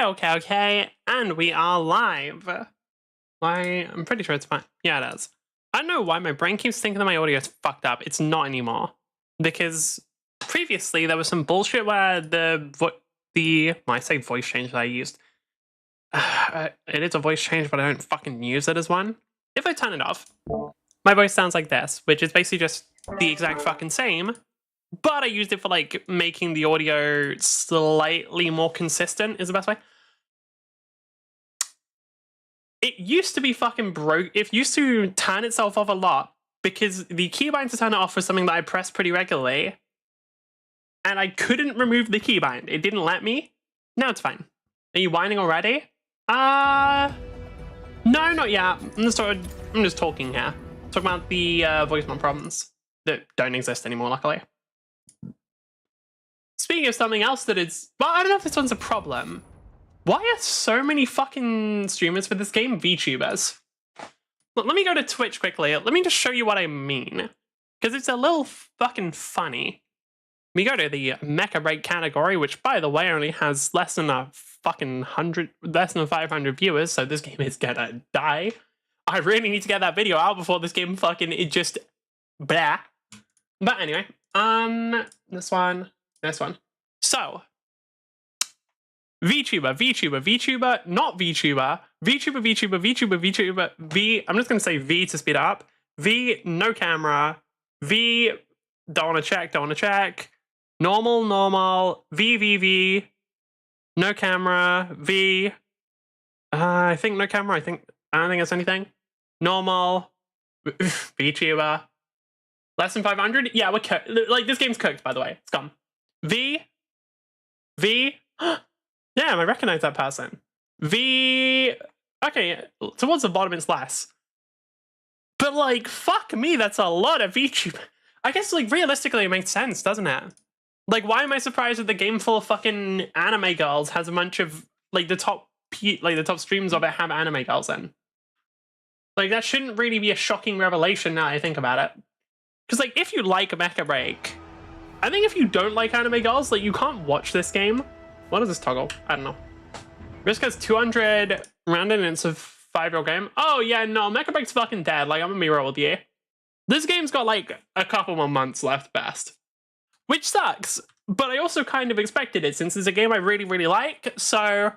Okay, and we are live. Why? I'm pretty sure it's fine. Yeah, it is. I don't know why my brain keeps thinking that my audio is fucked up. It's not anymore. Because previously there was some bullshit where I say voice change that I used. It is a voice change, but I don't fucking use it as one. If I turn it off, my voice sounds like this, which is basically just the exact fucking same. But I used it for like making the audio slightly more consistent is the best way. It used to be fucking broke. It used to turn itself off a lot because the keybind to turn it off was something that I pressed pretty regularly. And I couldn't remove the keybind. It didn't let me. Now it's fine. Are you whining already? No, not yet. I'm just talking here. Talking about the voicemail problems that don't exist anymore, luckily. Speaking of something else that is... Well, I don't know if this one's a problem. Why are so many fucking streamers for this game VTubers? Look, let me go to Twitch quickly. Let me just show you what I mean. Because it's a little fucking funny. We go to the Mecha Break category, which, by the way, only has less than 500 viewers, so this game is gonna die. I really need to get that video out before this game it just... blah. But anyway, this one. So, VTuber, not VTuber, VTuber, V, I'm just going to say V to speed up, V, no camera, V, don't want to check, normal, V, no camera, V, I think no camera, I don't think it's anything, normal, VTuber, less than 500, yeah, we're cooked, like, this game's cooked, by the way, it's gone, V, damn, I recognize that person. V, okay, towards the bottom it's less. But like, fuck me, that's a lot of VTuber. I guess like realistically it makes sense, doesn't it? Like, why am I surprised that the game full of fucking anime girls has a bunch of like the top streams of it have anime girls in? Like, that shouldn't really be a shocking revelation now I think about it. Because like, if you like Mecha Break, I think if you don't like anime girls, like, you can't watch this game. What is this toggle? I don't know. Risk has 200 rounded and it's a 5-year-old game. Oh, yeah, no, Mecha Break's fucking dead. Like, I'm gonna be real with you. This game's got, like, a couple more months left best. Which sucks. But I also kind of expected it since it's a game I really, really like. So,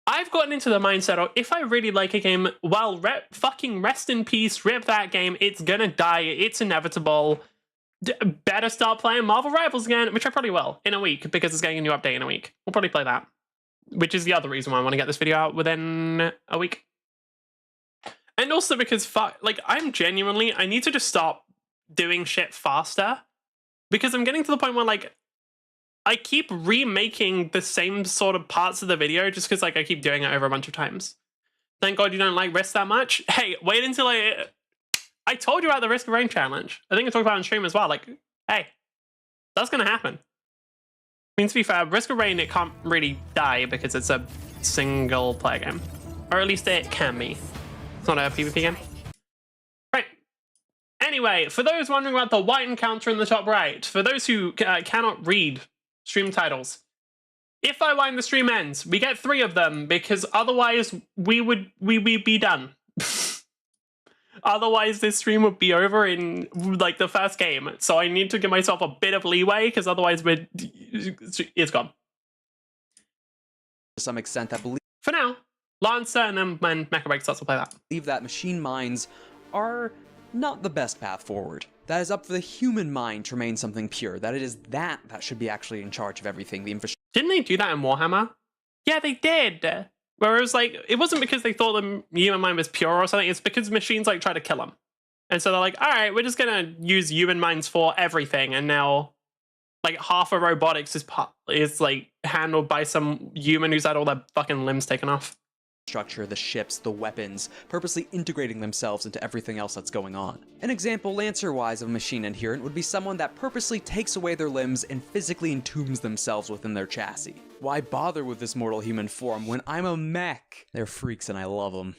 I've gotten into the mindset of, if I really like a game, well, fucking rest in peace, rip that game. It's gonna die. It's inevitable. Better start playing Marvel Rivals again, which I probably will in a week because it's getting a new update in a week. We'll probably play that, which is the other reason why I want to get this video out within a week. And also because, like, I need to just stop doing shit faster because I'm getting to the point where, like, I keep remaking the same sort of parts of the video just because, like, I keep doing it over a bunch of times. Thank God you don't like Risk that much. Hey, wait until I told you about the Risk of Rain challenge. I think I talked about it on stream as well. Like, hey, that's going to happen. I mean, to be fair, Risk of Rain, it can't really die because it's a single player game. Or at least it can be. It's not a PvP game. Right. Anyway, for those wondering about the whine counter in the top right, for those who cannot read stream titles, if I whine, the stream ends. We get 3 of them because otherwise we'd be done. Otherwise, this stream would be over in, like, the first game. So I need to give myself a bit of leeway, because otherwise it's gone. To some extent, that for now, Lancer, and then when Mecha Break starts, we'll play that. Believe that machine minds are not the best path forward. That is up for the human mind to remain something pure. That it is that should be actually in charge of everything. The infrastructure. Didn't they do that in Warhammer? Yeah, they did. Where it was like, it wasn't because they thought the human mind was pure or something, it's because machines like try to kill them. And so they're like, all right, we're just gonna use human minds for everything. And now, like, half of robotics is like handled by some human who's had all their fucking limbs taken off. Structure, the ships, the weapons, purposely integrating themselves into everything else that's going on. An example, Lancer-wise, of a machine adherent would be someone that purposely takes away their limbs and physically entombs themselves within their chassis. Why bother with this mortal human form when I'm a mech? They're freaks and I love them.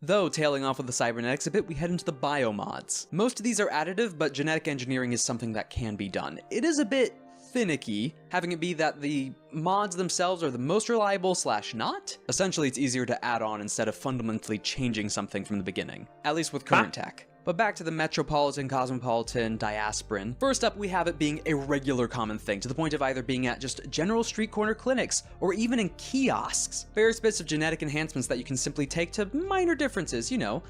Though, tailing off with the cybernetics a bit, we head into the biomods. Most of these are additive, but genetic engineering is something that can be done. It is a bit finicky, having it be that the mods themselves are the most reliable / not. Essentially, it's easier to add on instead of fundamentally changing something from the beginning, at least with current tech. But back to the metropolitan, cosmopolitan, diasporan. First up, we have it being a regular common thing, to the point of either being at just general street corner clinics, or even in kiosks. Various bits of genetic enhancements that you can simply take to minor differences, you know,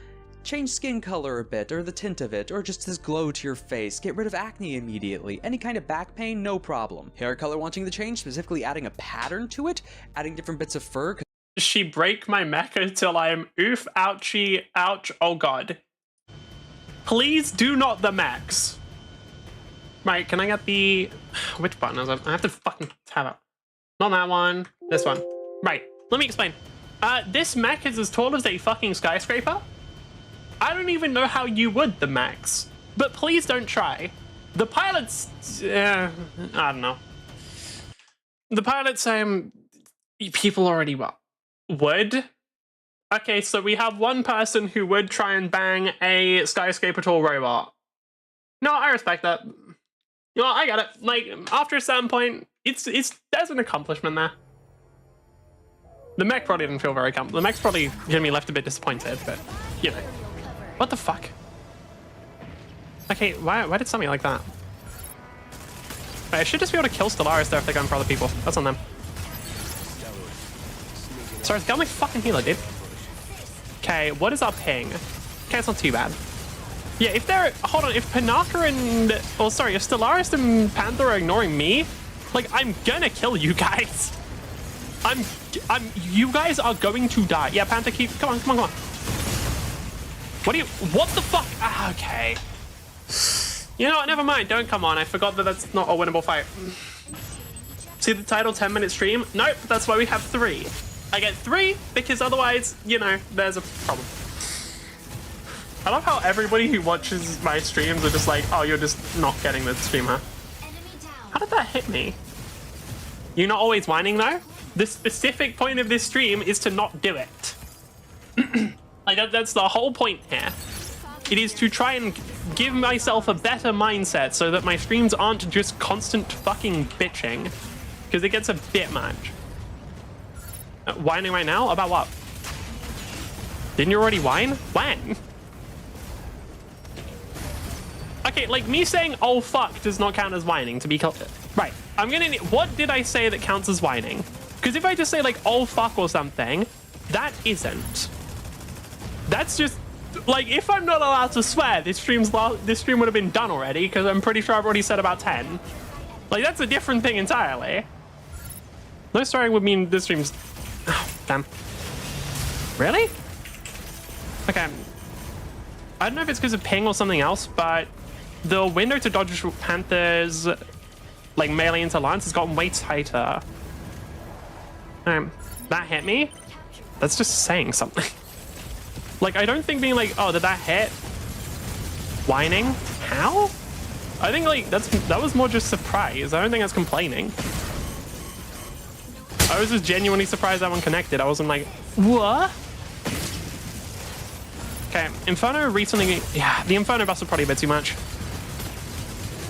change skin color a bit, or the tint of it, or just this glow to your face, get rid of acne immediately, any kind of back pain, no problem. Hair color wanting to change, specifically adding a pattern to it, adding different bits of fur. She break my mecha till I am oof, ouchie, ouch, oh god. Please do not the max. Right, can I get the... Which button is it? I have to fucking have it. Not that one, this one. Right, let me explain. This mech is as tall as a fucking skyscraper. I don't even know how you would the max, but please don't try. The pilots, I don't know. The pilots, people already would. Okay, so we have one person who would try and bang a skyscraper tall robot. No, I respect that. You know, I get it. Like, after a certain point, there's an accomplishment there. The mech probably didn't feel very comfortable. The mech's probably gonna be left a bit disappointed, but, you know. What the fuck? Okay, why did something like that? Wait, I should just be able to kill Stellaris there if they're going for other people. That's on them. Sorry, it's got my fucking healer, dude. Okay, what is our ping? Okay, it's not too bad. Yeah, if they're... Hold on, if Panaka and... Oh, sorry, if Stellaris and Panther are ignoring me, like, I'm gonna kill you guys. You guys are going to die. Yeah, Panther, come on. What the fuck? Ah, okay. You know what, never mind, don't come on. I forgot that that's not a winnable fight. See the title 10-minute stream? Nope, that's why we have 3. I get 3 because otherwise, you know, there's a problem. I love how everybody who watches my streams are just like, oh, you're just not getting the stream, huh? How did that hit me? You're not always whining though? The specific point of this stream is to not do it. Like, that's the whole point here. It is to try and give myself a better mindset so that my streams aren't just constant fucking bitching. Because it gets a bit much. Whining right now? About what? Didn't you already whine? When? Okay, like me saying, oh fuck, does not count as whining to be... Right, I'm gonna... What did I say that counts as whining? Because if I just say like, oh fuck or something, that isn't. That's just... Like, if I'm not allowed to swear, this stream would have been done already, because I'm pretty sure I've already said about 10. Like, that's a different thing entirely. No swearing would mean this stream's... Oh, damn. Really? Okay. I don't know if it's because of ping or something else, but the window to dodge Panther's, like, melee into Lance has gotten way tighter. That hit me? That's just saying something. Like, I don't think being like, oh, did that hit? Whining? How? I think, like, that was more just surprise. I don't think that's complaining. I was just genuinely surprised that one connected. I wasn't like, what? Okay, Inferno recently... Yeah, the Inferno buffs are probably a bit too much.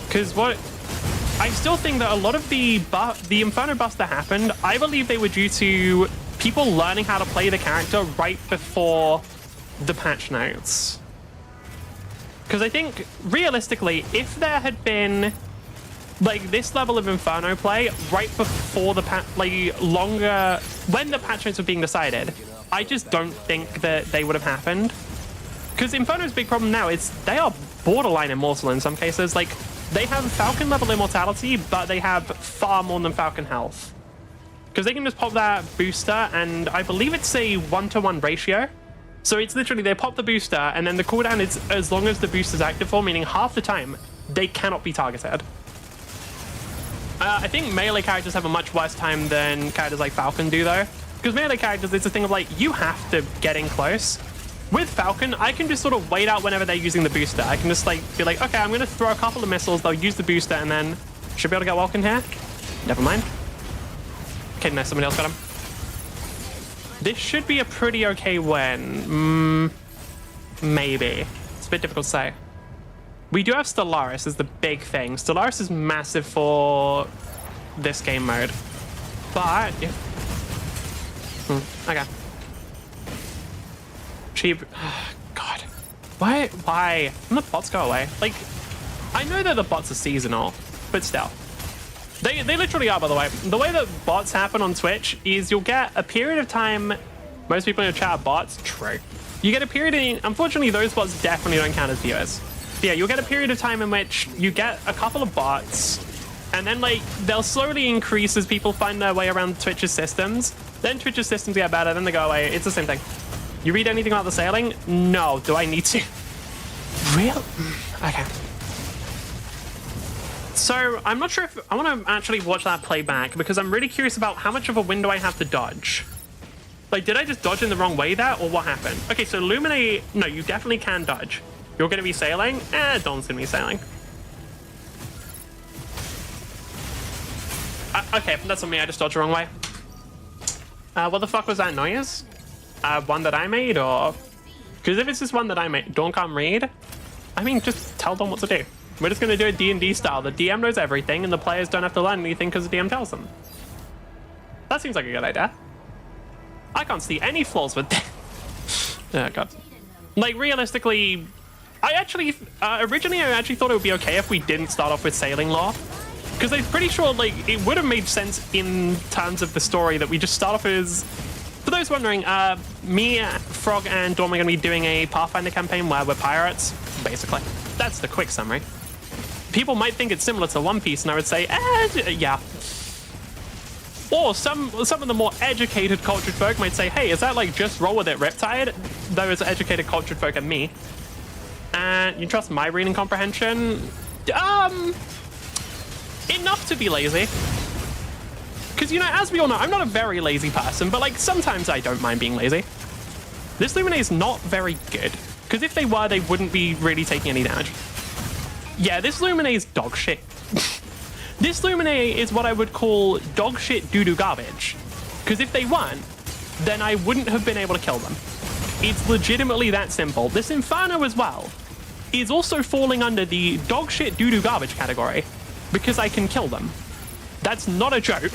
Because what... I still think that a lot of the Inferno buffs that happened, I believe they were due to people learning how to play the character right before the patch notes. Because I think, realistically, if there had been, like, this level of Inferno play right before the patch, like, longer... When the patch notes were being decided, I just don't think that they would have happened. Because Inferno's big problem now is they are borderline immortal in some cases. Like, they have Falcon level immortality, but they have far more than Falcon health. Because they can just pop that booster, and I believe it's a 1-to-1 ratio. So it's literally, they pop the booster, and then the cooldown is as long as the booster's active for, meaning half the time, they cannot be targeted. I think melee characters have a much worse time than characters like Falcon do, though. Because melee characters, it's a thing of, like, you have to get in close. With Falcon, I can just sort of wait out whenever they're using the booster. I can just, like, be like, okay, I'm going to throw a couple of missiles, they'll use the booster, and then should be able to get Welkin here. Never mind. Okay, no, somebody else got him. This should be a pretty okay win. Maybe. It's a bit difficult to say. We do have Stellaris is the big thing. Stellaris is massive for this game mode. But if... okay. Cheap. God. Why? Why? Can the bots go away? Like, I know that the bots are seasonal, but still. They literally are, by the way. The way that bots happen on Twitch is you'll get a period of time. Most people in your chat are bots. True. You get a period in, unfortunately, those bots definitely don't count as viewers. But yeah, you'll get a period of time in which you get a couple of bots, and then like they'll slowly increase as people find their way around Twitch's systems. Then Twitch's systems get better, then they go away. It's the same thing. You read anything about the sailing? No. Do I need to? Real? Okay. So I'm not sure if I want to actually watch that play back because I'm really curious about how much of a window I have to dodge. Like, did I just dodge in the wrong way there, or what happened? Okay, so Luminate, no, you definitely can dodge. You're going to be sailing? Dawn's going to be sailing. Okay, that's on me, I just dodged the wrong way. What the fuck was that noise? One that I made, or... Because if it's just one that I made, Dawn can't read? I mean, just tell Dawn what to do. We're just going to do it D&D style. The DM knows everything, and the players don't have to learn anything because the DM tells them. That seems like a good idea. I can't see any flaws with that. Oh, God. Like, realistically, I actually... originally, I actually thought it would be okay if we didn't start off with sailing lore. Because I'm pretty sure, like, it would have made sense in terms of the story that we just start off as... For those wondering, me, Frog, and Dawn are going to be doing a Pathfinder campaign where we're pirates, basically. That's the quick summary. People might think it's similar to One Piece, and I would say, yeah. Or some of the more educated cultured folk might say, hey, is that like just roll with it, Riptide? Those educated cultured folk and me. And you trust my reading comprehension? Enough to be lazy. Because, you know, as we all know, I'm not a very lazy person, but like sometimes I don't mind being lazy. This Luminate is not very good. Because if they were, they wouldn't be really taking any damage. Yeah, this Luminate is dog shit. This Luminate is what I would call dog shit doo-doo garbage. Because if they weren't, then I wouldn't have been able to kill them. It's legitimately that simple. This Inferno as well is also falling under the dog shit doo-doo garbage category because I can kill them. That's not a joke.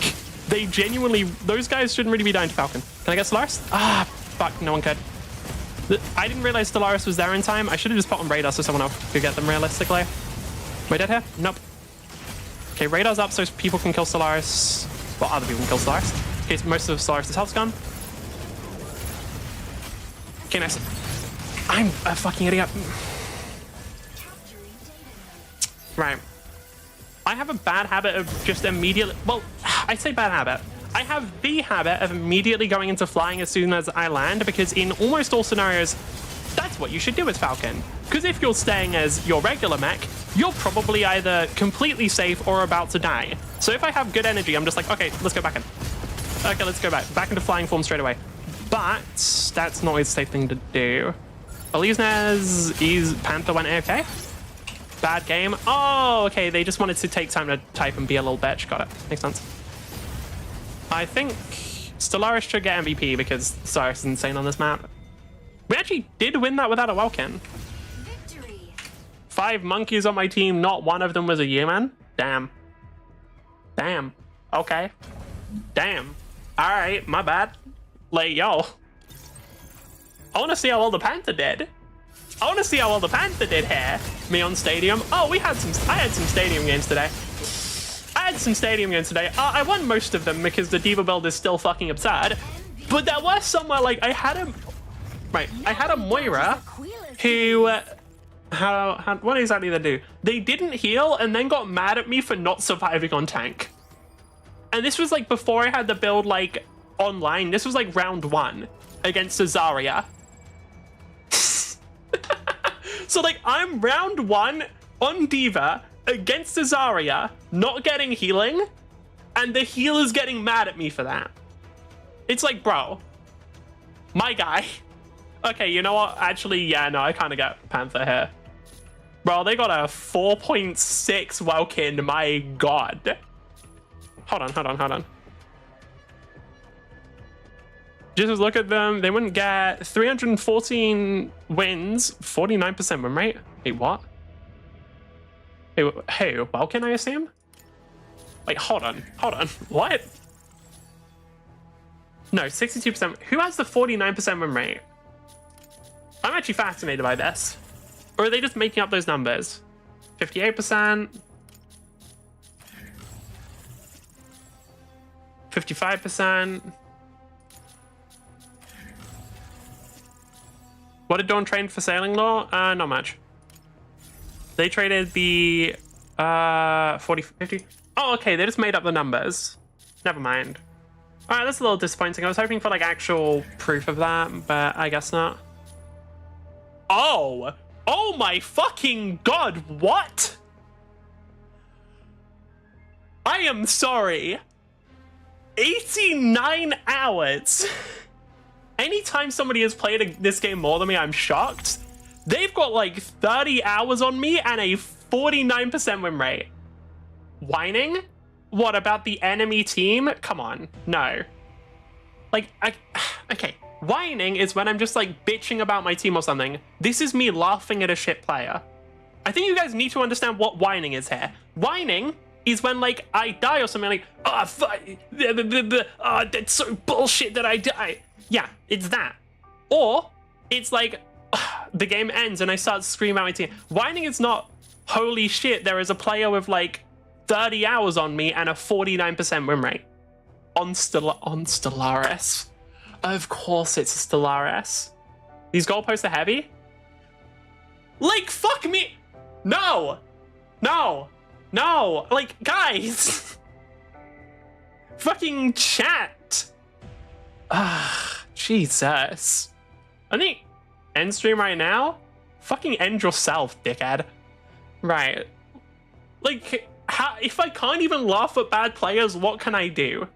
They genuinely, those guys shouldn't really be dying to Falcon. Can I get Stellaris? Ah, fuck, no one could. I didn't realize Stellaris was there in time. I should have just put on radar so someone else could get them realistically. Am I dead here? Nope. Okay, radar's up so people can kill Stellaris. Well, other people can kill Stellaris. Okay, so most of Stellaris' health's gone. Okay, nice. I'm a fucking idiot. Right. I have a bad habit of just immediately... Well, I say bad habit. I have the habit of immediately going into flying as soon as I land because in almost all scenarios, that's what you should do as Falcon. Because if you're staying as your regular mech, you're probably either completely safe or about to die. So if I have good energy, I'm just like, okay, let's go back in. Okay, let's go back into flying form straight away. But that's not always a safe thing to do. Eliznes, Panther went AFK. Bad game. Oh, okay, they just wanted to take time to type and be a little bitch. Got it. Makes sense. I think Stellaris should get MVP because Stellaris is insane on this map. We actually did win that without a Welkin. 5 monkeys on my team, not one of them was a human. Damn. Damn. Okay. Damn. All right, my bad. Like, yo. I want to see how well the Panther did. I want to see how well the Panther did here. Me on Stadium. Oh, I had some Stadium games today. I won most of them because the Diva build is still fucking absurd. But there was somewhere like I had a Moira who what exactly did they do? They didn't heal and then got mad at me for not surviving on tank. And this was like before I had the build like online. This was like round 1 against Azaria. So like I'm round 1 on Diva against Azaria, not getting healing, and the healer's getting mad at me for that. It's like, bro, my guy. Okay, you know what? Actually, yeah, no, I kind of get Panther here. Bro, they got a 4.6 Welkin, my god. Hold on. Just look at them. They wouldn't get 314 wins, 49% win rate. Wait, what? Who? Welkin, I assume? Wait, hold on. What? No, 62%. Who has the 49% win rate? I'm actually fascinated by this. Or are they just making up those numbers? 58%. 55%. What did Dawn trade for Sailing Law? Not much. They traded the 40, 50. Oh, okay, they just made up the numbers. Never mind. All right, that's a little disappointing. I was hoping for like actual proof of that, but I guess not. Oh my fucking god, what? I am sorry. 89 hours. Anytime somebody has played this game more than me, I'm shocked. They've got like 30 hours on me and a 49% win rate. Whining? What about the enemy team? Come on, no. Like, okay. Whining is when I'm just like bitching about my team or something. This is me laughing at a shit player. I think you guys need to understand what whining is here. Whining is when like I die or something, like, oh, fuck, oh, that's so bullshit that I die. Yeah, it's that. Or it's like the game ends and I start screaming at my team. Whining is not, holy shit, there is a player with like 30 hours on me and a 49% win rate on Stellaris. Of course it's a Stellaris. These goalposts are heavy. Like, fuck me. No. Like, guys. Fucking chat. Jesus. I think end stream right now. Fucking end yourself, dickhead. Right. Like, how, if I can't even laugh at bad players, what can I do?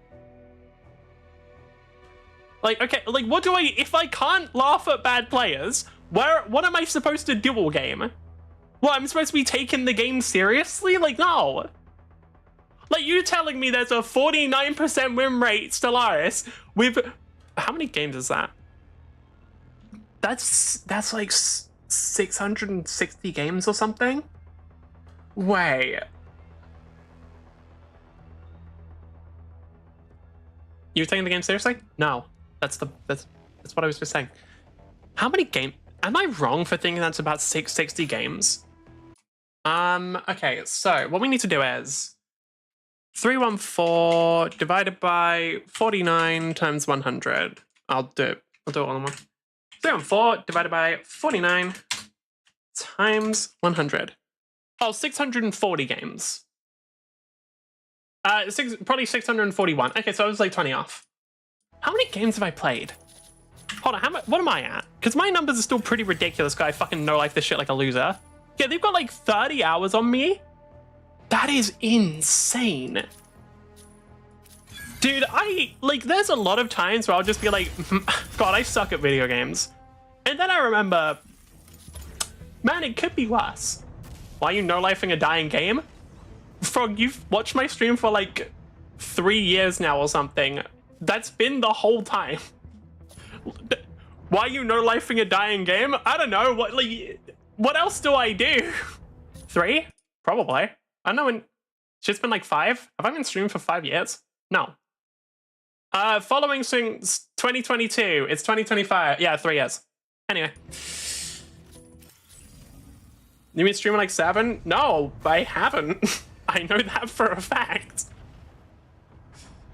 Like, okay, like, what do I, if I can't laugh at bad players, what am I supposed to do all game? What, I'm supposed to be taking the game seriously? Like, no. Like, you telling me there's a 49% win rate Stellaris with, how many games is that? That's like 660 games or something? Wait. You taking the game seriously? No. That's what I was just saying. How many games? Am I wrong for thinking that's about 660 games? Okay, so what we need to do is 314 divided by 49 times 100. I'll do it all in one. 314 divided by 49 times 100. Oh, 640 games. Probably 641. Okay, so I was like 20 off. How many games have I played? Hold on, what am I at? Because my numbers are still pretty ridiculous, guy. I fucking no-life this shit like a loser. Yeah, they've got like 30 hours on me. That is insane. Dude, there's a lot of times where I'll just be like, God, I suck at video games. And then I remember, man, it could be worse. Why are you no-lifing a dying game? Frog, you've watched my stream for like 3 years now or something. That's been the whole time. Why are you no-lifing a dying game? I don't know. What else do I do? 3? Probably. I don't know. It's just been like 5. Have I been streaming for 5 years? No. Following since 2022. It's 2025. Yeah, 3 years. Anyway. You mean streaming like 7? No, I haven't. I know that for a fact.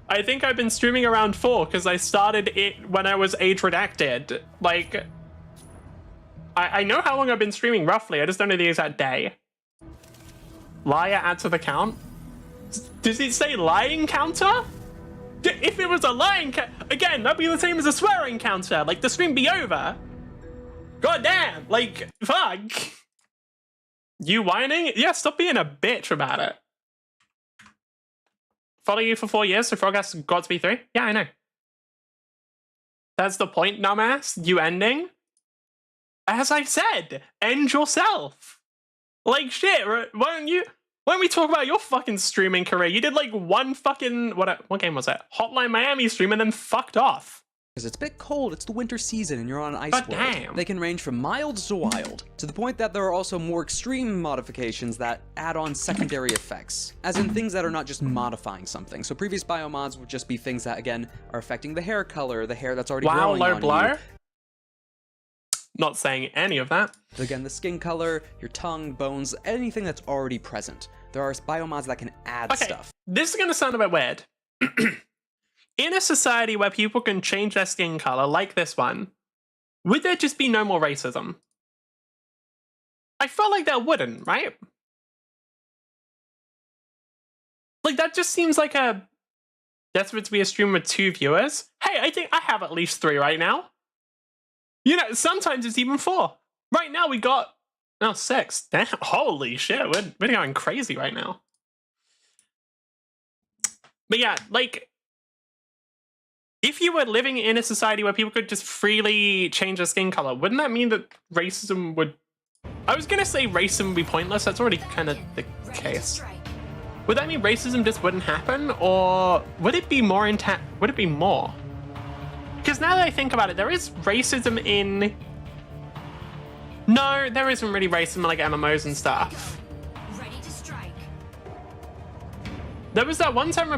I think I've been streaming around 4 because I started it when I was age redacted. Like, I know how long I've been streaming roughly. I just don't know the exact day. Liar add to the count. Does it say lying counter? If it was a lying again, that'd be the same as a swearing counter. Like, the stream be over. God damn. Like, fuck. You whining? Yeah, stop being a bitch about it. Follow you for 4 years, so Frog has got to be 3? Yeah, I know. That's the point, dumbass. You ending? As I said, end yourself. Like, shit, why don't we talk about your fucking streaming career? You did like one fucking, what game was that? Hotline Miami stream and then fucked off. Because it's a bit cold, it's the winter season, and you're on an ice But world. damn. They can range from mild to wild, to the point that there are also more extreme modifications that add on secondary effects, as in things that are not just modifying something. So previous biomods would just be things that, again, are affecting the hair color, the hair that's already Wow, growing low on blow. you. Not saying any of that. Again, the skin color, your tongue, bones, anything that's already present. There are biomods that can add stuff. This is going to sound a bit weird. In a society where people can change their skin color, like this one, would there just be no more racism? I feel like there wouldn't, right? Like, that just seems like a desperate to be a stream with 2 viewers. Hey, I think I have at least 3 right now. You know, sometimes it's even 4. Right now we got, 6. Damn, holy shit, we're going crazy right now. But yeah, like, if you were living in a society where people could just freely change their skin color, wouldn't that mean that racism would... I was going to say racism would be pointless. That's already kind of the case. Would that mean racism just wouldn't happen? Or would it be more intact? Would it be more? Because now that I think about it, there is racism in... No, there isn't really racism in like MMOs and stuff. There was that one time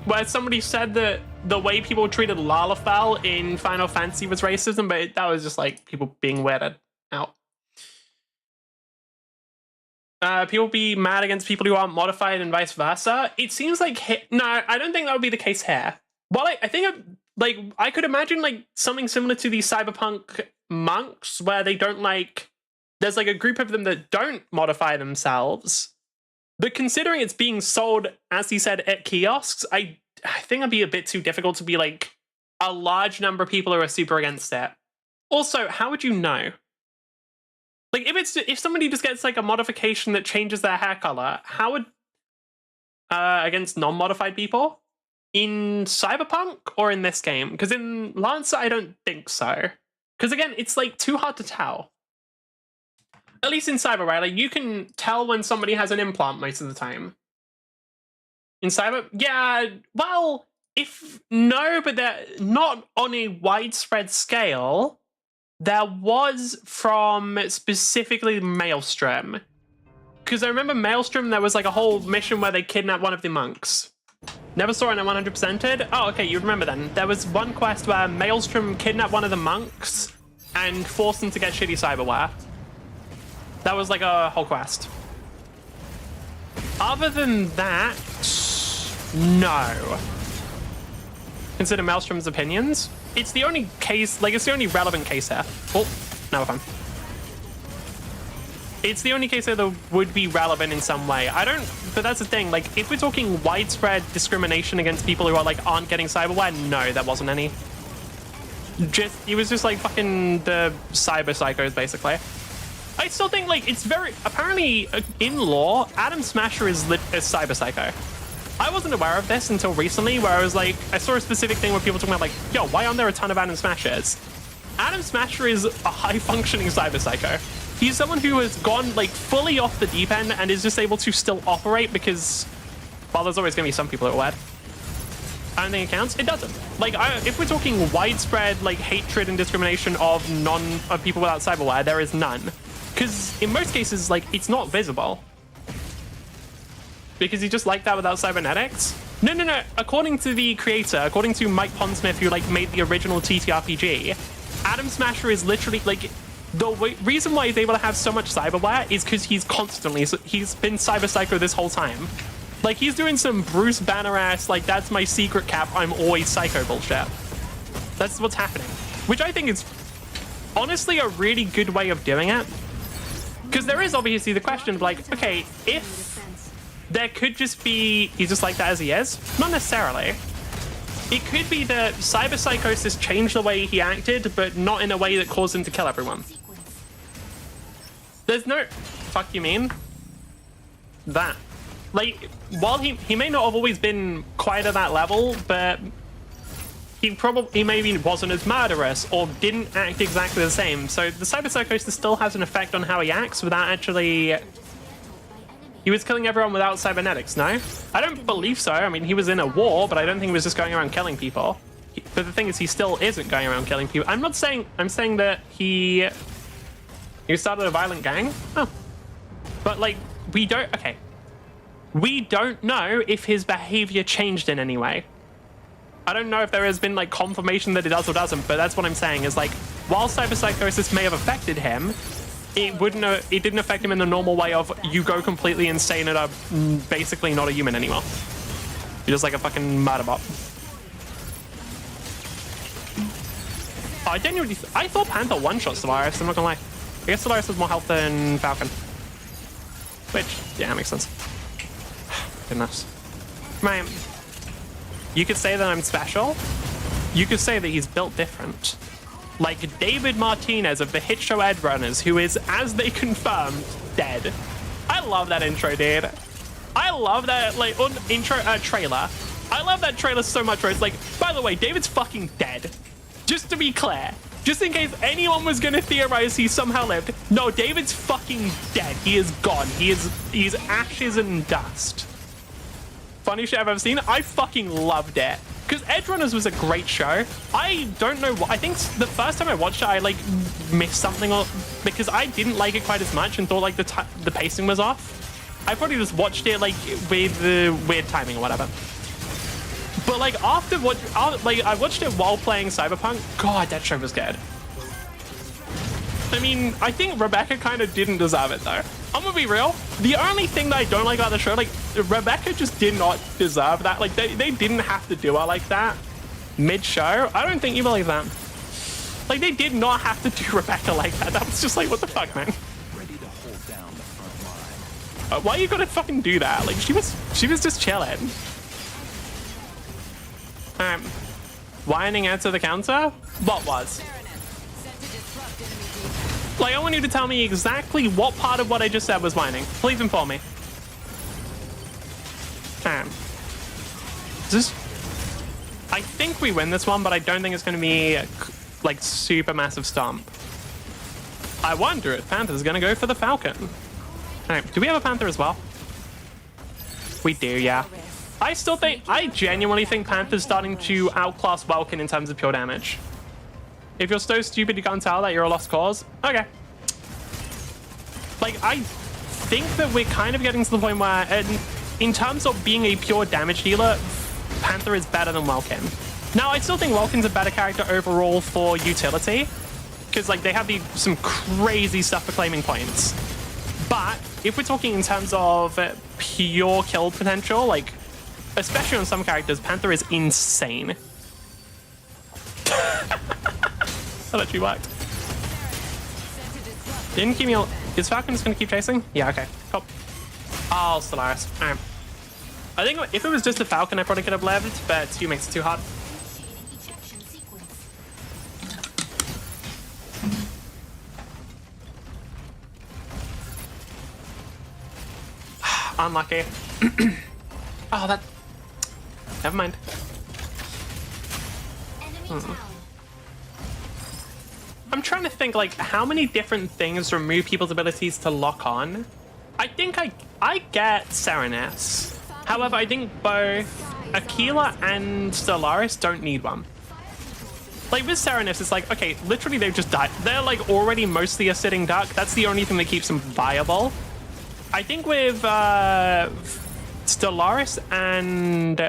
where somebody said that the way people treated Lalafell in Final Fantasy was racism, but that was just like people being weirded out. People be mad against people who aren't modified and vice versa. It seems like no, I don't think that would be the case here. Well, I think I could imagine like something similar to the cyberpunk monks, where they don't like. There's like a group of them that don't modify themselves, but considering it's being sold, as he said, at kiosks, I think it'd be a bit too difficult to be like a large number of people who are super against it. Also, how would you know? Like, if somebody just gets like a modification that changes their hair color, how would against non-modified people in Cyberpunk or in this game? Because in Lancer, I don't think so. Because again, it's like too hard to tell. At least in Cyber, right? Like, you can tell when somebody has an implant most of the time. In Cyber, yeah, well, but they're not on a widespread scale. There was from specifically Maelstrom. Because I remember Maelstrom, there was like a whole mission where they kidnapped one of the monks. Never saw it and 100%ed? Oh, okay, you remember then. There was one quest where Maelstrom kidnapped one of the monks and forced them to get shitty cyberware. That was like a whole quest. Other than that, no. Consider Maelstrom's opinions. It's the only case, like, it's the only relevant case here. Oh, now we're fine. It's the only case that would be relevant in some way. But that's the thing, like, if we're talking widespread discrimination against people who are, like, aren't getting cyberware, no, there wasn't any. It was just, like, fucking the cyber psychos, basically. I still think, like, it's very, apparently, in lore, Adam Smasher is a cyber psycho. I wasn't aware of this until recently, where I was like, I saw a specific thing where people talking about like, yo, why aren't there a ton of Adam Smashers? Adam Smasher is a high-functioning cyber psycho. He's someone who has gone like fully off the deep end and is just able to still operate because, well, there's always going to be some people that are weird. I don't think it counts. It doesn't. Like, if we're talking widespread like hatred and discrimination of people without cyberware, there is none. Because in most cases, like, it's not visible. Because he's just like that without cybernetics? No. According to the creator, according to Mike Pondsmith, who like made the original TTRPG, Adam Smasher is literally like the reason why he's able to have so much cyberware is because he's been cyber psycho this whole time. Like, he's doing some Bruce Banner ass, like, that's my secret cap, I'm always psycho bullshit. That's what's happening. Which I think is honestly a really good way of doing it. Because there is obviously the question of like, okay, if there could just be, he's just like that as he is? Not necessarily. It could be that cyber psychosis changed the way he acted, but not in a way that caused him to kill everyone. There's no... Fuck you mean? That. Like, while he may not have always been quite at that level, but he maybe wasn't as murderous or didn't act exactly the same. So the cyber psychosis still has an effect on how he acts without actually... He was killing everyone without cybernetics, no? I don't believe so. I mean, he was in a war, but I don't think he was just going around killing people. But the thing is, he still isn't going around killing people. I'm saying that he started a violent gang. Oh. But, like, we don't know if his behavior changed in any way. I don't know if there has been, like, confirmation that it does or doesn't, but that's what I'm saying is, like, while cyberpsychosis may have affected him, it didn't affect him in the normal way of you go completely insane and are basically not a human anymore. You're just like a fucking murder bot. I thought Panther one-shot Stellaris, I'm not gonna lie. I guess Stellaris has more health than Falcon. Which, yeah, makes sense. Goodness. Man, you could say that I'm special. You could say that he's built different. Like David Martinez of the hit show Ed Runners, who is, as they confirmed, dead. I love that intro, dude. I love that, like, trailer. I love that trailer so much where it's like, by the way, David's fucking dead. Just to be clear. Just in case anyone was gonna theorize he somehow lived. No, David's fucking dead. He is gone. He's ashes and dust. Funniest shit I've ever seen. I fucking loved it. Because Edge Runners was a great show. I don't know what, I think the first time I watched it, I like missed something, or because I didn't like it quite as much and thought like the pacing was off. I probably just watched it like with the weird timing or whatever. But like after what, like I watched it while playing Cyberpunk. God, that show was good. I mean, I think Rebecca kind of didn't deserve it though. I'm gonna be real. The only thing that I don't like about the show, like Rebecca just did not deserve that. Like they didn't have to do her like that mid-show. I don't think you believe that. Like they did not have to do Rebecca like that. That was just like, what the fuck, man? Ready to hold down the front line. Why you gotta fucking do that? Like she was just chilling. Whining answer the counter? What was? Like, I want you to tell me exactly what part of what I just said was whining. Please inform me. I think we win this one, but I don't think it's going to be like super massive stomp. I wonder if Panther's going to go for the Falcon. Do we have a Panther as well? We do, yeah. I genuinely think Panther's starting to outclass Welkin in terms of pure damage. If you're so stupid you can't tell that, you're a lost cause. Okay. Like, I think that we're kind of getting to the point where, in terms of being a pure damage dealer, Panther is better than Welkin. Now, I still think Welkin's a better character overall for utility, because, like, they have some crazy stuff for claiming points. But if we're talking in terms of pure kill potential, like, especially on some characters, Panther is insane. That actually worked. Didn't keep me. Is Falcon just gonna keep chasing? Yeah, okay. Cool. Oh, Stellaris. Alright. I think if it was just a Falcon, I probably could have lived, but 2 makes it too hard. Unlucky. Oh, that. Never mind. I'm trying to think, like, how many different things remove people's abilities to lock on? I think I get Serenus. However, I think both Aquila and Stellaris don't need one. Like, with Serenus, it's like, okay, literally they've just died. They're, like, already mostly a sitting duck. That's the only thing that keeps them viable. I think with Stellaris and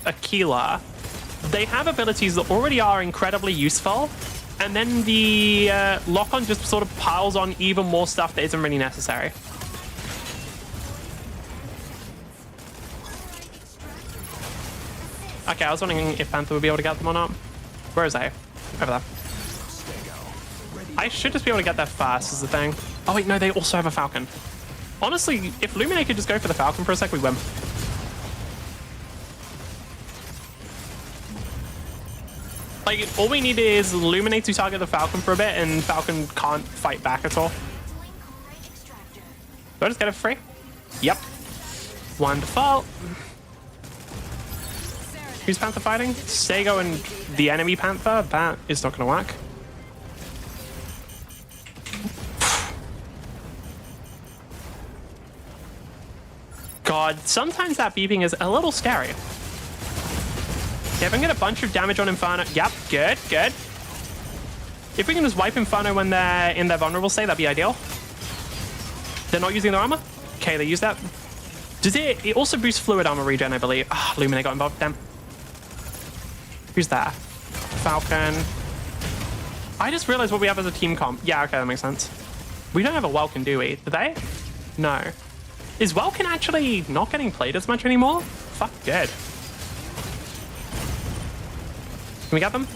Aquila, they have abilities that already are incredibly useful, and then the lock-on just sort of piles on even more stuff that isn't really necessary. Okay, I was wondering if Panther would be able to get them or not. Where is they? Over there. I should just be able to get there fast is the thing. Oh wait, no, they also have a Falcon. Honestly, if Luminate could just go for the Falcon for a sec, we win. Like, all we need is Luminate to target the Falcon for a bit, and Falcon can't fight back at all. Do I just get it for free? Yep. Wonderful. Who's Panther fighting? Sego and the enemy Panther? That is not going to work. God, sometimes that beeping is a little scary. Yeah, if I can get a bunch of damage on Inferno. Yep, good, good. If we can just wipe Inferno when they're in their vulnerable state, that'd be ideal. They're not using their armor? Okay, they use that. Does it also boosts fluid armor regen, I believe. Ah, Luminate got involved. Damn. Who's that? Falcon. I just realized what we have as a team comp. Yeah, okay, that makes sense. We don't have a Welkin, do we? Do they? No. Is Welkin actually not getting played as much anymore? Fuck, good. Can we get them?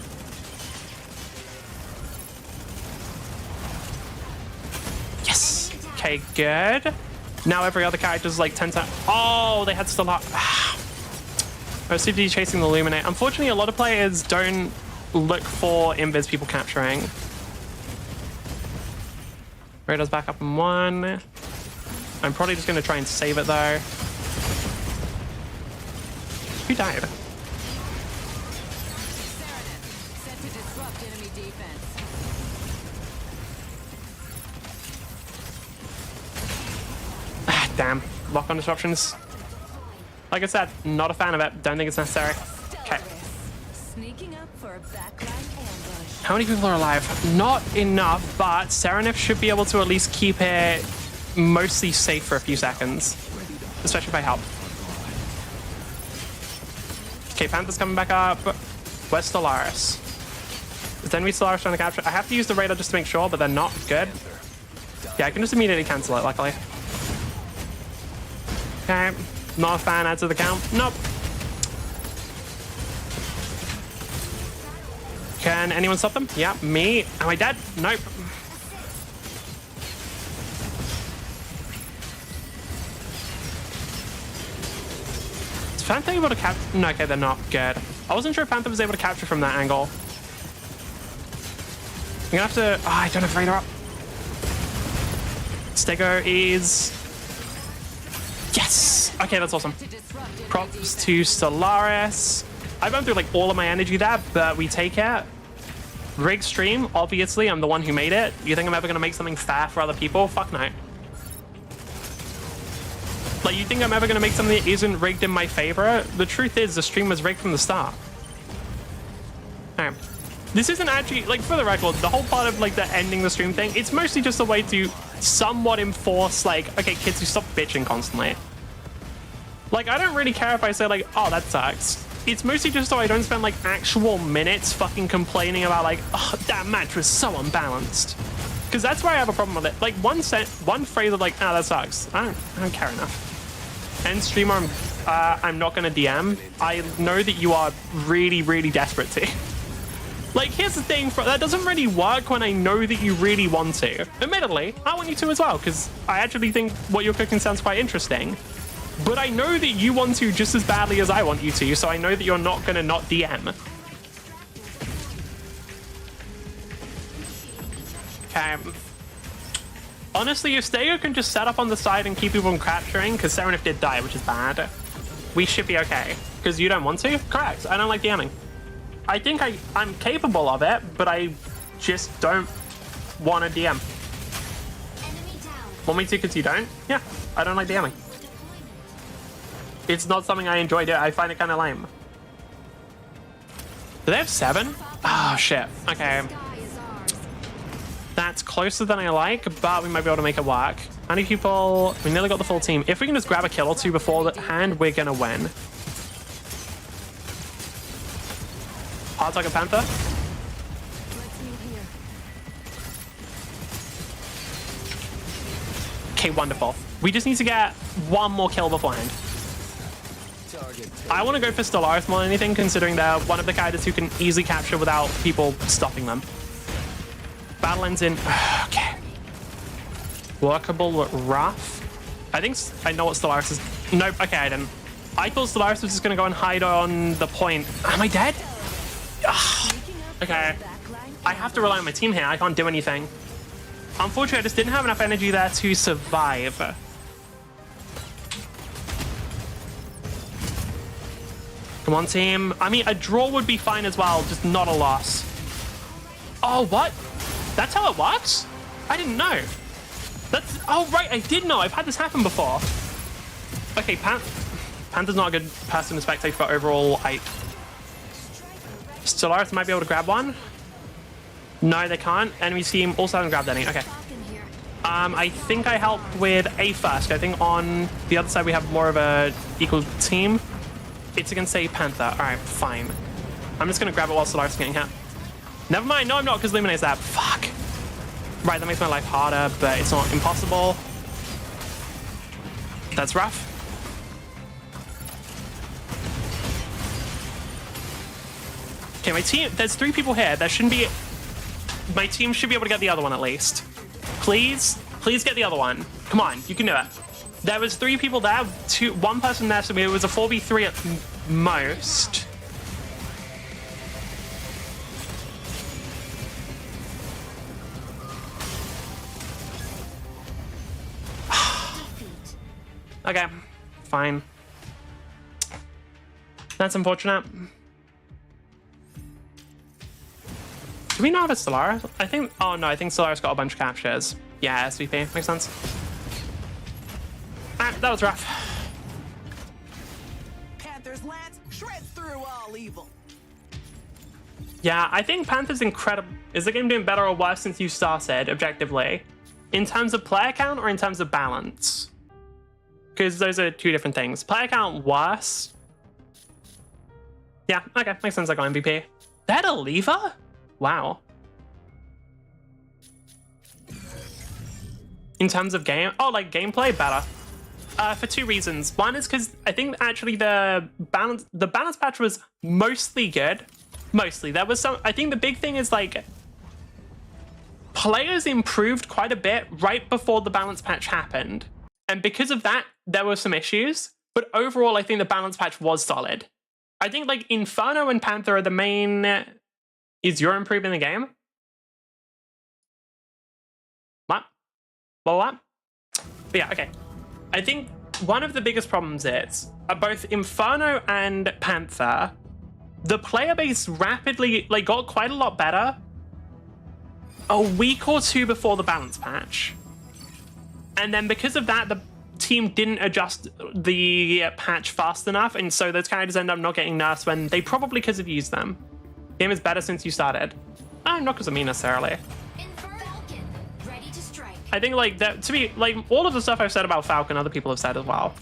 Yes. Okay, good. Now every other character's like 10 times. Oh, they had Stellar. Oh, CPD chasing the Illuminate. Unfortunately, a lot of players don't look for invis people capturing. Radar's back up in 1. I'm probably just going to try and save it though. Who died? Ah, damn. Lock on disruptions. Like I said, not a fan of it. Don't think it's necessary. Okay. How many people are alive? Not enough, but Serenif should be able to at least keep it mostly safe for a few seconds. Especially if I help. Okay, Panther's coming back up. Where's Stellaris? Is the enemy Stellaris trying to capture? I have to use the radar just to make sure, but they're not good. Yeah, I can just immediately cancel it, luckily. Okay. Not a fan, add to the count. Nope. Can anyone stop them? Yeah, me. Am I dead? Nope. Is Panther able to capture? No, okay, they're not. Good. I wasn't sure if Panther was able to capture from that angle. I'm gonna have to... Oh, I don't have radar up. Stego is... Yes! Okay, that's awesome. Props to Stellaris. I've gone through like all of my energy there, but we take it. Rig stream, obviously, I'm the one who made it. You think I'm ever gonna make something fair for other people? Fuck no. Like, you think I'm ever gonna make something that isn't rigged in my favor? The truth is, the stream was rigged from the start. Alright. This isn't actually, like, for the record, the whole part of like the ending the stream thing, it's mostly just a way to somewhat enforce, like, okay, kids, you stop bitching constantly. Like, I don't really care if I say, like, oh, that sucks. It's mostly just so I don't spend, like, actual minutes fucking complaining about, like, oh, that match was so unbalanced. Because that's where I have a problem with it. Like, one phrase of, like, oh, that sucks. I don't care enough. And streamer, I'm not going to DM. I know that you are really, really desperate to. Like, here's the thing, that doesn't really work when I know that you really want to. Admittedly, I want you to as well, because I actually think what you're cooking sounds quite interesting. But I know that you want to just as badly as I want you to, so I know that you're not going to not DM. Okay. Honestly, if Stego can just set up on the side and keep people from capturing, because Serenif did die, which is bad, we should be okay. Because you don't want to? Correct. I don't like DMing. I think I'm capable of it, but I just don't want to DM. Want me to because you don't? Yeah, I don't like DMing. It's not something I enjoy doing. I find it kind of lame. Do they have 7? Oh, shit. Okay. That's closer than I like, but we might be able to make it work. How many people? We nearly got the full team. If we can just grab a kill or two before the hand, we're going to win. Hard target Panther. Okay, wonderful. We just need to get one more kill beforehand. I want to go for Stellaris more than anything, considering they're one of the characters who can easily capture without people stopping them. Battle ends in... Okay. Workable, but rough. I think... I know what Stellaris is... Nope, okay, I didn't. I thought Stellaris was just going to go and hide on the point. Am I dead? Ugh. Okay. I have to rely on my team here. I can't do anything. Unfortunately, I just didn't have enough energy there to survive. Come on, team. I mean, a draw would be fine as well, just not a loss. Oh, what? That's how it works? I didn't know. That's... Oh, right, I did know. I've had this happen before. Okay, Panther's not a good person to spectate for overall hype. Stellaris might be able to grab one. No, they can't. Enemy team also hasn't grabbed any. Okay. I think I helped with A first. I think on the other side we have more of a equal team. It's against a Panther. All right, fine. I'm just gonna grab it while Stellaris is getting hit. Never mind. No, I'm not, because Luminate's that. Fuck. Right, that makes my life harder, but it's not impossible. That's rough. Okay, my team, there's 3 people here. There shouldn't be, my team should be able to get the other one at least. Please get the other one. Come on, you can do it. There was 3 people there, 1 person there, so it was a 4v3 at most. Okay, fine. That's unfortunate. Do we not have a Stellaris? I think, oh no, I think Stellaris got a bunch of captures. Yeah, SVP, makes sense. Ah, that was rough. Panther's lance shreds through all evil. Yeah, I think Panther's incredible. Is the game doing better or worse since you started, objectively? In terms of player count or in terms of balance? Because those are 2 different things. Player count worse. Yeah, okay, makes sense. I got MVP. They had a lever? Wow. In terms of game, oh, like gameplay, better. For 2 reasons. One is because I think actually the balance patch was mostly good. Mostly. There was some, I think the big thing is like players improved quite a bit right before the balance patch happened. And because of that, there were some issues. But overall, I think the balance patch was solid. I think like Inferno and Panther are the main... Is you're improving the game? What? What? But yeah, okay. I think one of the biggest problems is both Inferno and Panther, the player base rapidly like got quite a lot better a week or 2 before the balance patch. And then because of that, the team didn't adjust the patch fast enough, and so those characters end up not getting nerfed when they probably could have used them. Game is better since you started. Oh, not because of me necessarily. Falcon, ready to strike. I think like that to be like all of the stuff I've said about Falcon, other people have said as well.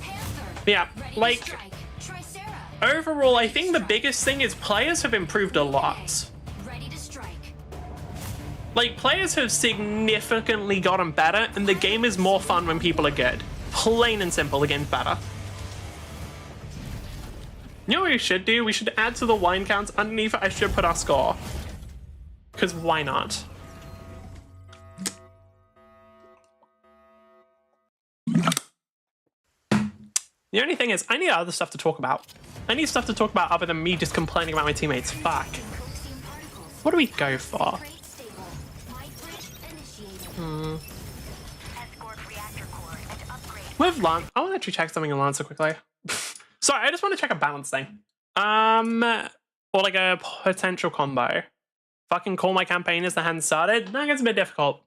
Panther, Yeah, ready like to strike. Tricera, overall, I think the biggest thing is players have improved a lot. ready to strike. Like players have significantly gotten better, and the game is more fun when people are good. Plain and simple, the game's better. You know what we should do? We should add to the whine counts underneath it. I should put our score. Because why not? The only thing is, I need other stuff to talk about. I need stuff to talk about other than me just complaining about my teammates. Fuck. What do we go for? With Lance, I want to actually check something in Lancer quickly. Sorry, I just want to check a balance thing. Or like a potential combo. Fucking call my campaigners that hadn't started. That gets a bit difficult.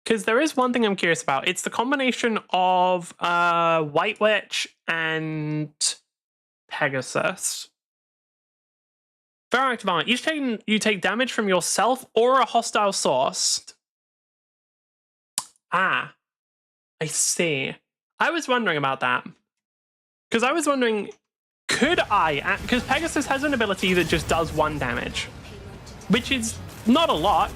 Because there is one thing I'm curious about. It's the combination of White Witch and Pegasus. Very active armor. Each time you take damage from yourself or a hostile source. Ah, I see. I was wondering about that. Because I was wondering, could I... Because Pegasus has an ability that just does 1 damage. Which is not a lot.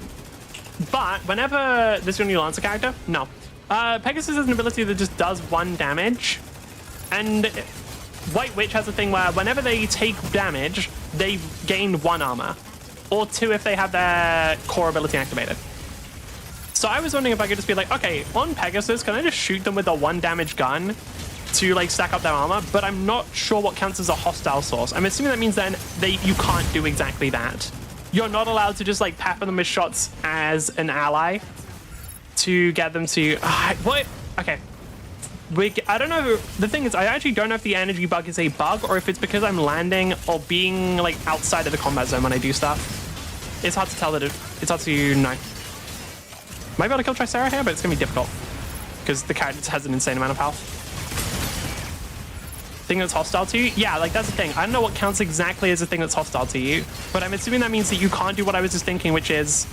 But whenever... This is your new Lancer character? No. Pegasus has an ability that just does 1 damage. And White Witch has a thing where whenever they take damage, they gain 1 armor. Or 2 if they have their core ability activated. So I was wondering if I could just be like, okay, on Pegasus, can I just shoot them with a 1 damage gun to like stack up their armor? But I'm not sure what counts as a hostile source. I'm assuming that means then you can't do exactly that. You're not allowed to just like pepper them with shots as an ally to get them to... what? Okay. I don't know. The thing is, I actually don't know if the energy bug is a bug or if it's because I'm landing or being like outside of the combat zone when I do stuff. It's hard to tell that it's hard to know. Might be able to kill Tricera here, but it's going to be difficult because the character has an insane amount of health. thing that's hostile to you? Yeah, like that's the thing. I don't know what counts exactly as a thing that's hostile to you, but I'm assuming that means that you can't do what I was just thinking, which is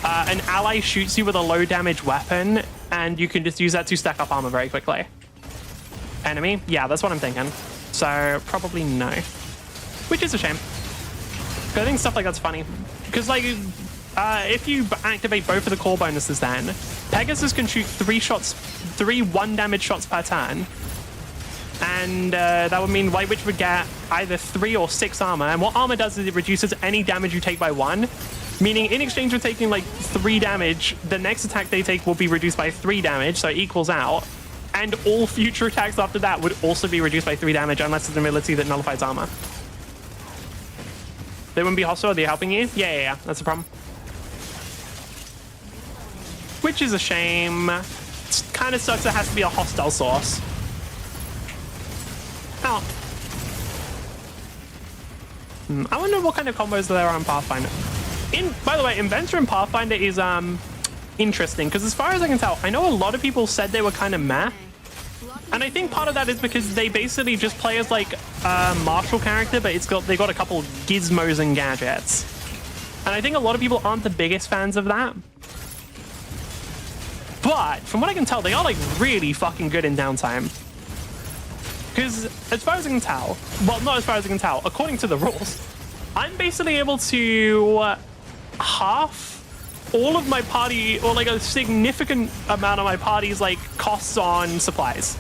an ally shoots you with a low damage weapon, and you can just use that to stack up armor very quickly. Enemy? Yeah, that's what I'm thinking. So probably no, which is a shame. I think stuff like that's funny because like if you activate both of the core bonuses, then Pegasus can shoot 3 1 damage shots per turn. And that would mean White Witch would get either 3 or 6 armor. And what armor does is it reduces any damage you take by 1. Meaning in exchange for taking like 3 damage, the next attack they take will be reduced by 3 damage, so it equals out. And all future attacks after that would also be reduced by 3 damage unless it's an ability that nullifies armor. They wouldn't be hostile, are they helping you? Yeah, that's the problem. Which is a shame. It kind of sucks it has to be a hostile source. Oh. I wonder what kind of combos there are in Pathfinder. By the way, Inventor in Pathfinder is interesting because as far as I can tell, I know a lot of people said they were kind of meh. And I think part of that is because they basically just play as like a martial character, but they got a couple gizmos and gadgets. And I think a lot of people aren't the biggest fans of that. But from what I can tell, they are like really fucking good in downtime. Because as far as I can tell, well, not as far as I can tell, according to the rules, I'm basically able to half all of my party, or like a significant amount of my party's like costs on supplies.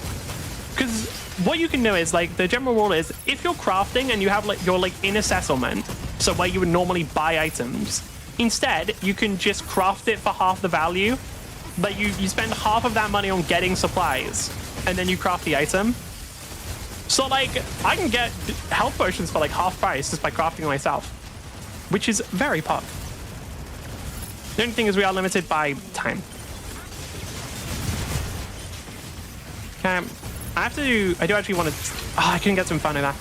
Because what you can do is like the general rule is if you're crafting and you have like your like inner settlement, so where you would normally buy items, instead you can just craft it for half the value. But you spend half of that money on getting supplies and then you craft the item. So like I can get health potions for like half price just by crafting myself, which is very pog. The only thing is we are limited by time. Okay, I do actually want to, I can get some fun of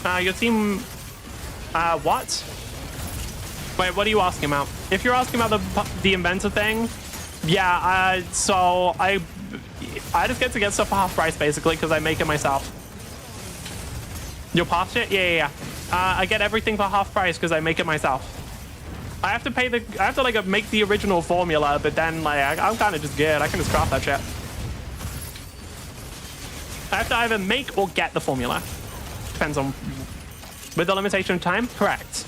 that. Your team, what? Wait, what are you asking about? If you're asking about the inventor thing, yeah, so I just get to get stuff for half price basically because I make it myself. You're past it? Yeah. I get everything for half price because I make it myself. I have to like make the original formula, but then like I'm kind of just good. I can just craft that shit. I have to either make or get the formula. Depends on, with the limitation of time, correct.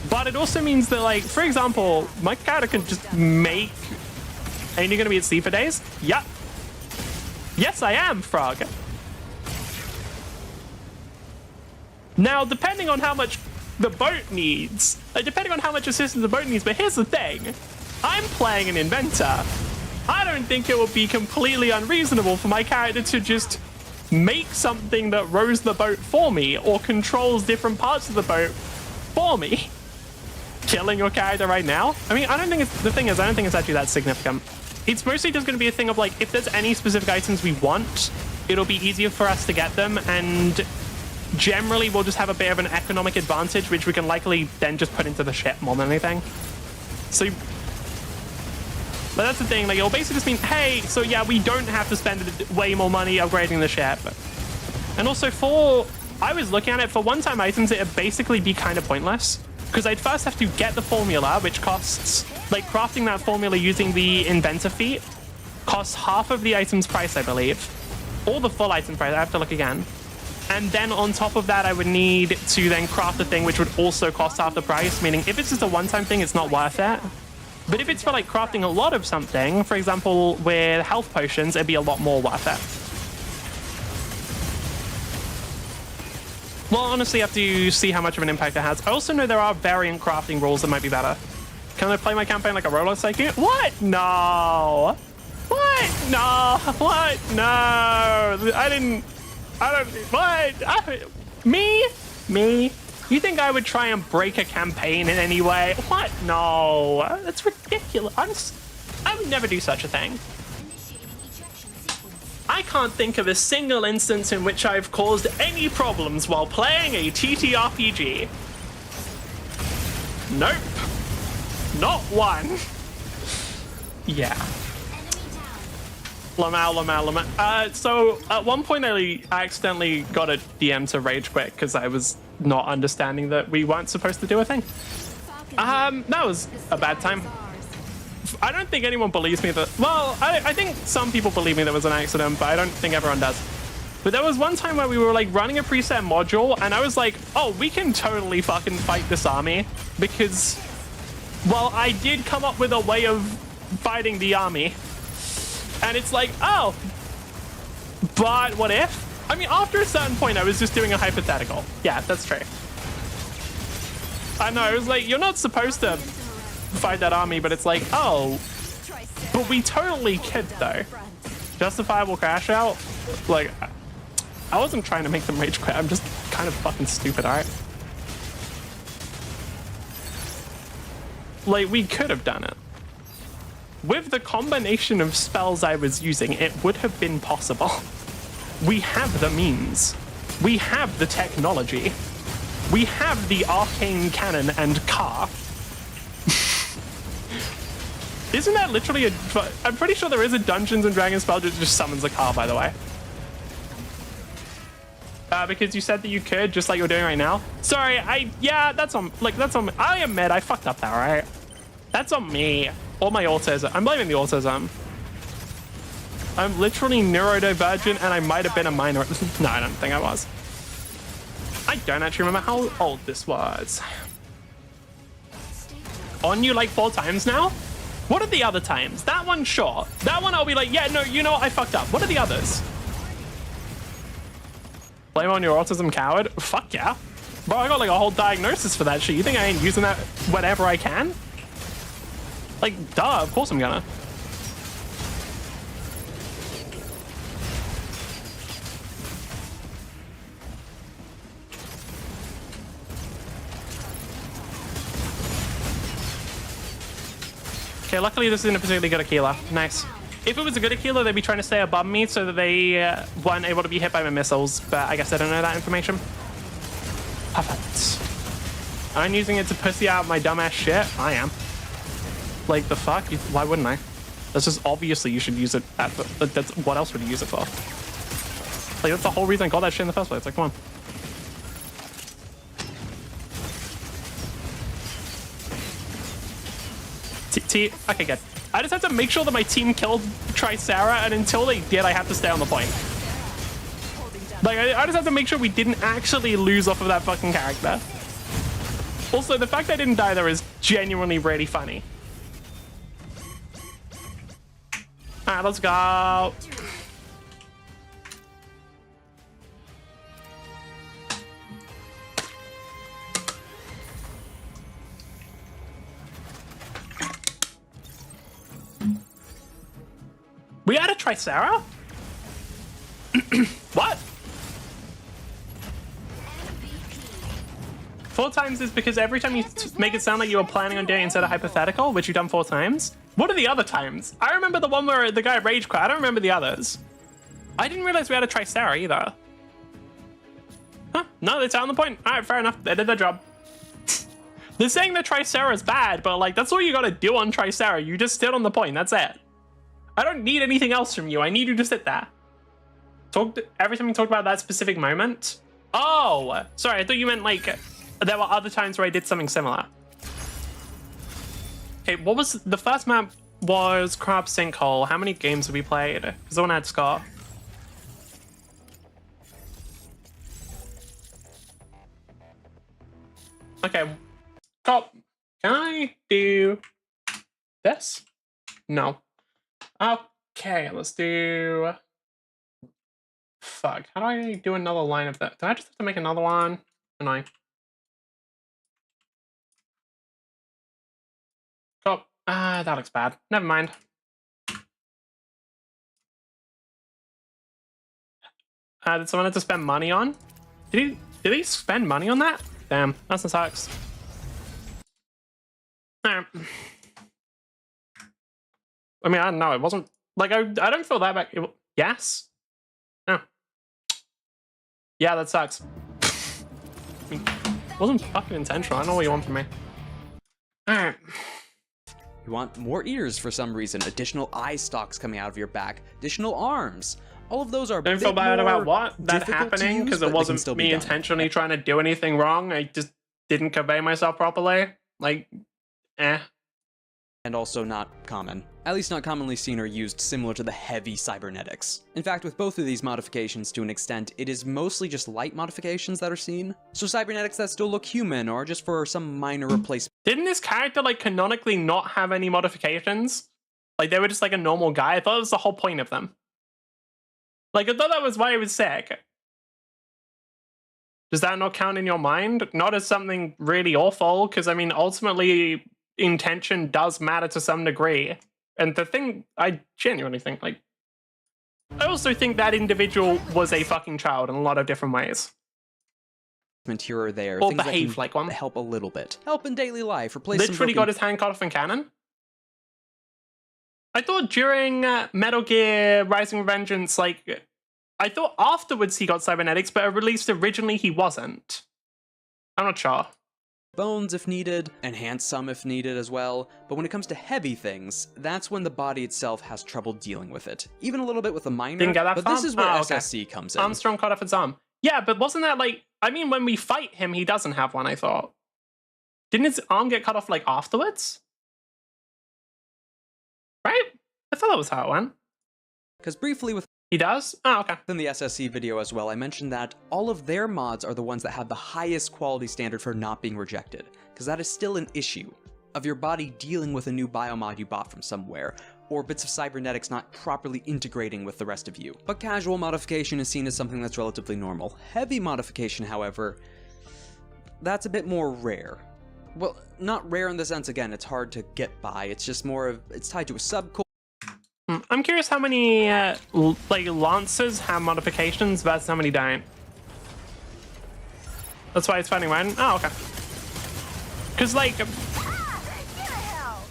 But it also means that like, for example, my character can just make, and you're gonna be at sea for days? Yep. Yes, I am, Frog. Now, depending on how much the boat needs, depending on how much assistance the boat needs, but here's the thing. I'm playing an inventor. I don't think it would be completely unreasonable for my character to just make something that rows the boat for me or controls different parts of the boat for me. Killing your character right now? I mean, I don't think it's actually that significant. It's mostly just going to be a thing of like, if there's any specific items we want, it'll be easier for us to get them, and generally we'll just have a bit of an economic advantage, which we can likely then just put into the ship more than anything. So, but that's the thing, like it'll basically just mean, hey, so yeah, we don't have to spend way more money upgrading the ship. And also I was looking at it, for one-time items, it'd basically be kind of pointless. Because I'd first have to get the formula, which costs, like crafting that formula using the inventor feat, costs half of the item's price, I believe. Or the full item price, I have to look again. And then on top of that, I would need to then craft the thing, which would also cost half the price, meaning if it's just a one-time thing, it's not worth it. But if it's for like crafting a lot of something, for example, with health potions, it'd be a lot more worth it. Well, honestly, I have to see how much of an impact it has. I also know there are variant crafting rules that might be better. Can I play my campaign like a roller cycle? What? No. What? No. What? No. I don't. What? Me? You think I would try and break a campaign in any way? What? No. That's ridiculous. I would never do such a thing. I can't think of a single instance in which I've caused any problems while playing a TTRPG. Nope. Not one. Yeah. So at one point I accidentally got a DM to rage quit because I was not understanding that we weren't supposed to do a thing. That was a bad time. I don't think anyone believes me that, well, I think some people believe me that was an accident, but I don't think everyone does. But there was one time where we were like running a preset module and I was like, oh, we can totally fucking fight this army because, well, I did come up with a way of fighting the army. And it's like, oh, but what if? I mean, after a certain point, I was just doing a hypothetical. Yeah, that's true. I know, it was like, you're not supposed to fight that army, but it's like, oh, but we totally could though. Justifiable crash out? Like, I wasn't trying to make them rage quit. I'm just kind of fucking stupid, alright? Like, we could have done it. With the combination of spells I was using, it would have been possible. We have the means. We have the technology. We have the arcane cannon and car. Isn't that literally a... I'm pretty sure there is a Dungeons and Dragons spell that just summons a car, by the way. Because you said that you could, just like you're doing right now. Sorry, yeah, that's on, I admit, I fucked up that, right? That's on me. Or my autism. I'm blaming the autism. I'm literally neurodivergent and I might have been a minor. No, I don't think I was. I don't actually remember how old this was. On you like 4 times now? What are the other times? That one, sure. That one I'll be like, yeah, no, you know what? I fucked up. What are the others? Blame on your autism, coward? Fuck yeah. Bro, I got like a whole diagnosis for that shit. You think I ain't using that whenever I can? Like, duh, of course I'm gonna. Okay, luckily this isn't a particularly good Aquila. Nice. If it was a good Aquila, they'd be trying to stay above me so that they weren't able to be hit by my missiles, but I guess I don't know that information. Perfect. I'm using it to pussy out my dumbass shit. I am. Like, the fuck? Why wouldn't I? That's just obviously you should use it at, that's, what else would you use it for? Like, that's the whole reason I got that shit in the first place. Like, come on. Okay, good. I just have to make sure that my team killed Tricera, and until they did, I have to stay on the point. Like, I just have to make sure we didn't actually lose off of that fucking character. Also, the fact I didn't die there is genuinely really funny. Alright, let's go. We had a Tricera? What? 4 times is because every time you make it sound like you were planning on doing it instead of hypothetical, which you've done 4 times. What are the other times? I remember the one where the guy rage quit. I don't remember the others. I didn't realize we had a Tricera either. Huh? No, they sound on the point. All right, fair enough. They did their job. They're saying that Tricera is bad, but like that's all you gotta do on Tricera. You just sit on the point. That's it. I don't need anything else from you. I need you to sit there. Every time you talk about that specific moment. Oh, sorry. I thought you meant like there were other times where I did something similar. Okay, what was the first map? Was Crab Sinkhole. How many games have we played? Because the one had Scar. Okay. Top. Can I do this? No. Okay, let's do... Fuck, how do I do another line of that? Do I just have to make another one? Annoying. Oh, that looks bad. Never mind. Did someone have to spend money on? Did he spend money on that? Damn, that sucks. Alright. I mean, I don't know. It wasn't like I don't feel that bad. Yes. Oh. Yeah, that sucks. I mean, it wasn't fucking intentional. I don't know what you want from me. All right. You want more ears for some reason, additional eye stalks coming out of your back, additional arms. All of those are Don't feel bad about what? That happening because it wasn't me intentionally trying to do anything wrong. I just didn't convey myself properly. Like, eh. And also not common. At least not commonly seen or used similar to the heavy cybernetics. In fact, with both of these modifications to an extent, it is mostly just light modifications that are seen. So cybernetics that still look human, or just for some minor replacement. Didn't this character, like, canonically not have any modifications? Like, they were just like a normal guy? I thought it was the whole point of them. Like, I thought that was why he was sick. Does that not count in your mind? Not as something really awful, because, I mean, ultimately, intention does matter to some degree. And the thing, I genuinely think, like, I also think that individual was a fucking child in a lot of different ways. Here or there, Or things behave that can like one. help a little bit. Help in daily life, replace Literally got his hand cut off in canon? I thought during Metal Gear Rising Revengeance, like, I thought afterwards he got cybernetics, but at least originally he wasn't. I'm not sure. Bones if needed, enhance some if needed as well, but when it comes to heavy things, that's when the body itself has trouble dealing with it. Even a little bit with the minor, Didn't get that but far? this is where okay. SSC comes in. Armstrong cut off his arm. Yeah, but wasn't that like, I mean, when we fight him, he doesn't have one, I thought. Didn't his arm get cut off like afterwards? Right? I thought that was how it went. Because briefly with He does? Oh, okay. in the SSC video as well, I mentioned that all of their mods are the ones that have the highest quality standard for not being rejected, because that is still an issue of your body dealing with a new biomod you bought from somewhere, or bits of cybernetics not properly integrating with the rest of you. But casual modification is seen as something that's relatively normal. Heavy modification, however, that's a bit more rare. Well, not rare in the sense, again, it's hard to get by, it's just more of, it's tied to a subculture. I'm curious how many like lancers have modifications versus how many don't. That's why it's fighting when. Oh, okay. Because like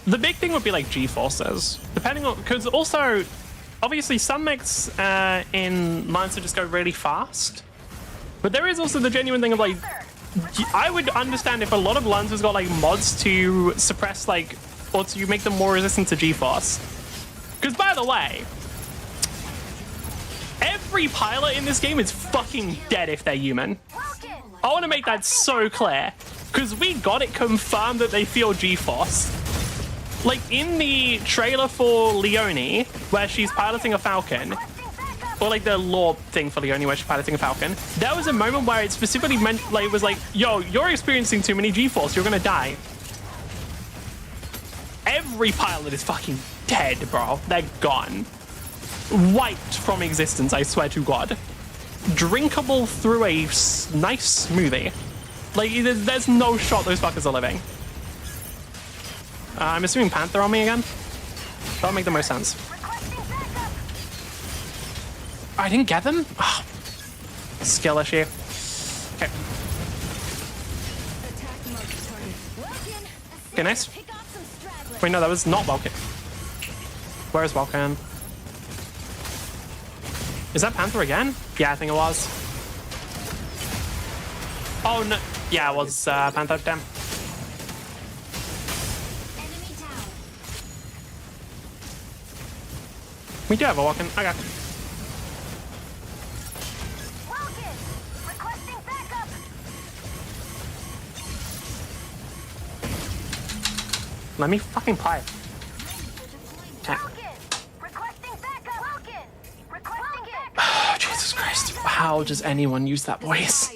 the big thing would be like G-forces, depending on, because also obviously some mechs in Lancer just go really fast, but there is also the genuine thing of like, I would understand if a lot of Lancers got like mods to suppress like, or to make them more resistant to G-force. Because, by the way, every pilot in this game is fucking dead if they're human. I want to make that so clear. Because we got it confirmed that they feel G-force. Like, in the trailer for Leone, where she's piloting a Falcon, or like the lore thing for Leone where she's piloting a Falcon, there was a moment where it specifically meant, like, it was like, yo, you're experiencing too many G-force, you're gonna die. Every pilot is fucking dead, bro. They're gone. Wiped from existence, I swear to God. Drinkable through a nice smoothie. Like, there's no shot those fuckers are living. I'm assuming Panther on me again? That'll make the most sense. I didn't get them? Oh, skill issue. Okay. Okay, nice. Wait, no, that was not Vulcan. Where is Vulcan? Is that Panther again? Yeah, I think it was. Oh, no. Yeah, it was Panther. Damn. We do have a Vulcan. Okay. Let me fucking play. Oh, Jesus Christ. How does anyone use that voice?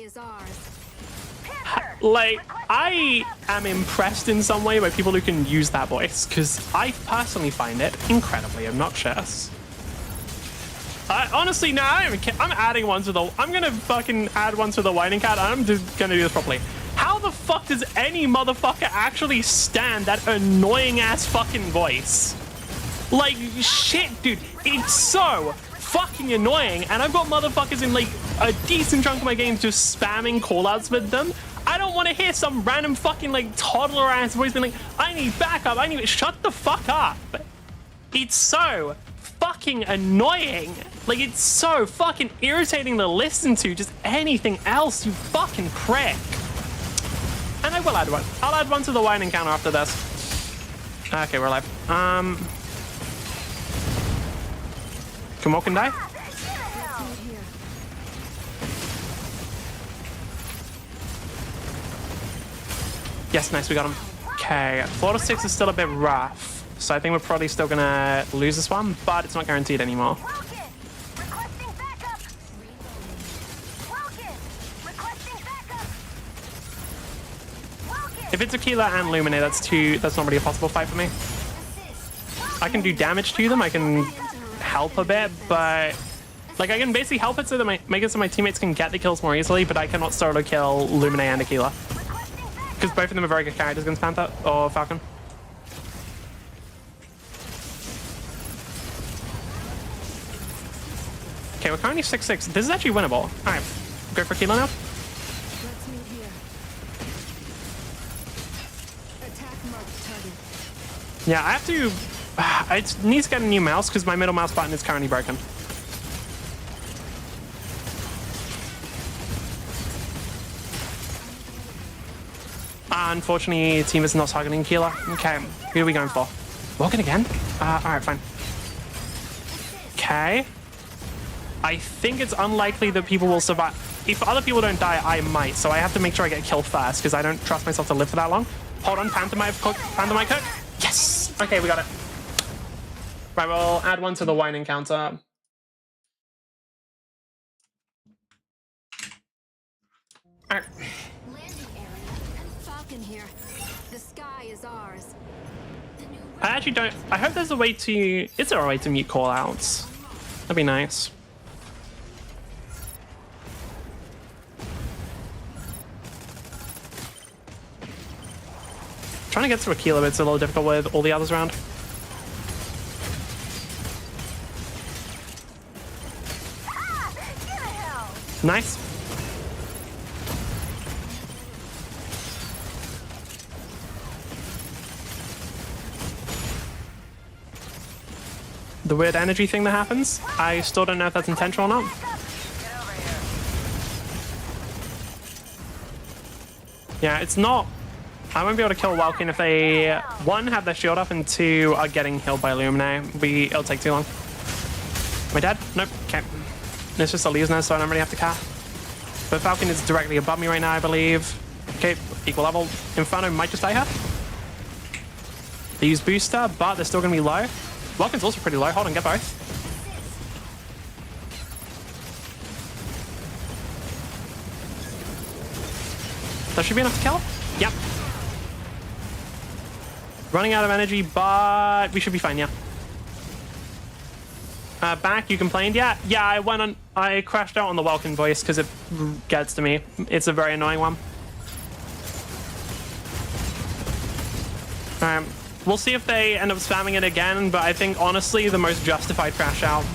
Like, I am impressed in some way by people who can use that voice, because I personally find it incredibly obnoxious. Honestly, no, I'm adding one to the... I'm gonna fucking add one to the whining cat, and I'm just gonna do this properly. How the fuck does any motherfucker actually stand that annoying-ass fucking voice? Like, shit, dude. It's so fucking annoying, and I've got motherfuckers in, like, a decent chunk of my games just spamming callouts with them. I don't want to hear some random fucking, like, toddler-ass voice being like, I need backup, I need... Shut the fuck up. It's so fucking annoying. Like, it's so fucking irritating to listen to. Just anything else, you fucking prick. And I will add one. I'll add one to the wine encounter after this. Okay, we're alive. Can walk and die? Yes, nice, we got him. Okay, 4 to 6 is still a bit rough. So I think we're probably still gonna lose this one, but it's not guaranteed anymore. If it's Aquila and Lumine, that's not really a possible fight for me. I can do damage to them, I can help a bit, but like I can basically help it so that make it so my teammates can get the kills more easily, but I cannot solo kill Lumine and Aquila. Because both of them are very good characters against Panther or Falcon. Okay, we're currently 6-6. This is actually winnable. Alright, go for Aquila now. Yeah, I have to... I need to get a new mouse because my middle mouse button is currently broken. Unfortunately, team is not targeting Keeler. Okay, who are we going for? Walking again? Alright, fine. Okay. I think it's unlikely that people will survive. If other people don't die, I might. So I have to make sure I get killed first because I don't trust myself to live for that long. Hold on, Panther might cook. Panther might cook. Yes! Okay, we got it. Right, we'll add one to the whine encounter. Alright. Landing area and Falcon here. The sky is ours. I actually don't... I hope there's a way to... Is there a way to mute callouts? That'd be nice. Trying to get through Aquila, but it's a little difficult with all the others around. Nice. The weird energy thing that happens, I still don't know if that's intentional or not. Yeah, it's not... I won't be able to kill Welkin if they, 1, have their shield up, and 2, are getting healed by Lumine. It'll take too long. Am I dead? Nope. Okay. It's just a Leesner, so I don't really have to care. But Falcon is directly above me right now, I believe. Okay, equal level. Inferno might just die here. They use Booster, but they're still going to be low. Welkin's also pretty low. Hold on, get both. That should be enough to kill. Yep. Running out of energy, but we should be fine, yeah. Back, you complained? Yeah, I crashed out on the Welkin voice because it gets to me. It's a very annoying one. Alright, we'll see if they end up spamming it again, but I think, honestly, the most justified crash out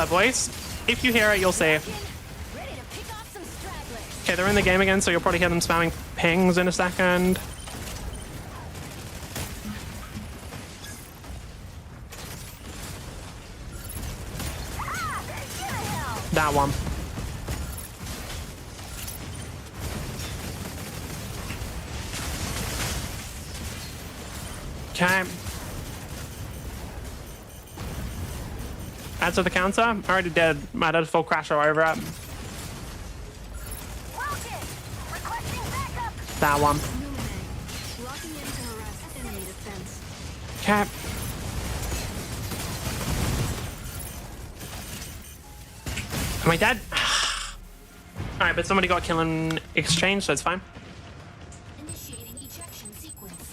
voice. If you hear it, you'll see. Okay, they're in the game again, so you'll probably hear them spamming pings in a second. That one. Okay. Add to the counter. I already did. I did a full crasher over it. That one. Okay. Am I dead? Alright, but somebody got kill in exchange, so it's fine. Initiating ejection sequence.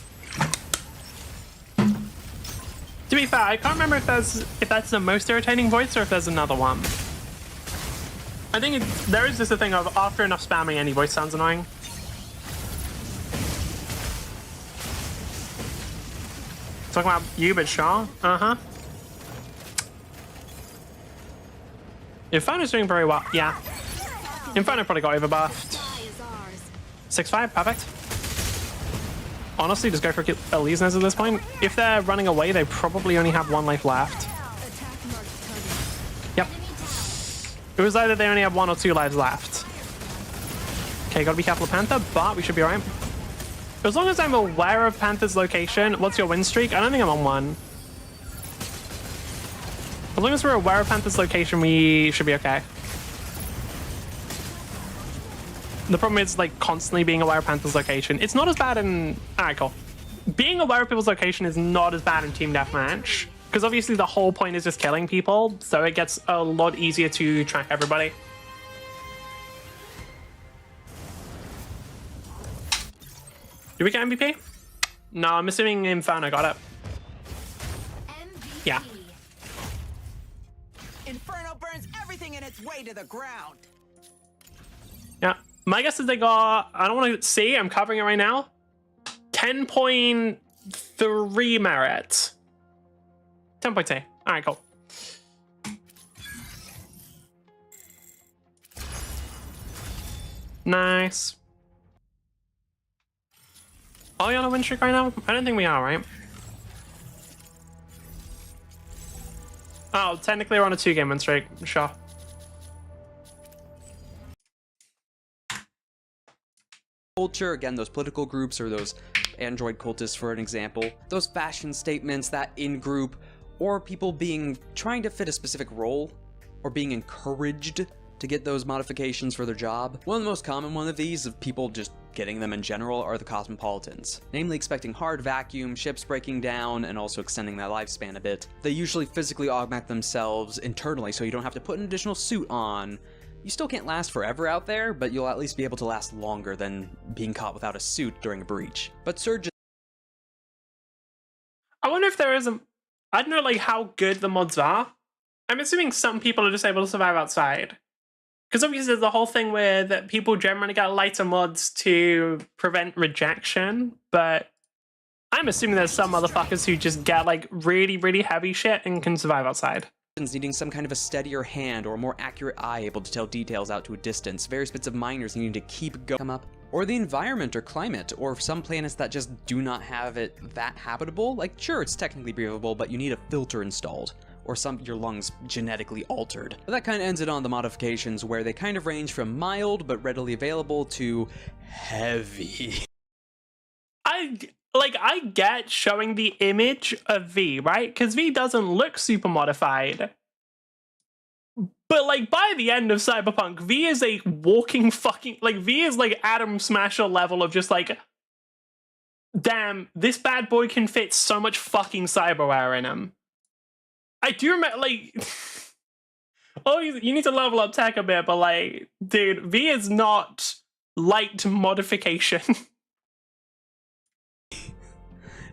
To be fair, I can't remember if that's the most irritating voice or if there's another one. I think there is just a thing of after enough spamming, any voice sounds annoying. Talking about you, but sure. Uh-huh. Inferno's doing very well. Yeah. Inferno probably got overbuffed. 6-5, perfect. Honestly, just go for Elysians at this point. If they're running away, they probably only have 1 life left. Yep. It was either they only have 1 or 2 lives left. Okay, gotta be careful of Panther, but we should be alright. As long as I'm aware of Panther's location. What's your win streak? I don't think I'm on one. As long as we're aware of Panther's location, we should be okay. The problem is like constantly being aware of Panther's location. It's not as bad in... Alright, cool. Being aware of people's location is not as bad in Team Deathmatch. Because obviously the whole point is just killing people. So it gets a lot easier to track everybody. Did we get MVP? No, I'm assuming Inferno got it. MVP. Yeah. Inferno burns everything in its way to the ground. Yeah. My guess is they got... I don't want to see. I'm covering it right now. 10.3 merit. 10.2. All right, cool. Nice. Are we on a win streak right now? I don't think we are, right? Oh, technically we're on a 2-game win streak. Sure. Culture, again, those political groups or those android cultists, for an example, those fashion statements, that in-group, or people trying to fit a specific role, or being encouraged to get those modifications for their job. One of the most common one of these, of people just getting them in general, are the cosmopolitans, namely expecting hard vacuum, ships breaking down, and also extending that lifespan a bit. They usually physically augment themselves internally, so you don't have to put an additional suit on. You still can't last forever out there, but you'll at least be able to last longer than being caught without a suit during a breach. But surges... I wonder if there is a... I don't know like how good the mods are. I'm assuming some people are just able to survive outside. Because obviously there's the whole thing where that people generally get lighter mods to prevent rejection, but I'm assuming there's some motherfuckers who just get like really, really heavy shit and can survive outside. Needing some kind of a steadier hand or a more accurate eye able to tell details out to a distance, various bits of miners needing to keep going up, or the environment or climate, or some planets that just do not have it that habitable. Like, sure, it's technically breathable, but you need a filter installed, or your lungs genetically altered. But that kind of ends it on the modifications, where they kind of range from mild but readily available to heavy. I get showing the image of V, right? Because V doesn't look super modified. But like by the end of Cyberpunk, V is a walking fucking... Like V is like Atom Smasher level of just like... Damn, this bad boy can fit so much fucking cyberware in him. I do remember, like... Oh, you need to level up tech a bit, but like... Dude, V is not light modification.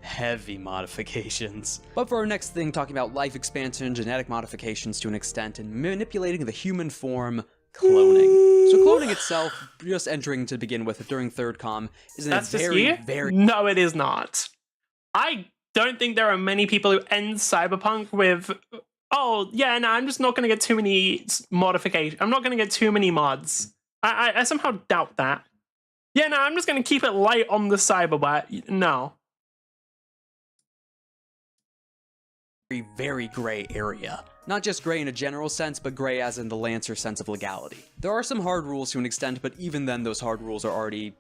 Heavy modifications. But for our next thing, talking about life expansion, genetic modifications to an extent, and manipulating the human form, cloning. So cloning itself, just entering to begin with during third com, is a very... No, it is not. I don't think there are many people who end Cyberpunk with, oh, yeah, no, I'm just not going to get too many modifications. I'm not going to get too many mods. I somehow doubt that. Yeah, no, I'm just going to keep it light on the cyberware. No. Very gray area. Not just gray in a general sense, but gray as in the Lancer sense of legality. There are some hard rules to an extent, but even then those hard rules are already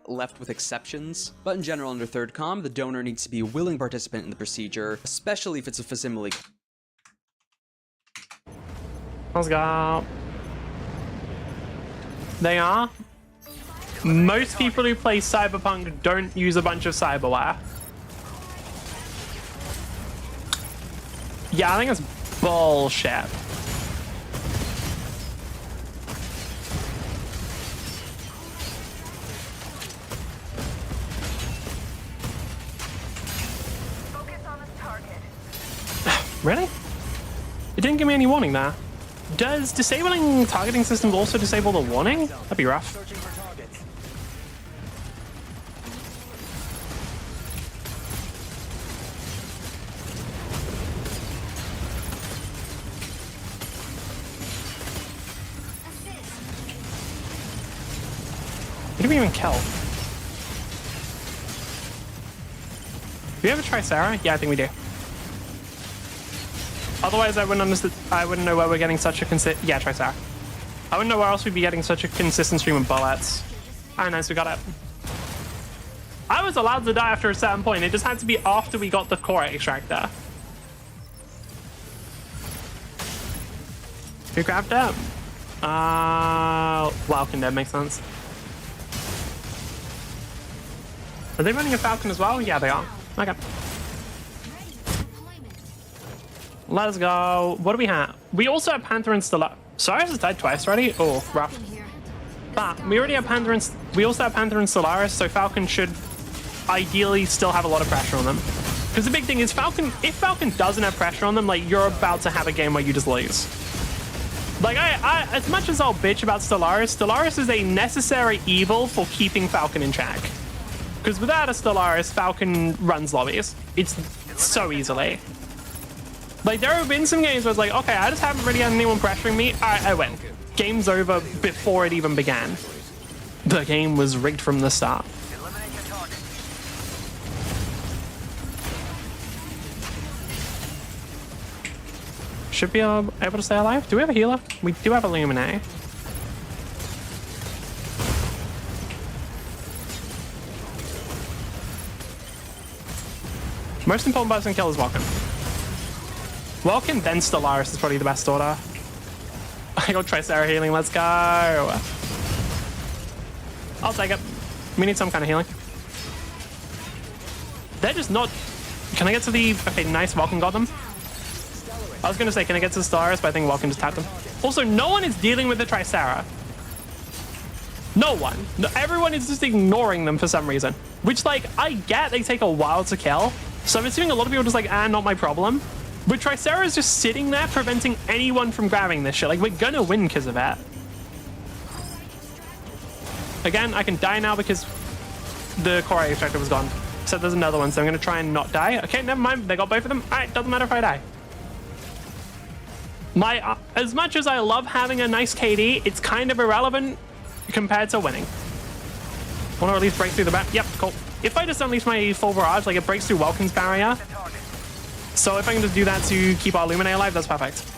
left with exceptions. But in general, under third com, the donor needs to be a willing participant in the procedure, especially if it's a facsimile. Let's go. They are. Most people who play Cyberpunk don't use a bunch of cyberware. Yeah, I think it's bullshit. Focus on this target. Really? It didn't give me any warning there. Does disabling targeting systems also disable the warning? That'd be rough. Searching for targets. Who do we even kill? Do we have a Tricera? Yeah, I think we do. Otherwise, I wouldn't know where we're getting such a yeah, Tricera. I wouldn't know where else we'd be getting such a consistent stream of bullets. Ah, nice, we got it. I was allowed to die after a certain point. It just had to be after we got the core extractor. Who grabbed it? Falcon dead, makes sense. Are they running a Falcon as well? Yeah, they are. Okay. Let's go. What do we have? We also have Panther and Stellaris. Stellaris has died twice already. Oh, rough. But we already have Panther and... We also have Panther and Stellaris, so Falcon should ideally still have a lot of pressure on them. Because the big thing is Falcon... If Falcon doesn't have pressure on them, like, you're about to have a game where you just lose. Like, I as much as I'll bitch about Stellaris, Stellaris is a necessary evil for keeping Falcon in check. Because without a Stellaris, Falcon runs lobbies. It's so easily. Like, there have been some games where it's like, okay, I just haven't really had anyone pressuring me. All right, I win. Game's over before it even began. The game was rigged from the start. Should be able to stay alive. Do we have a healer? We do have a Luminae. Most important person kill is Vulcan. Vulcan, then Stellaris is probably the best order. I got Tricera healing, let's go. I'll take it. We need some kind of healing. They're just not... Can I get to the... Okay, nice, Vulcan got them. I was gonna say, can I get to the Stellaris, but I think Vulcan just tapped them. Also, no one is dealing with the Tricera. No one. No, everyone is just ignoring them for some reason. Which, like, I get they take a while to kill. So I'm assuming a lot of people are just like, not my problem. But Tricera is just sitting there preventing anyone from grabbing this shit. Like, we're gonna win because of that. Again, I can die now because the core extractor was gone. So there's another one, so I'm gonna try and not die. Okay, never mind, they got both of them. All right, doesn't matter if I die. As much as I love having a nice KD, it's kind of irrelevant compared to winning. Want to at least break through the back? Yep, cool. If I just unleash my full barrage, like it breaks through Welkin's barrier. So if I can just do that to keep our Luminae alive, that's perfect.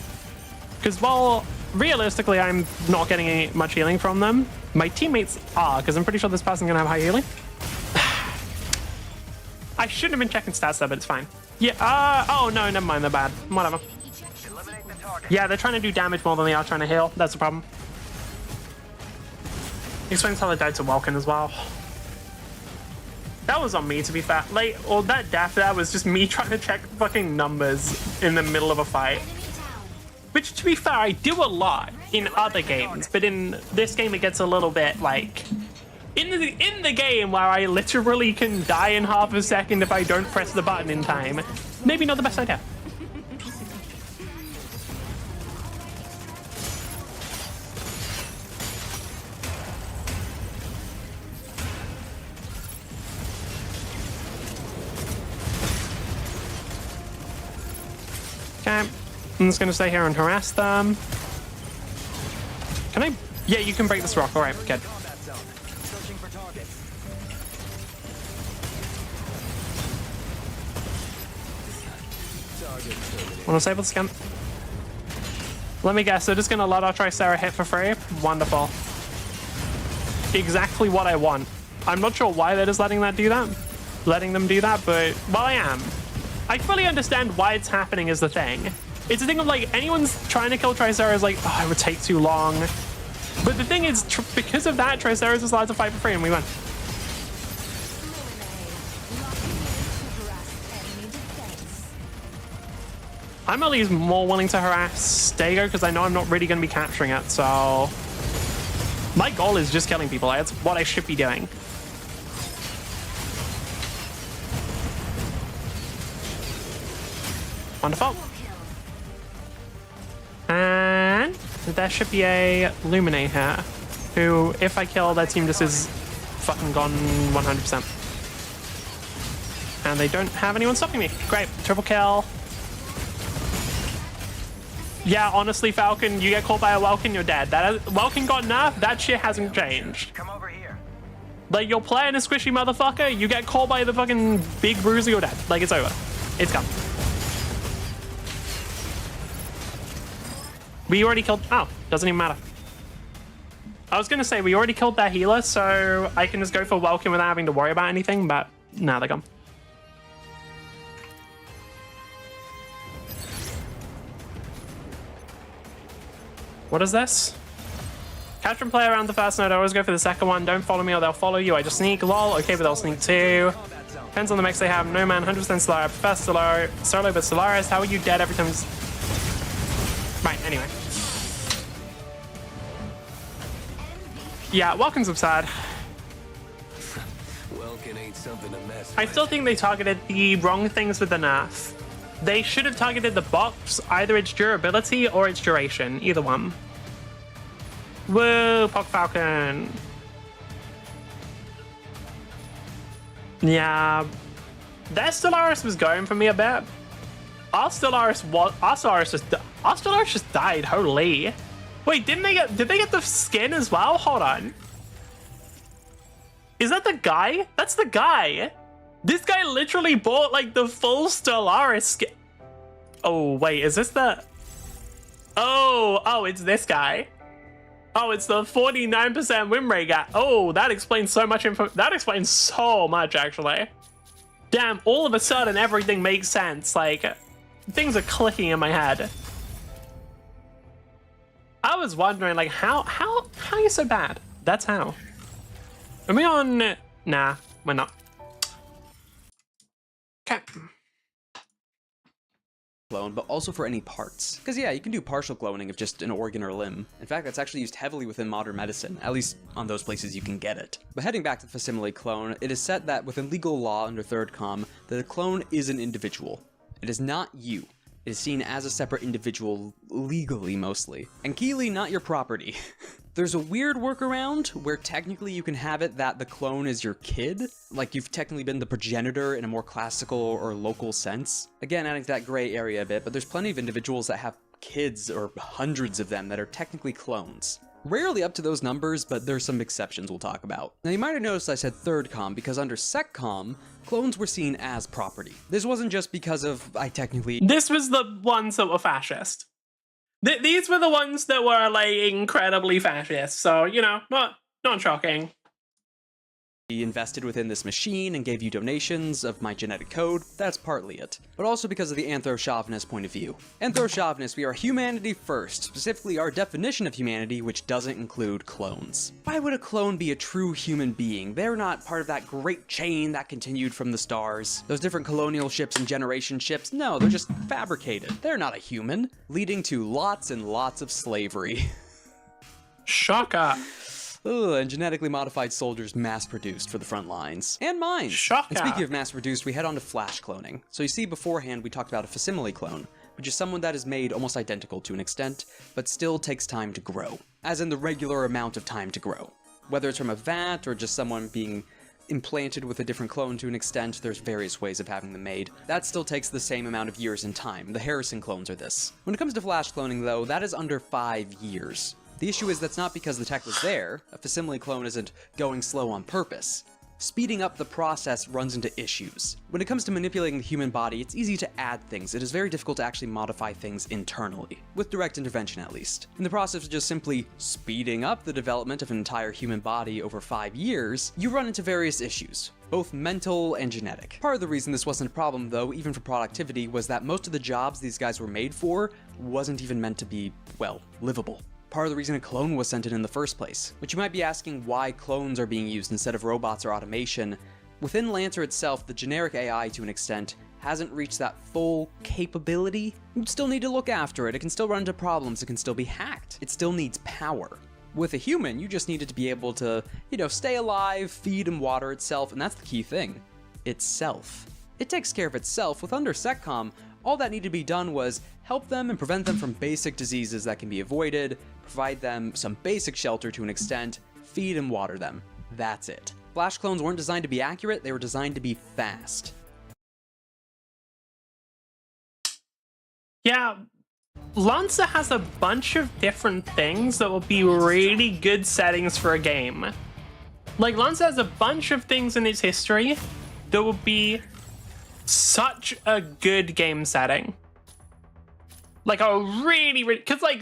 Because while realistically I'm not getting any much healing from them, my teammates are, because I'm pretty sure this person's going to have high healing. I shouldn't have been checking stats there, but it's fine. Yeah, oh no, never mind, they're bad. Whatever. Yeah, they're trying to do damage more than they are trying to heal. That's the problem. Explains how they died to Welkin as well. That was on me, to be fair. Like, or that death there was just me trying to check fucking numbers in the middle of a fight. Which, to be fair, I do a lot in other games, but in this game it gets a little bit, like... In the game where I literally can die in half a second if I don't press the button in time, maybe not the best idea. Okay, I'm just gonna stay here and harass them. Can I? Yeah, you can break this rock. All right, good. Want to save the scan? Let me guess, they're just gonna let our Tricera hit for free? Wonderful. Exactly what I want. I'm not sure why they're just letting them do that, but well, I am. I fully understand why it's happening is the thing. It's a thing of like, anyone's trying to kill Tricera is like, oh, it would take too long. But the thing is, because of that, Tricera is just allowed to fight for free and we win. I'm at least more willing to harass Stego because I know I'm not really going to be capturing it, so... My goal is just killing people. That's what I should be doing. Wonderful. And there should be a Luminae here, who, if I kill, their team just is fucking gone 100%. And they don't have anyone stopping me. Great, triple kill. Yeah, honestly, Falcon, you get caught by a Welkin, you're dead. Welkin got nerfed, that shit hasn't changed. Come over here. Like, you're playing a squishy motherfucker, you get caught by the fucking big bruiser, you're dead. Like, it's over. It's gone. We already killed... Oh, doesn't even matter. I was gonna say, we already killed their healer, so I can just go for Welkin without having to worry about anything, but nah, they're gone. What is this? Catch and play around the first node. I always go for the second one. Don't follow me or they'll follow you. I just sneak. Lol. Okay, but they'll sneak too. Depends on the mix they have. No man, 100% Stellaris. Prefer solo, but Stellaris. How are you dead every time? Right, anyway. Yeah, Welkin's upside. Welkin ain't something to mess I with. still think they targeted the wrong things with the nerf. They should have targeted the box, either its durability or its duration. Either one. Woo, Pog Falcon. Yeah. Their Stellaris was going for me a bit. Our Stellaris just died, holy. Wait, did they get the skin as well? Hold on. Is that the guy? That's the guy. This guy literally bought like the full Stellaris skin. Oh, wait, is this the... Oh, it's this guy. Oh, it's the 49% win rate guy. Oh, that explains so much info. That explains so much, actually. Damn, all of a sudden, everything makes sense. Like, things are clicking in my head. I was wondering, like, how are you so bad? That's how. Are we on... Nah, we're not. Okay. Clone, but also for any parts. Because yeah, you can do partial cloning of just an organ or limb. In fact, that's actually used heavily within modern medicine, at least on those places you can get it. But heading back to the facsimile clone, it is said that within legal law under 3rd Com, that a clone is an individual. It is not you. It is seen as a separate individual, legally mostly. And Keely, not your property. There's a weird workaround where technically you can have it that the clone is your kid, like you've technically been the progenitor in a more classical or local sense. Again, adding to that gray area a bit, but there's plenty of individuals that have kids or hundreds of them that are technically clones. Rarely up to those numbers, but there's some exceptions we'll talk about. Now you might have noticed I said 3rd Com because under Sec Com, clones were seen as property. This wasn't just because of This was the ones that were fascist. These were the ones that were like incredibly fascist. So, you know, not shocking. invested within this machine and gave you donations of my genetic code, that's partly it. But also because of the anthro-chauvinist point of view. Anthro-chauvinists, we are humanity first, specifically our definition of humanity, which doesn't include clones. Why would a clone be a true human being? They're not part of that great chain that continued from the stars. Those different colonial ships and generation ships, no, they're just fabricated. They're not a human, leading to lots and lots of slavery. Shocker. Ugh, and genetically modified soldiers mass-produced for the front lines. And mines! Shocker. And speaking of mass-produced, we head on to flash cloning. So you see beforehand we talked about a facsimile clone, which is someone that is made almost identical to an extent, but still takes time to grow. As in the regular amount of time to grow. Whether it's from a vat or just someone being implanted with a different clone to an extent, there's various ways of having them made. That still takes the same amount of years in time. The Harrison clones are this. When it comes to flash cloning though, that is under 5 years. The issue is that's not because the tech was there. A facsimile clone isn't going slow on purpose. Speeding up the process runs into issues. When it comes to manipulating the human body, it's easy to add things. It is very difficult to actually modify things internally, with direct intervention at least. In the process of just simply speeding up the development of an entire human body over 5 years, you run into various issues, both mental and genetic. Part of the reason this wasn't a problem though, even for productivity, was that most of the jobs these guys were made for wasn't even meant to be, well, livable. Part of the reason a clone was sent in the first place. But you might be asking why clones are being used instead of robots or automation. Within Lancer itself, the generic AI to an extent hasn't reached that full capability. You still need to look after it, it can still run into problems, it can still be hacked. It still needs power. With a human, you just need it to be able to, stay alive, feed and water itself, and that's the key thing. Itself. It takes care of itself. With under SecCom, all that needed to be done was help them and prevent them from basic diseases that can be avoided, provide them some basic shelter to an extent, feed and water them. That's it. Flash clones weren't designed to be accurate, they were designed to be fast. Yeah, Lancer has a bunch of different things that will be really good settings for a game. Like, Lancer has a bunch of things in its history that will be such a good game setting. Like a really, because like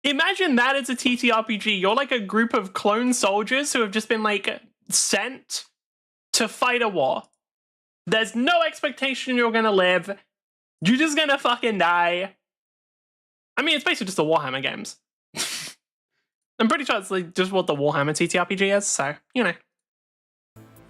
Imagine that it's a TTRPG. You're like a group of clone soldiers who have just been like sent to fight a war. There's no expectation you're gonna live. You're just gonna fucking die. I mean, it's basically just the Warhammer games. I'm pretty sure it's like just what the Warhammer TTRPG is, so, you know.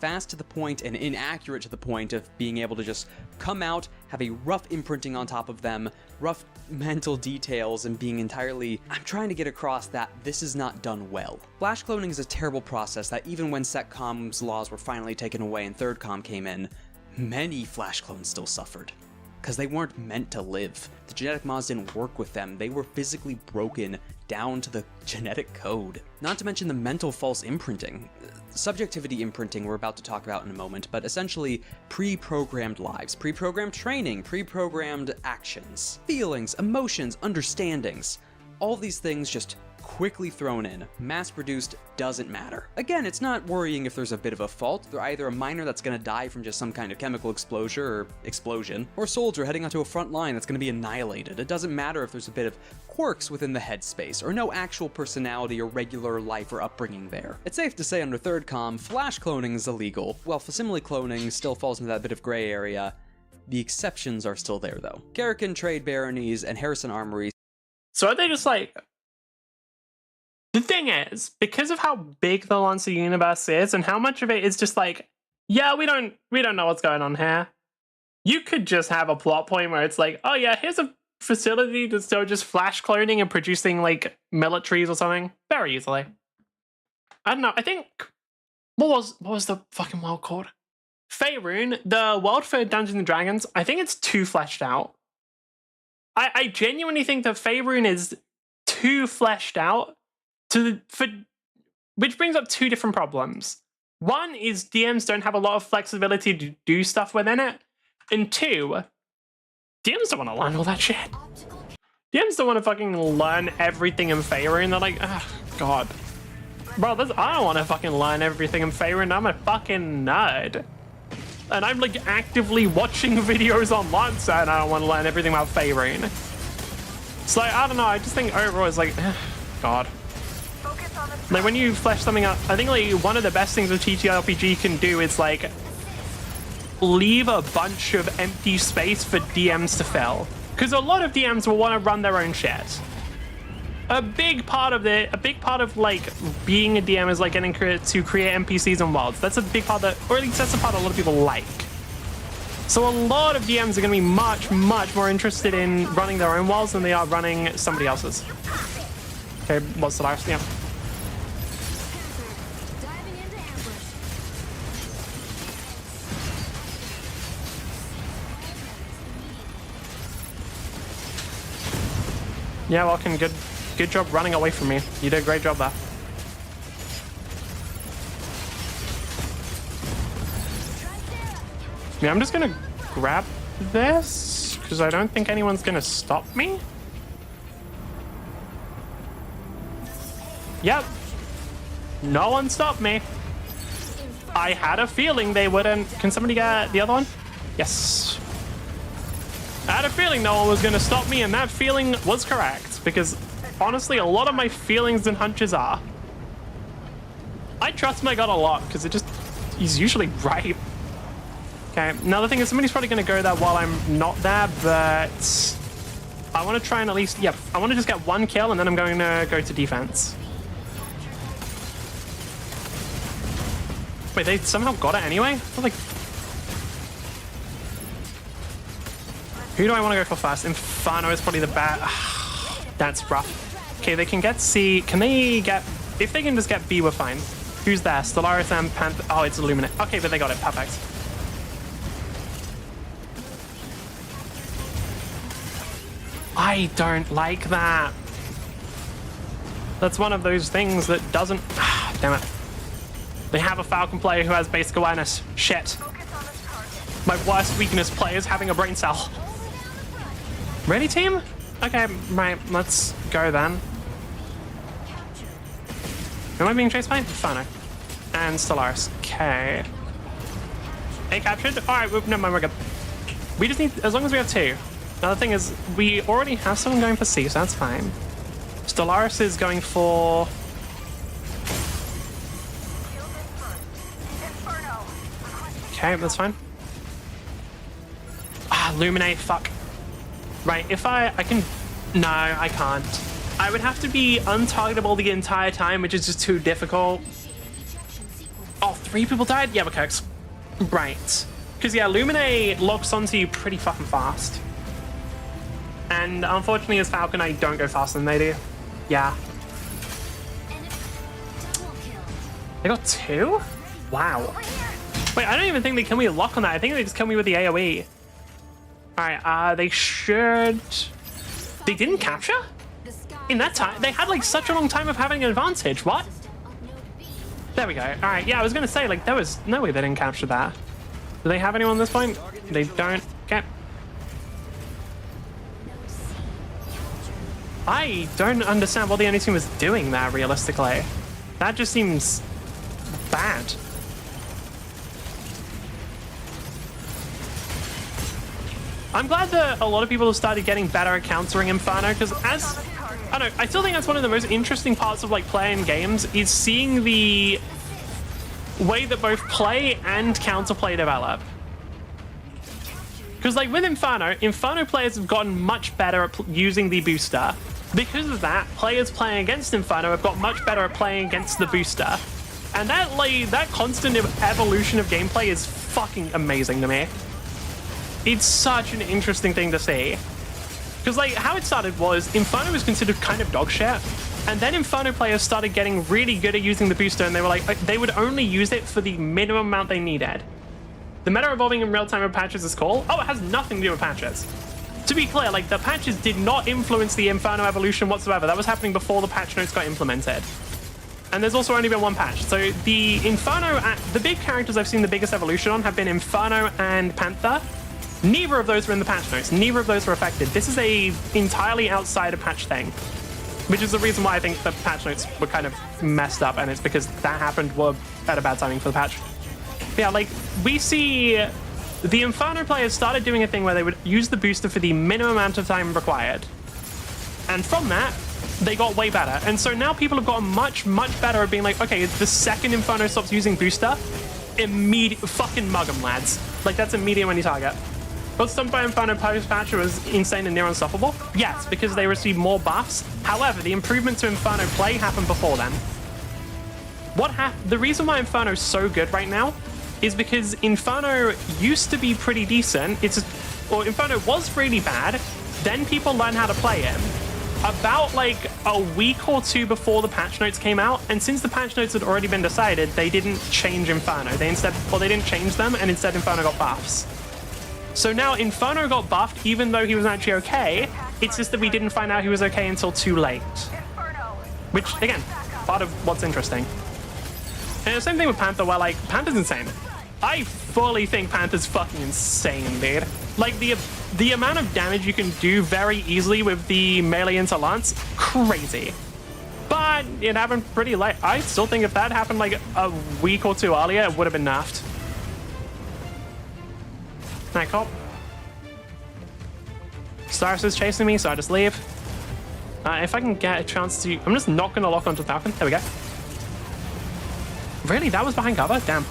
Fast to the point and inaccurate to the point of being able to just come out, have a rough imprinting on top of them, rough mental details, and being entirely... I'm trying to get across that this is not done well. Flash cloning is a terrible process that even when SecCom's laws were finally taken away and Third Com came in, many Flash clones still suffered. Because they weren't meant to live. The genetic mods didn't work with them. They were physically broken down to the genetic code. Not to mention the mental false imprinting. Subjectivity imprinting we're about to talk about in a moment, but essentially pre-programmed lives, pre-programmed training, pre-programmed actions, feelings, emotions, understandings. All these things just quickly thrown in, mass-produced, doesn't matter. Again, it's not worrying if there's a bit of a fault. They're either a miner that's gonna die from just some kind of chemical explosion, or soldier heading onto a front line that's gonna be annihilated. It doesn't matter if there's a bit of quirks within the headspace, or no actual personality or regular life or upbringing there. It's safe to say under Third Com, flash cloning is illegal, while facsimile cloning still falls into that bit of gray area. The exceptions are still there though. Karrakin Trade Baronies and Harrison Armory. So are they just like... The thing is, because of how big the Lancer universe is and how much of it is just like, yeah, we don't know what's going on here. You could just have a plot point where it's like, oh yeah, here's a facility that's still just flash cloning and producing like militaries or something very easily. I don't know. I think what was the fucking world called? Faerun, the world for Dungeons and Dragons. I think it's too fleshed out. I genuinely think that Faerun is too fleshed out. Which brings up two different problems. One is DMs don't have a lot of flexibility to do stuff within it. And two, DMs don't want to learn all that shit. DMs don't want to fucking learn everything in Faerun. They're like, oh, God. Bro, I don't want to fucking learn everything in Faerun. I'm a fucking nerd. And I'm like actively watching videos on Lancer and I don't want to learn everything about Faerun. So like, I don't know, I just think overall it's like, God. Like when you flesh something up, I think like one of the best things a TTRPG can do is like leave a bunch of empty space for DMs to fill. Because a lot of DMs will want to run their own shit. A big part of like being a DM is like getting to create NPCs and worlds. That's a big part that, or at least that's a part a lot of people like. So a lot of DMs are going to be much, much more interested in running their own worlds than they are running somebody else's. Okay, what's the last? Yeah. Yeah, Welkin, good job running away from me. You did a great job there. Yeah, I'm just gonna grab this because I don't think anyone's gonna stop me. Yep. No one stopped me. I had a feeling they wouldn't. Can somebody get the other one? Yes. I had a feeling no one was going to stop me, and that feeling was correct, because honestly, a lot of my feelings and hunches are. I trust my gut a lot, because he's usually right. Okay, now the thing is, somebody's probably going to go there while I'm not there, but I want to try and at least, yep, I want to just get one kill, and then I'm going to go to defense. Wait, they somehow got it anyway? Like, who do I want to go for first? Inferno is probably the bad. That's rough. Okay, they can get C. Can they get... If they can just get B, we're fine. Who's there? Stellaris and Panther. Oh, it's Illuminate. Okay, but they got it. Perfect. I don't like that. That's one of those things that doesn't... Damn it. They have a Falcon player who has basic awareness. Shit. My worst weakness player is having a brain cell. Ready, team? Okay, right, let's go then. Am I being chased by? Inferno. And Stellaris. Okay. A captured? Alright, no mind, we're good. We just need, as long as we have two. Now the thing is, we already have someone going for C, so that's fine. Stellaris is going for... Okay, that's fine. Illuminate, fuck. Right, if I can... No, I can't. I would have to be untargetable the entire time, which is just too difficult. Oh, 3 people died? Yeah, we're cooked. Right. Because, yeah, Illuminate locks onto you pretty fucking fast. And unfortunately, as Falcon, I don't go faster than they do. Yeah. They got 2? Wow. Wait, I don't even think they kill me with lock on that. I think they just kill me with the AoE. Alright, they should... They didn't capture? In that time? They had, like, such a long time of having an advantage. What? There we go. Alright, yeah, I was gonna say, like, there was no way they didn't capture that. Do they have anyone at this point? They don't. Okay. I don't understand what the enemy team was doing there, realistically. That just seems bad. I'm glad that a lot of people have started getting better at countering Inferno, because I don't know, I still think that's one of the most interesting parts of like playing games, is seeing the way that both play and counterplay develop. Because like with Inferno players have gotten much better at using the booster. Because of that, players playing against Inferno have got much better at playing against the booster. And that constant evolution of gameplay is fucking amazing to me. It's such an interesting thing to see. Because like how it started was Inferno was considered kind of dog shit. And then Inferno players started getting really good at using the booster, and they were like, they would only use it for the minimum amount they needed. The meta evolving in real time of patches is cool. Oh, it has nothing to do with patches. To be clear, like the patches did not influence the Inferno evolution whatsoever. That was happening before the patch notes got implemented. And there's also only been one patch. So the Inferno, the big characters I've seen the biggest evolution on have been Inferno and Panther. Neither of those were in the patch notes. Neither of those were affected. This is a entirely outside of patch thing, which is the reason why I think the patch notes were kind of messed up, and it's because that happened at a bad timing for the patch. But yeah, like we see the Inferno players started doing a thing where they would use the booster for the minimum amount of time required. And from that, they got way better. And so now people have gotten much, much better at being like, okay, the second Inferno stops using booster, immediate fucking mug 'em, lads. Like that's immediate when you target. Got stumped by Inferno post-patch was insane and near unstoppable? Yes, because they received more buffs. However, the improvement to Inferno play happened before then. The reason why Inferno is so good right now is because Inferno used to be pretty decent. Inferno was really bad. Then people learned how to play it. About like a week or 2 before the patch notes came out, and since the patch notes had already been decided, they didn't change Inferno. They didn't change them, and instead Inferno got buffs. So now Inferno got buffed even though he was actually okay. It's just that we didn't find out he was okay until too late. Which, again, part of what's interesting. And the same thing with Panther, where like, Panther's insane. I fully think Panther's fucking insane, dude. Like the amount of damage you can do very easily with the melee into Lance, crazy. But it happened pretty late. I still think if that happened like a week or 2 earlier, it would have been nerfed. Night cop. Stars is chasing me, so I just leave. If I can get a chance to... I'm just not going to lock onto Falcon. There we go. Really? That was behind cover? Damn.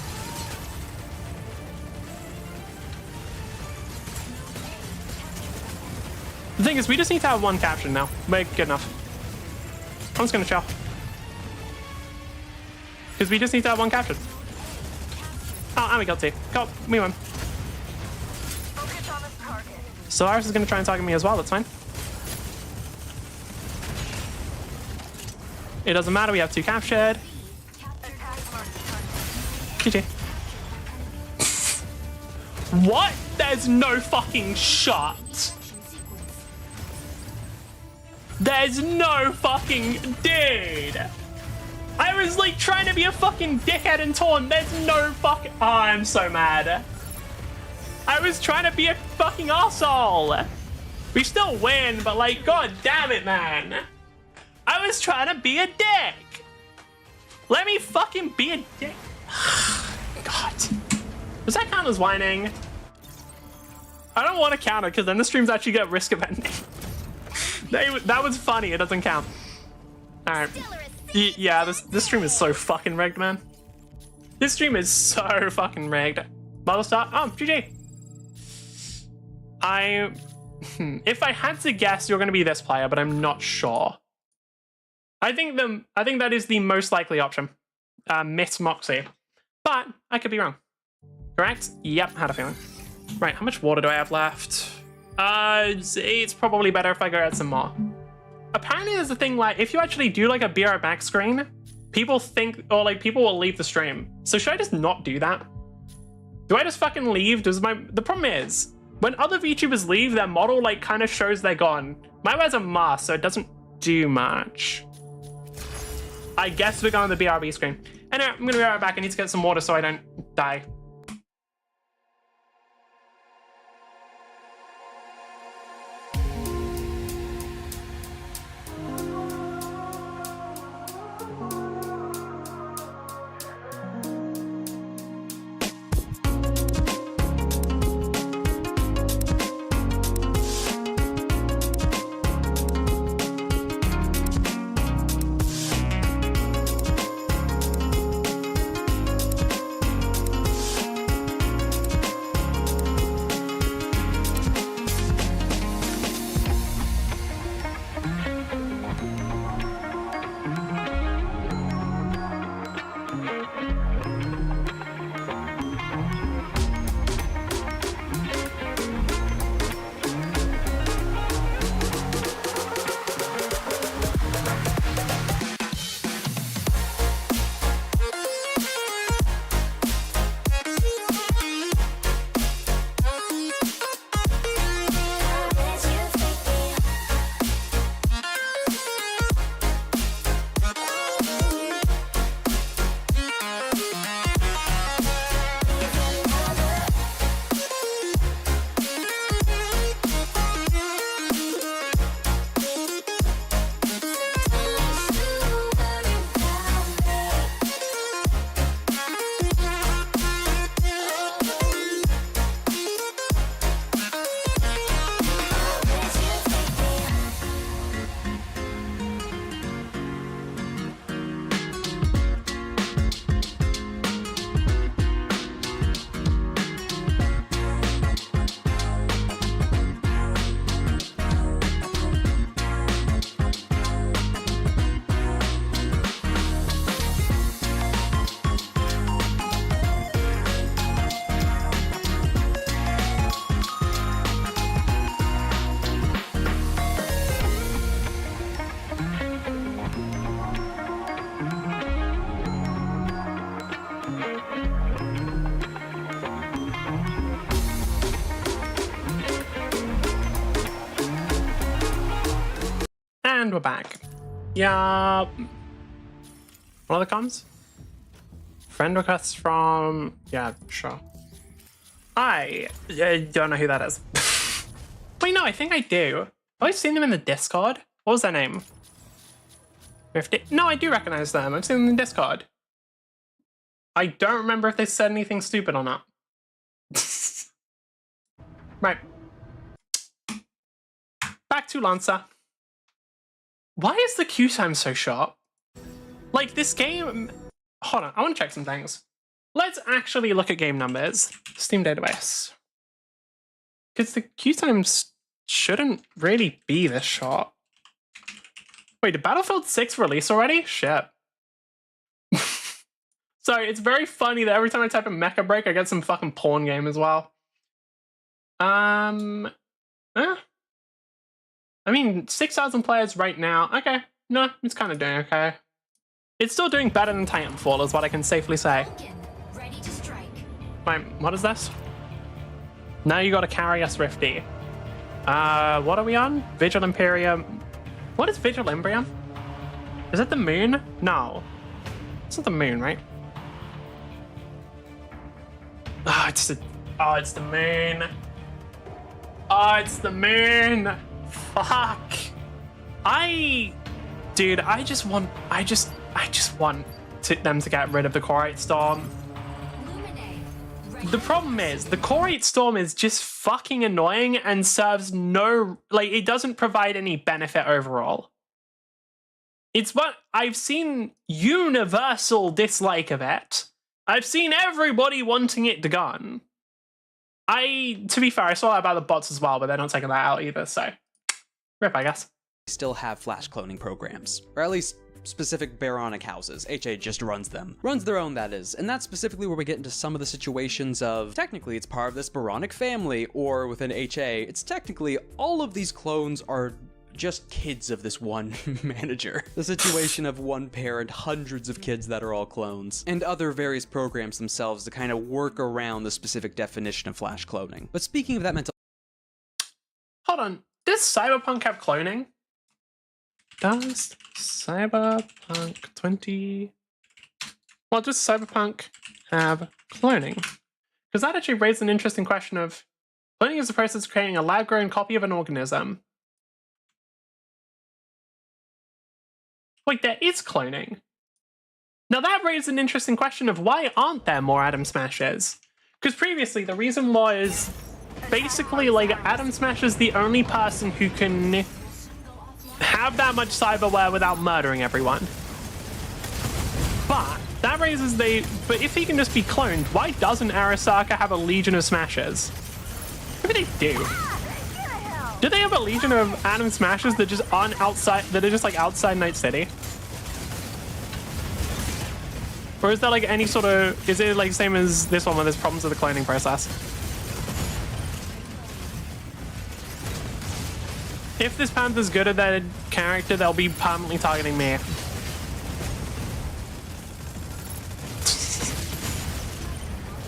The thing is, we just need to have 1 capture now. We're good enough. I'm just going to chill. Because we just need to have 1 captured. Oh, and we got 2. Go, we won. Solaris is going to try and target me as well, that's fine. It doesn't matter, we have 2 captured. GG. What? There's no fucking shot. There's no fucking... Dude. I was like trying to be a fucking dickhead and taunt. There's no fucking... Oh, I'm so mad. I was trying to be a fucking arsehole. We still win, but like, god damn it, man. I was trying to be a dick. Let me fucking be a dick. God. Does that count as whining? I don't want to count it because then the streams actually get risk of ending. That was funny. It doesn't count. Alright. Yeah, this stream is so fucking rigged, man. This stream is so fucking rigged. Mother Star. Oh, GG. If I had to guess, you're going to be this player, but I'm not sure. I think that is the most likely option. Miss Moxie. But I could be wrong. Correct? Yep, had a feeling. Right, how much water do I have left? It's probably better if I go add some more. Apparently there's a thing like, if you actually do like a be right back screen, people think, or like people will leave the stream. So should I just not do that? Do I just fucking leave? The problem is, when other VTubers leave, their model like kind of shows they're gone. My wears a mask, so it doesn't do much. I guess we're going to the BRB screen. Anyway, I'm gonna be right back. I need to get some water so I don't die. And we're back. Yeah. What are the comms? Friend requests from... Yeah, sure. I don't know who that is. Wait, no, I think I do. Have I seen them in the Discord? What was their name? 50? No, I do recognize them. I've seen them in Discord. I don't remember if they said anything stupid or not. Right. Back to Lancer. Why is the queue time so short? Like, this game... Hold on, I want to check some things. Let's actually look at game numbers. Steam database. Because the queue times shouldn't really be this short. Wait, did Battlefield 6 release already? Shit. Sorry, it's very funny that every time I type in Mecha Break, I get some fucking porn game as well. I mean, 6,000 players right now. Okay, no, it's kind of doing okay. It's still doing better than Titanfall, is what I can safely say. Ready to strike. Wait, what is this? Now you gotta carry us, Rifty. What are we on? Vigil Imperium. What is Vigil Imperium? Is it the moon? No. It's not the moon, right? Oh, it's the moon. Oh, it's the moon. Fuck. Dude, I just want them to get rid of the Core Storm. The problem is, the Core Storm is just fucking annoying and serves no, like, it doesn't provide any benefit overall. It's what I've seen universal dislike of it. I've seen everybody wanting it gone. To be fair, I saw that about the bots as well, but they're not taking that out either, so rip, I guess. Still have flash cloning programs, or at least specific baronic houses. HA just runs them. Runs their own, that is. And that's specifically where we get into some of the situations of, technically it's part of this baronic family, or within HA, it's technically all of these clones are just kids of this one manager. The situation of one parent, hundreds of kids that are all clones, and other various programs themselves to kind of work around the specific definition of flash cloning. But speaking of that mental... Hold on, does Cyberpunk have cloning? Does Cyberpunk 20... Well, does Cyberpunk have cloning? Because that actually raised an interesting question of, cloning is the process of creating a lab-grown copy of an organism. Wait, there is cloning. Now that raised an interesting question of why aren't there more Atom Smashers? Because previously the reason was basically like Atom Smasher's the only person who can have that much cyberware without murdering everyone. But that raises but if he can just be cloned, why doesn't Arasaka have a legion of Smashers? Maybe they do. Do they have a legion of Atom Smashers that just aren't outside, that are just like outside Night City? Or is there like any sort of, is it like the same as this one where there's problems with the cloning process? If this Panther's good at their character, they'll be permanently targeting me.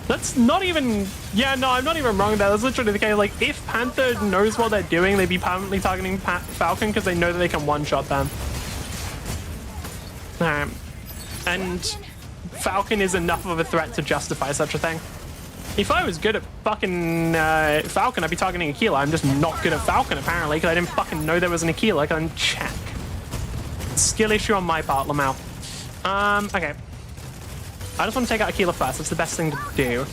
That's not even... Yeah, no, I'm not even wrong there. That's literally the case. Like, if Panther knows what they're doing, they'd be permanently targeting Falcon because they know that they can one-shot them. And Falcon is enough of a threat to justify such a thing. If I was good at fucking Falcon, I'd be targeting Aquila. I'm just not good at Falcon, apparently, because I didn't fucking know there was an Aquila. I couldn't check. Skill issue on my part, Lamau. Okay. I just want to take out Aquila first. That's the best thing to do.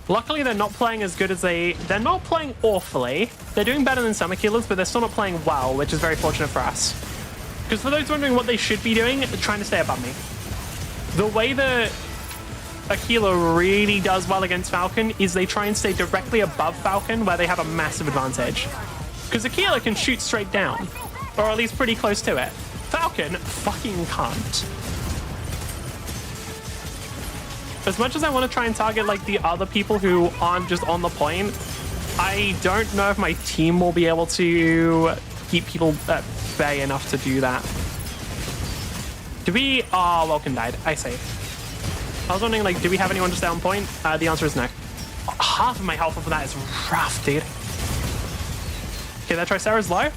Luckily, they're not playing as good as they're not playing awfully. They're doing better than some Aquilas, but they're still not playing well, which is very fortunate for us. Because for those wondering what they should be doing, they're trying to stay above me. The way that Aquila really does well against Falcon is they try and stay directly above Falcon, where they have a massive advantage. Because Aquila can shoot straight down, or at least pretty close to it. Falcon fucking can't. As much as I want to try and target like the other people who aren't just on the point, I don't know if my team will be able to keep people at bay enough to do that. Do we... Oh, Vulcan died. I see. I was wondering, like, do we have anyone just on point? The answer is no. Half of my health for that is rough, dude. Okay, that Tricera's low.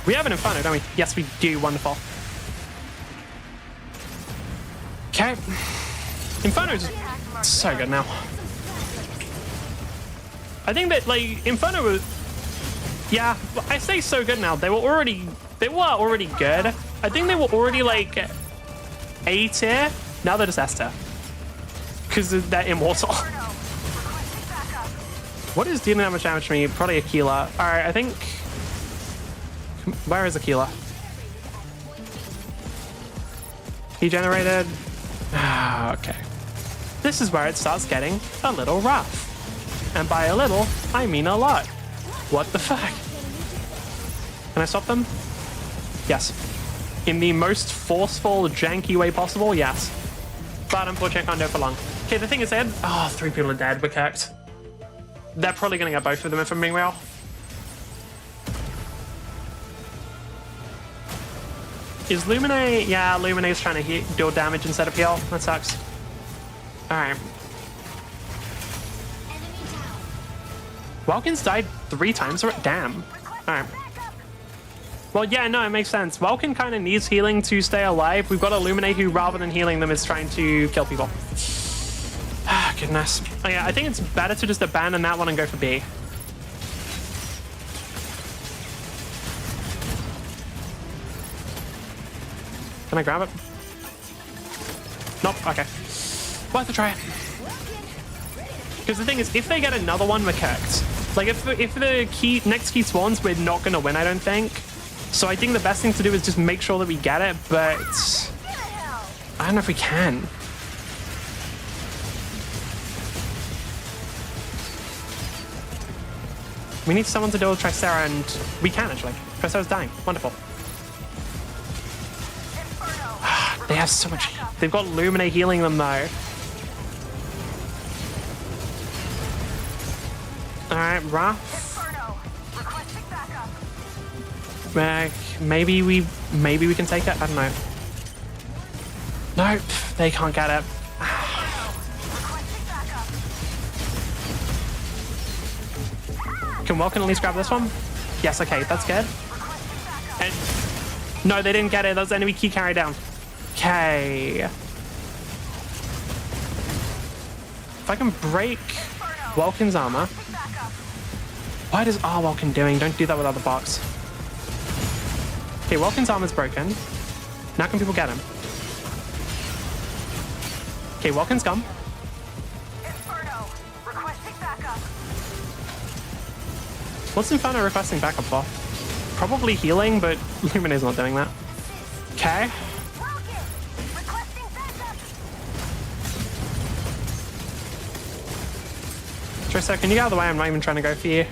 We have an Inferno, don't we? Yes, we do. Wonderful. Okay. Inferno's so good now. I think that, like, Inferno was... Yeah, I say so good now. They were already good. I think they were already, like, A tier. Now they're just S tier. Because they're immortal. What is dealing that much damage to me? Probably Aquila. Alright, I think... Where is Aquila? He generated... Okay. This is where it starts getting a little rough. And by a little, I mean a lot. What the fuck? Can I stop them? Yes. In the most forceful, janky way possible, yes. But unfortunately, I can't do it for long. Okay, the thing is, oh, 3 people are dead. We're cooked. They're probably going to get both of them if I'm being real. Is Lumine... Yeah, Lumine's trying to deal damage instead of heal. That sucks. Alright. Welkin's died 3 times already? Damn. Alright. Well, yeah, no, it makes sense. Welkin kind of needs healing to stay alive. We've got Illuminate who, rather than healing them, is trying to kill people. Ah, goodness. Oh, yeah, I think it's better to just abandon that one and go for B. Can I grab it? Nope, okay. Worth a try. Because the thing is, if they get another one, we're cooked. Like, if the next key spawns, we're not going to win, I don't think. So I think the best thing to do is just make sure that we get it, but I don't know if we can. We need someone to deal with Tricera, and we can actually. Tricera's dying. Wonderful. They have so much. They've got Lumine healing them though. Alright, Wrath. Maybe we can take it. I don't know. Nope, they can't get it. Can Welkin at least grab this one? Yes, okay, that's good. And no, they didn't get it. That was enemy key carry down. Okay. If I can break Welkin's armor. What is our Welkin doing? Don't do that with other box. Okay, Welkin's armor's broken. Now can people get him? Okay, Welkin's gone. What's Inferno requesting backup for? Probably healing, but Lumine's not doing that. Okay. Trista, can you get out of the way? I'm not even trying to go for you.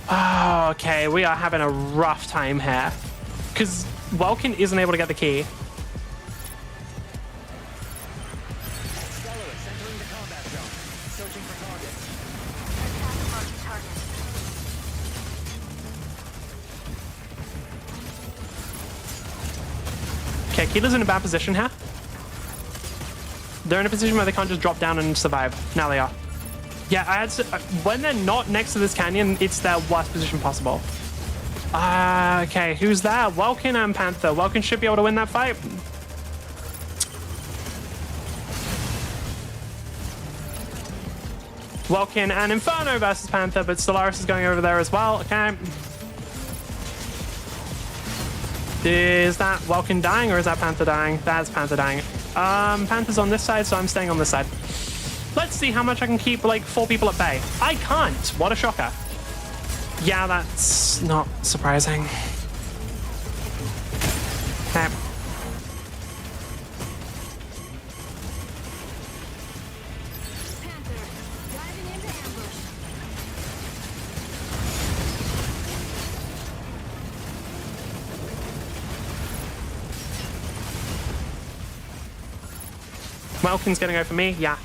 Oh, okay, we are having a rough time here. Because Welkin isn't able to get the key. Okay, Keeler's in a bad position here. They're in a position where they can't just drop down and survive. Now they are. Yeah, I had to, when they're not next to this canyon, it's their worst position possible. Okay, who's there? Welkin and Panther. Welkin should be able to win that fight. Welkin and Inferno versus Panther, but Stellaris is going over there as well. Okay. Is that Welkin dying or is that Panther dying? That's Panther dying. Panther's on this side, so I'm staying on this side. Let's see how much I can keep, like, 4 people at bay. I can't. What a shocker. Yeah, that's not surprising. Okay. Welkin's gonna go for me, yeah.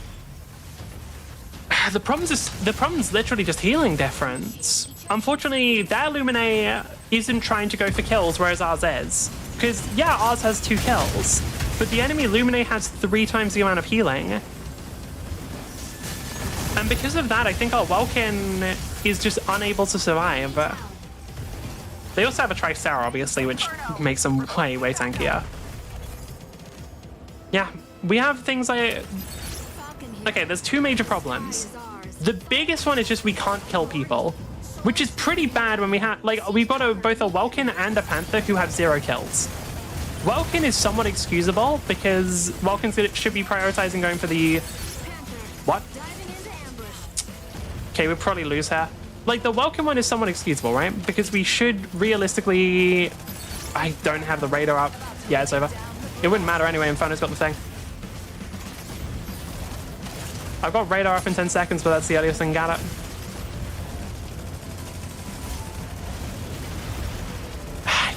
The problem's literally just healing difference. Unfortunately, their Lumine isn't trying to go for kills, whereas ours is. Because, yeah, ours has 2 kills, but the enemy Lumine has 3 times the amount of healing. And because of that, I think our Welkin is just unable to survive. They also have a Tricera, obviously, which makes them way, way tankier. Yeah, we have things like... Okay, there's 2 major problems. The biggest one is just we can't kill people, which is pretty bad when we have, like, we've got both a Welkin and a Panther who have 0 kills. Welkin is somewhat excusable because Welkin should be prioritizing going for the... What? Okay, we'll probably lose her. Like, the Welkin one is somewhat excusable, right? Because we should realistically... I don't have the radar up. Yeah, it's over. It wouldn't matter anyway, Inferno's got the thing. I've got radar up in 10 seconds, but that's the earliest I can get it.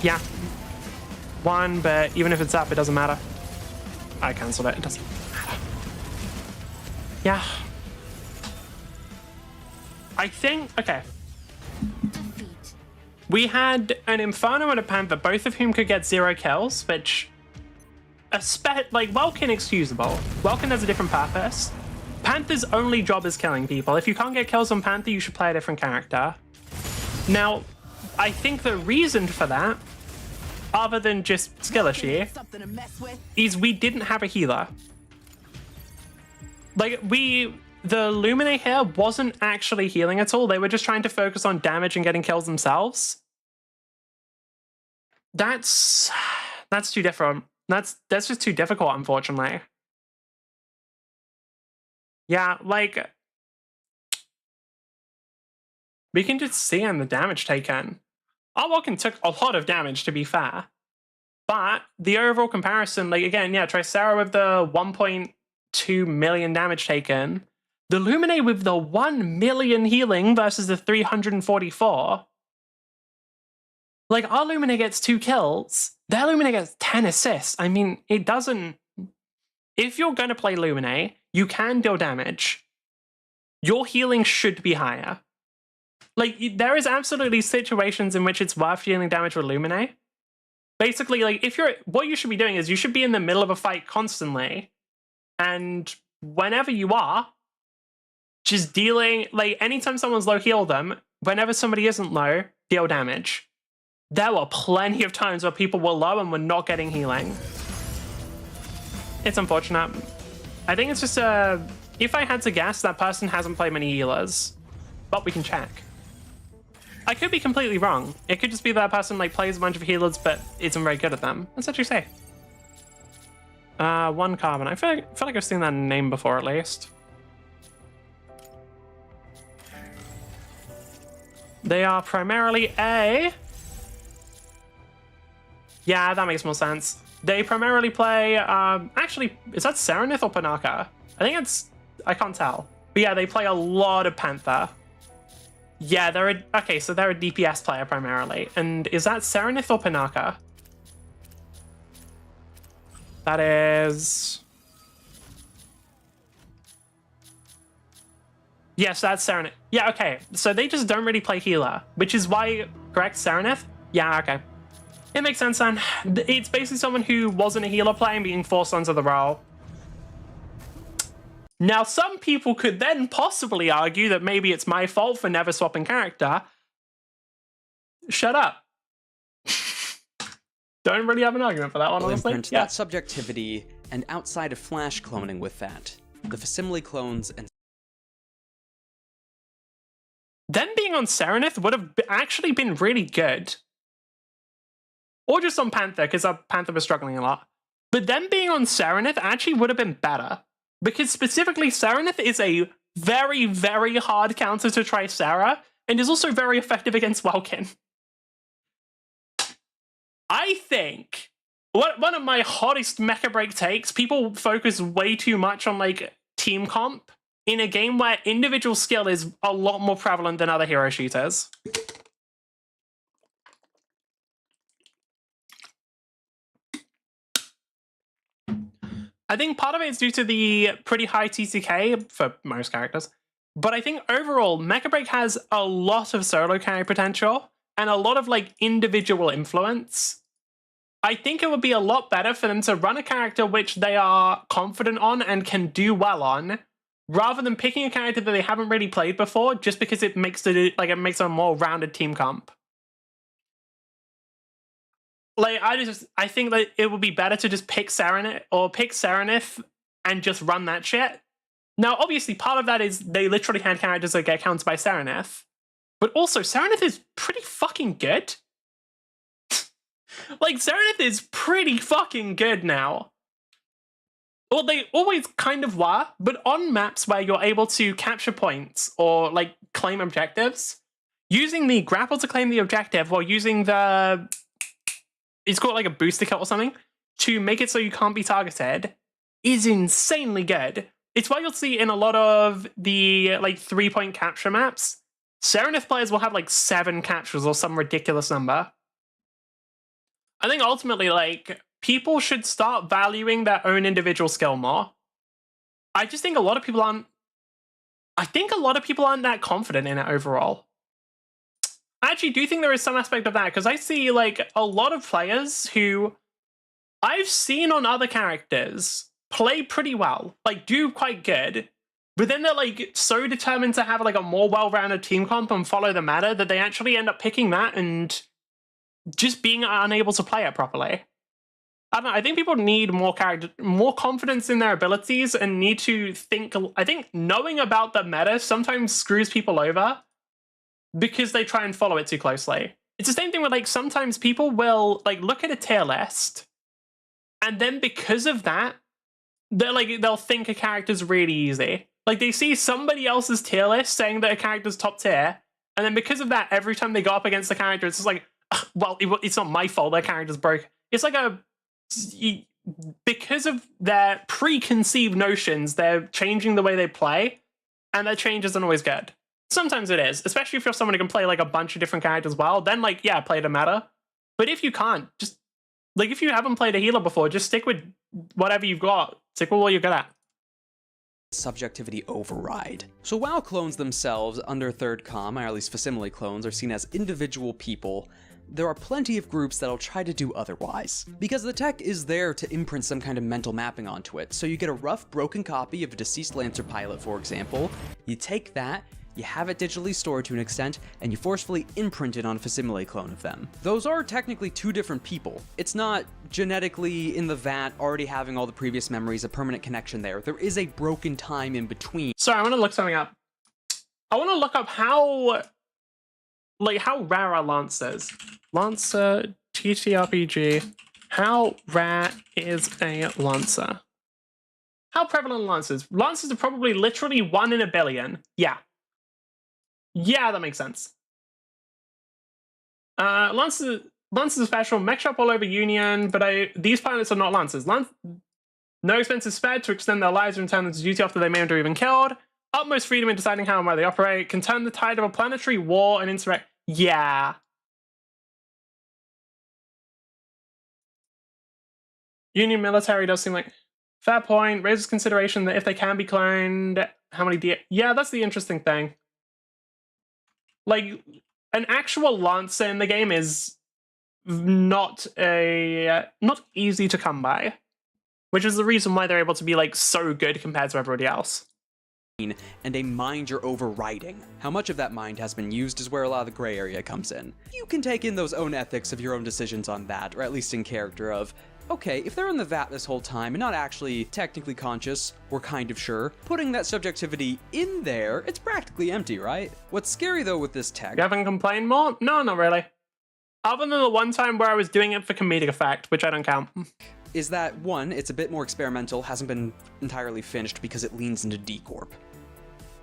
Yeah. 1, but even if it's up, it doesn't matter. I cancelled it. It doesn't matter. Yeah. I think... Okay. We had an Inferno and a Panther, both of whom could get 0 kills, which... Like, Welkin excusable. Welkin has a different purpose. Panther's only job is killing people. If you can't get kills on Panther, you should play a different character. Now, I think the reason for that, other than just skill issue, is we didn't have a healer. Like, the Lumine here wasn't actually healing at all. They were just trying to focus on damage and getting kills themselves. That's too different. That's just too difficult, unfortunately. Yeah, like, we can just see on the damage taken. Our Vulcan took a lot of damage, to be fair. But the overall comparison, like, again, yeah, Tricera with the 1.2 million damage taken, the Lumine with the 1 million healing versus the 344. Like, our Lumine gets 2 kills, their Lumine gets 10 assists. I mean, it doesn't... If you're going to play Lumine, you can deal damage. Your healing should be higher. Like, there is absolutely situations in which it's worth dealing damage with Lumine. Basically, like, if you're... What you should be doing is you should be in the middle of a fight constantly, and whenever you are, just dealing... Like, anytime someone's low, heal them. Whenever somebody isn't low, deal damage. There were plenty of times where people were low and were not getting healing. It's unfortunate. I think it's just if I had to guess, that person hasn't played many healers. But we can check. I could be completely wrong. It could just be that person like plays a bunch of healers but isn't very good at them. Let's actually say. One Carbon. I feel like I've seen that name before at least. They are primarily a... Yeah, that makes more sense. They primarily play, actually, is that Serenith or Panaka? I think it's, I can't tell. But yeah, they play a lot of Panther. Yeah, okay, so they're a DPS player primarily. And is that Serenith or Panaka? That is... Yes, that's Serenith. Yeah, okay. So they just don't really play healer, which is why, correct, Serenith? Yeah, okay. It makes sense then. It's basically someone who wasn't a healer player and being forced onto the role. Now, some people could then possibly argue that maybe it's my fault for never swapping character. Shut up. Don't really have an argument for that one, honestly. Imprint that subjectivity, and outside of Flash cloning with that, the facsimile clones and... Them being on Serenith would have actually been really good. Or just on Panther, because Panther was struggling a lot. But them being on Serenith actually would have been better. Because specifically, Serenith is a very, very hard counter to Tricera, and is also very effective against Welkin. I think one of my hottest Mecha Break takes, people focus way too much on like team comp in a game where individual skill is a lot more prevalent than other hero shooters. I think part of it is due to the pretty high TCK for most characters. But I think overall, Mecha Break has a lot of solo carry potential and a lot of like individual influence. I think it would be a lot better for them to run a character which they are confident on and can do well on, rather than picking a character that they haven't really played before just because it makes a more rounded team comp. Like, I think that it would be better to just pick Serenith and just run that shit. Now, obviously, part of that is they literally had characters that get countered by Serenith. But also, Serenith is pretty fucking good. Like, Serenith is pretty fucking good now. Well, they always kind of were, but on maps where you're able to capture points or, like, claim objectives, using the grapple to claim the objective while using the... It's called like a booster kit or something, to make it so you can't be targeted, is insanely good. It's why you'll see in a lot of the like 3-point capture maps, Serenith players will have like 7 captures or some ridiculous number. I think ultimately, like, people should start valuing their own individual skill more. I just think a lot of people aren't that confident in it overall. I actually do think there is some aspect of that, because I see like a lot of players who I've seen on other characters play pretty well, like do quite good, but then they're like so determined to have like a more well-rounded team comp and follow the meta that they actually end up picking that and just being unable to play it properly. I don't know, I think people need more confidence in their abilities and need to think. I think knowing about the meta sometimes screws people over, because they try and follow it too closely. It's the same thing with like sometimes people will like look at a tier list, and then because of that, they'll think a character's really easy. Like they see somebody else's tier list saying that a character's top tier, and then because of that, every time they go up against the character, it's just like, well, it's not my fault their character's broke. It's like because of their preconceived notions, they're changing the way they play, and that change isn't always good. Sometimes it is, especially if you're someone who can play like a bunch of different characters well, then like, yeah, play to meta. But if you can't, just like if you haven't played a healer before, just stick with whatever you've got. Stick with what you're good at. Subjectivity override. So while clones themselves under third comm, or at least facsimile clones, are seen as individual people, there are plenty of groups that'll try to do otherwise. Because the tech is there to imprint some kind of mental mapping onto it, so you get a rough, broken copy of a deceased Lancer pilot, for example, you take that, you have it digitally stored to an extent, and you forcefully imprint it on a facsimile clone of them. Those are technically two different people. It's not genetically in the vat, already having all the previous memories, a permanent connection there. There is a broken time in between. Sorry, I want to look something up. I want to look up how rare are Lancers. Lancer TTRPG. How rare is a Lancer? How prevalent are Lancers? Lancers are probably literally 1 in a billion. Yeah. Yeah, that makes sense. Lancers are special. Mech shop all over Union, but these pilots are not Lancers. No expenses spared to extend their lives and return them to duty after they maimed or even killed. Utmost freedom in deciding how and where they operate. Can turn the tide of a planetary war and insurrect. Yeah. Union military does seem like... Fair point. Raises consideration that if they can be cloned, how many Yeah, that's the interesting thing. Like, an actual Lancer in the game is not easy to come by, which is the reason why they're able to be like so good compared to everybody else. And a mind you're overriding. How much of that mind has been used is where a lot of the gray area comes in. You can take in those own ethics of your own decisions on that, or at least in character of, okay, if they're in the vat this whole time and not actually technically conscious, we're kind of sure, putting that subjectivity in there, it's practically empty, right? What's scary though with this tech... You haven't complained more? No, not really. Other than the one time where I was doing it for comedic effect, which I don't count. Is that, one, it's a bit more experimental, hasn't been entirely finished because it leans into D-Corp.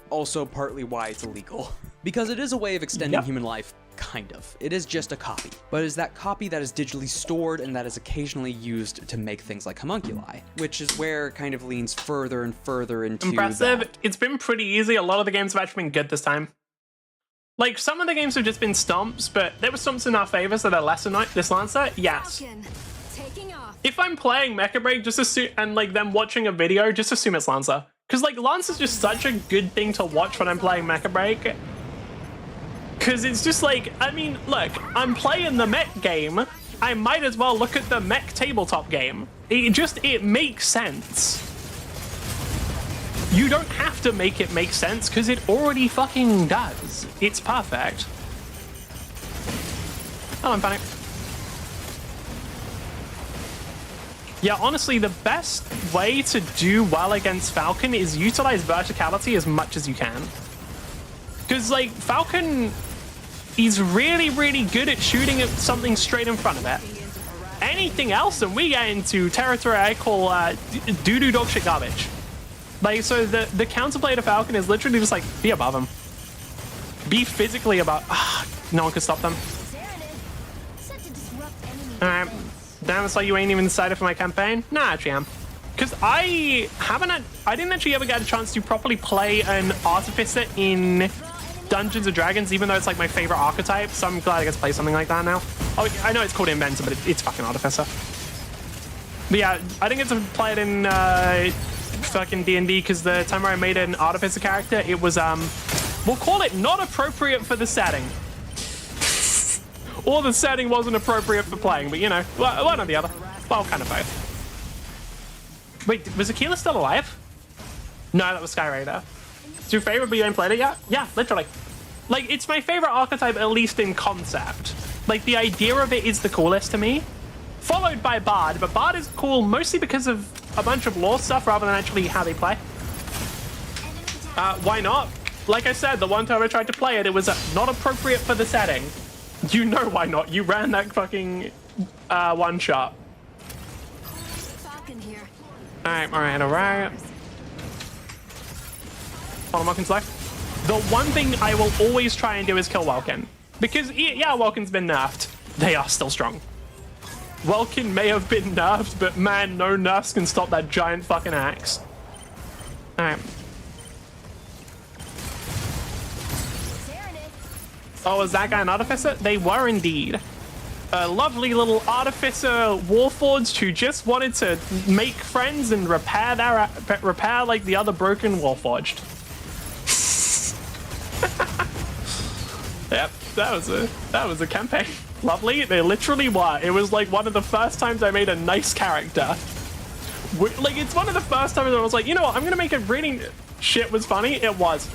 Also partly why it's illegal. Because it is a way of extending human life, kind of. It is just a copy. But it is that copy that is digitally stored and that is occasionally used to make things like homunculi, which is where it kind of leans further and further into Impressive. that. It's been pretty easy. A lot of the games have actually been good this time. Like, some of the games have just been stomps, but there were stomps in our favor, so they're less annoying. This Lancer, yes. Falcon, taking off. If I'm playing Mecha Break, just assume, and like them watching a video, just assume it's Lancer. Because like Lancer's just such a good thing to watch when I'm playing Mecha Break. Because it's just like, I mean, look, I'm playing the mech game. I might as well look at the mech tabletop game. It makes sense. You don't have to make it make sense because it already fucking does. It's perfect. Oh, I'm panicked. Yeah, honestly, the best way to do well against Falcon is utilize verticality as much as you can. Because, like, Falcon, he's really, really good at shooting at something straight in front of it. Anything else, and we get into territory I call doo-doo dog shit garbage. Like, so the counterplay to Falcon is literally just like, be above him. Be physically above. No one can stop them. Alright. Damn, it's like you ain't even decided for my campaign? Nah, I actually am. Because I didn't actually ever get a chance to properly play an Artificer in Dungeons & Dragons, even though it's like my favorite archetype, so I'm glad I get to play something like that now. Oh, I know it's called Inventor, but it's fucking Artificer. But yeah, I didn't get to play it in fucking D&D because the time where I made an Artificer character, it was, we'll call it not appropriate for the setting. Or the setting wasn't appropriate for playing, but you know, one or the other. Well, kind of both. Wait, was Aquila still alive? No, that was Skyraider. It's your favorite, but you ain't played it yet? Yeah, literally. Like, it's my favorite archetype, at least in concept. Like, the idea of it is the coolest to me. Followed by Bard, but Bard is cool mostly because of a bunch of lore stuff rather than actually how they play. Why not? Like I said, the one time I tried to play it, it was not appropriate for the setting. You know why not. You ran that fucking one shot. Alright. Hold on, Welkin's life. The one thing I will always try and do is kill Welkin. Because, yeah, Welkin's been nerfed. They are still strong. Welkin may have been nerfed, but man, no nerfs can stop that giant fucking axe. Alright. Oh, was that guy an artificer? They were indeed. A lovely little artificer warforged who just wanted to make friends and repair like the other broken warforged. Yep, that was a campaign. Lovely. They literally were. It was like one of the first times I made a nice character. Like, it's one of the first times I was like, you know what, I'm gonna make a really shit was funny. It was.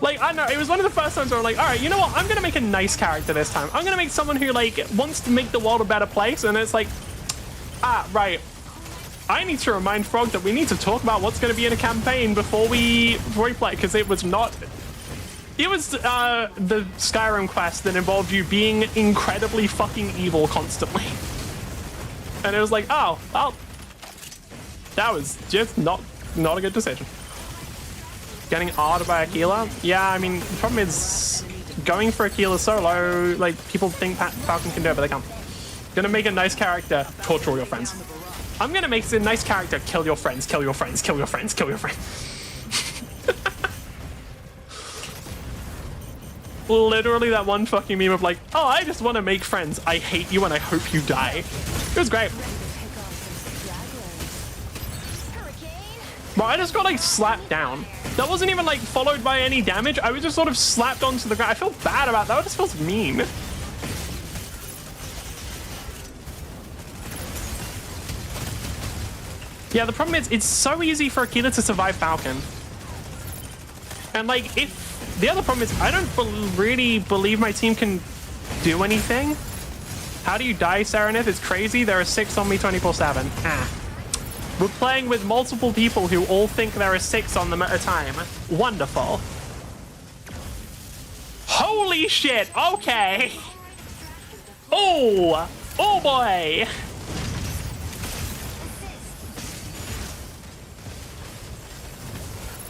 Like, I know, it was one of the first times where I'm like, all right, you know what, I'm gonna make a nice character this time. I'm gonna make someone who, like, wants to make the world a better place, and it's like, right. I need to remind Frog that we need to talk about what's gonna be in a campaign before we play, because it was not... It was the Skyrim quest that involved you being incredibly fucking evil constantly. And it was like, oh, well, that was just not a good decision. Getting R'd by a healer? Yeah, I mean, the problem is going for a healer solo, like, people think Falcon can do it, but they can't. Gonna make a nice character, torture all your friends. I'm gonna make a nice character, kill your friends, kill your friends, kill your friends, kill your friends. Literally that one fucking meme of like, oh, I just want to make friends. I hate you and I hope you die. It was great. Bro, I just got like slapped down. That wasn't even like followed by any damage. I was just sort of slapped onto the ground. I feel bad about that. It just feels mean. Yeah, the problem is it's so easy for Aquila to survive Falcon. And like, if the other problem is I don't really believe my team can do anything. How do you die, Serenith? It's crazy. There are 6 on me 24/7. We're playing with multiple people who all think there are 6 on them at a time. Wonderful. Holy shit. Okay. Oh boy.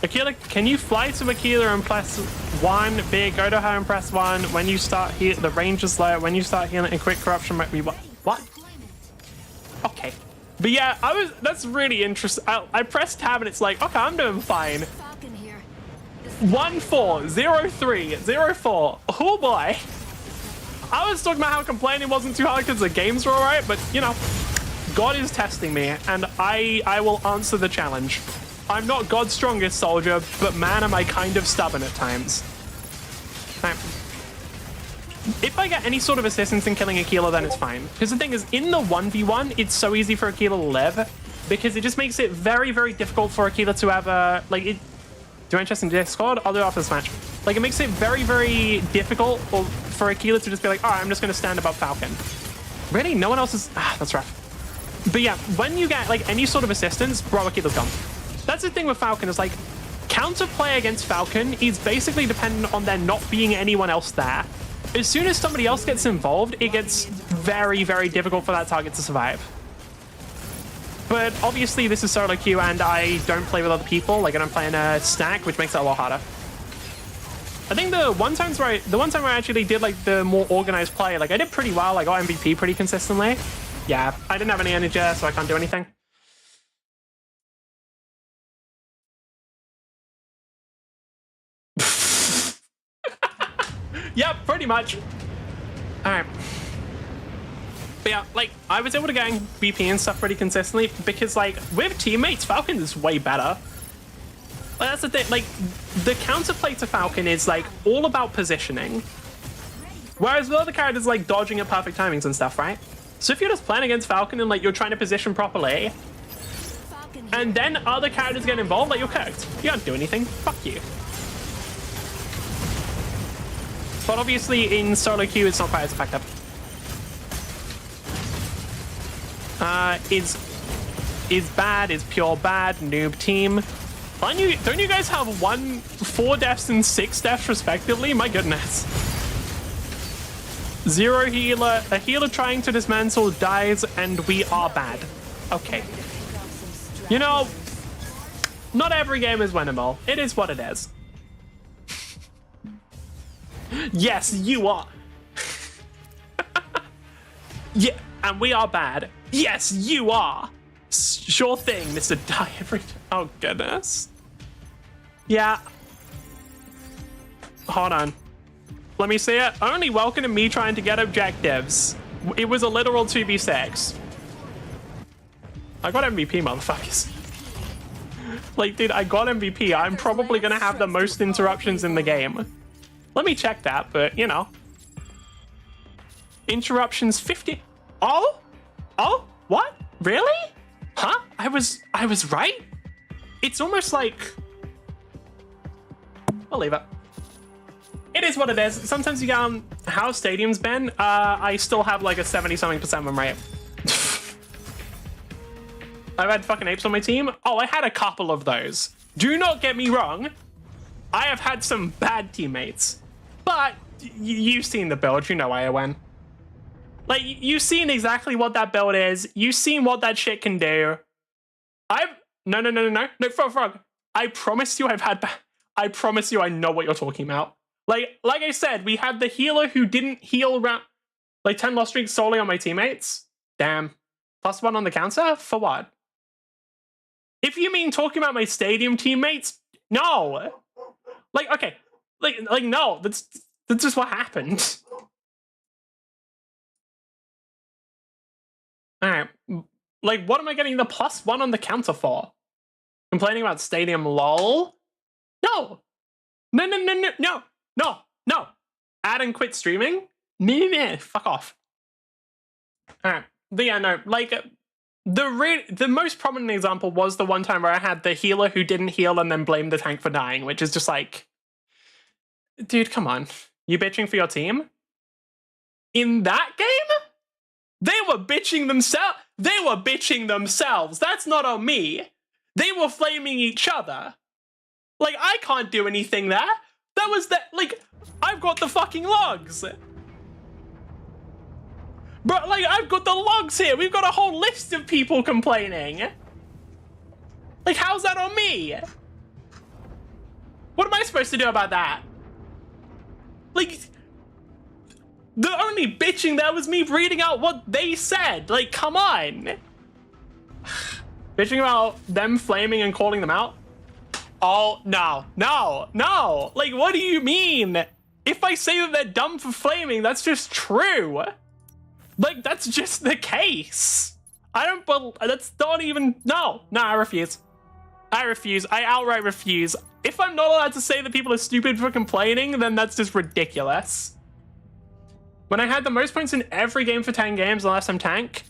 Aquila, can you fly to Aquila and press 1? Big, go to her and press 1. When you start here, the range is low. When you start healing, and quick corruption might be what? Okay. But yeah, that's really interesting. I pressed tab and it's like, okay, I'm doing fine. 1-4-0-3-0-4. Oh boy. I was talking about how complaining wasn't too hard because the games were alright, but you know, God is testing me and I will answer the challenge. I'm not God's strongest soldier, but man, am I kind of stubborn at times. Right. If I get any sort of assistance in killing Aquila, then it's fine. Because the thing is, in the 1v1, it's so easy for Aquila to live, because it just makes it very, very difficult for Aquila to ever, like, do you interest in Discord? I'll do it after this match. Like, it makes it very, very difficult for Aquila to just be like, all right, I'm just going to stand above Falcon. Really? No one else is... that's rough. But yeah, when you get, like, any sort of assistance, bro, Aquila's gone. That's the thing with Falcon, is like, counterplay against Falcon is basically dependent on there not being anyone else there. As soon as somebody else gets involved, it gets very, very difficult for that target to survive. But obviously this is solo queue and I don't play with other people, like I don't play in a stack, which makes it a lot harder. I think the one time where I actually did like the more organized play, like I did pretty well, I got MVP pretty consistently. Yeah, I didn't have any energy, so I can't do anything. Yep, pretty much. Alright. But yeah, like, I was able to get BP and stuff pretty consistently because, like, with teammates, Falcon is way better. Like, that's the thing. Like, the counterplay to Falcon is, like, all about positioning. Whereas with other characters, like, dodging at perfect timings and stuff, right? So if you're just playing against Falcon and, like, you're trying to position properly, and then other characters get involved, like, you're cooked. You can't do anything. Fuck you. But obviously in solo queue, it's not quite as effective. Is bad, is pure bad, noob team. Don't you guys have 4 deaths and 6 deaths respectively? My goodness. 0 healer, a healer trying to dismantle dies, and we are bad. Okay. You know, not every game is winnable. It is what it is. Yes, you are. Yeah, and we are bad. Yes, you are. Sure thing, Mr. Die every time. Oh, goodness. Yeah. Hold on. Let me see it. Only welcome to me trying to get objectives. It was a literal 2v6. I got MVP, motherfuckers. Like, dude, I got MVP. I'm probably gonna have the most interruptions in the game. Let me check that, but, you know. Interruptions 50. Oh? Oh? What? Really? Huh? I was right? It's almost like... I'll leave it. It is what it is. Sometimes you get on how stadiums been. I still have like a 70-something% win rate. I've had fucking apes on my team. Oh, I had a couple of those. Do not get me wrong. I have had some bad teammates. But you've seen the build. You know why I win. Like, you've seen exactly what that build is. You've seen what that shit can do. No, Frog. I promise you I've had... I promise you I know what you're talking about. Like I said, we had the healer who didn't heal around... Like, 10 lost streaks solely on my teammates. Damn. +1 on the counter? For what? If you mean talking about my stadium teammates, no. Like, okay. Like no. That's just what happened. Alright. Like, what am I getting the +1 on the counter for? Complaining about stadium lol? No. No. Add and quit streaming? Meh. Fuck off. Alright. But yeah, no. Like, the most prominent example was the one time where I had the healer who didn't heal and then blamed the tank for dying, which is just like... Dude, come on. You bitching for your team? In that game? They were bitching themselves. They were bitching themselves. That's not on me. They were flaming each other. Like, I can't do anything there. That was the... Like, I've got the fucking logs. But, like, I've got the logs here. We've got a whole list of people complaining. Like, how's that on me? What am I supposed to do about that? Like... The only bitching there was me reading out what they said. Like, come on. Bitching about them flaming and calling them out? Oh, no. Like, what do you mean? If I say that they're dumb for flaming, that's just true. Like, that's just the case. That's not even... No, I refuse. I outright refuse. If I'm not allowed to say that people are stupid for complaining, then that's just ridiculous. When I had the most points in every game for 10 games the last time tank,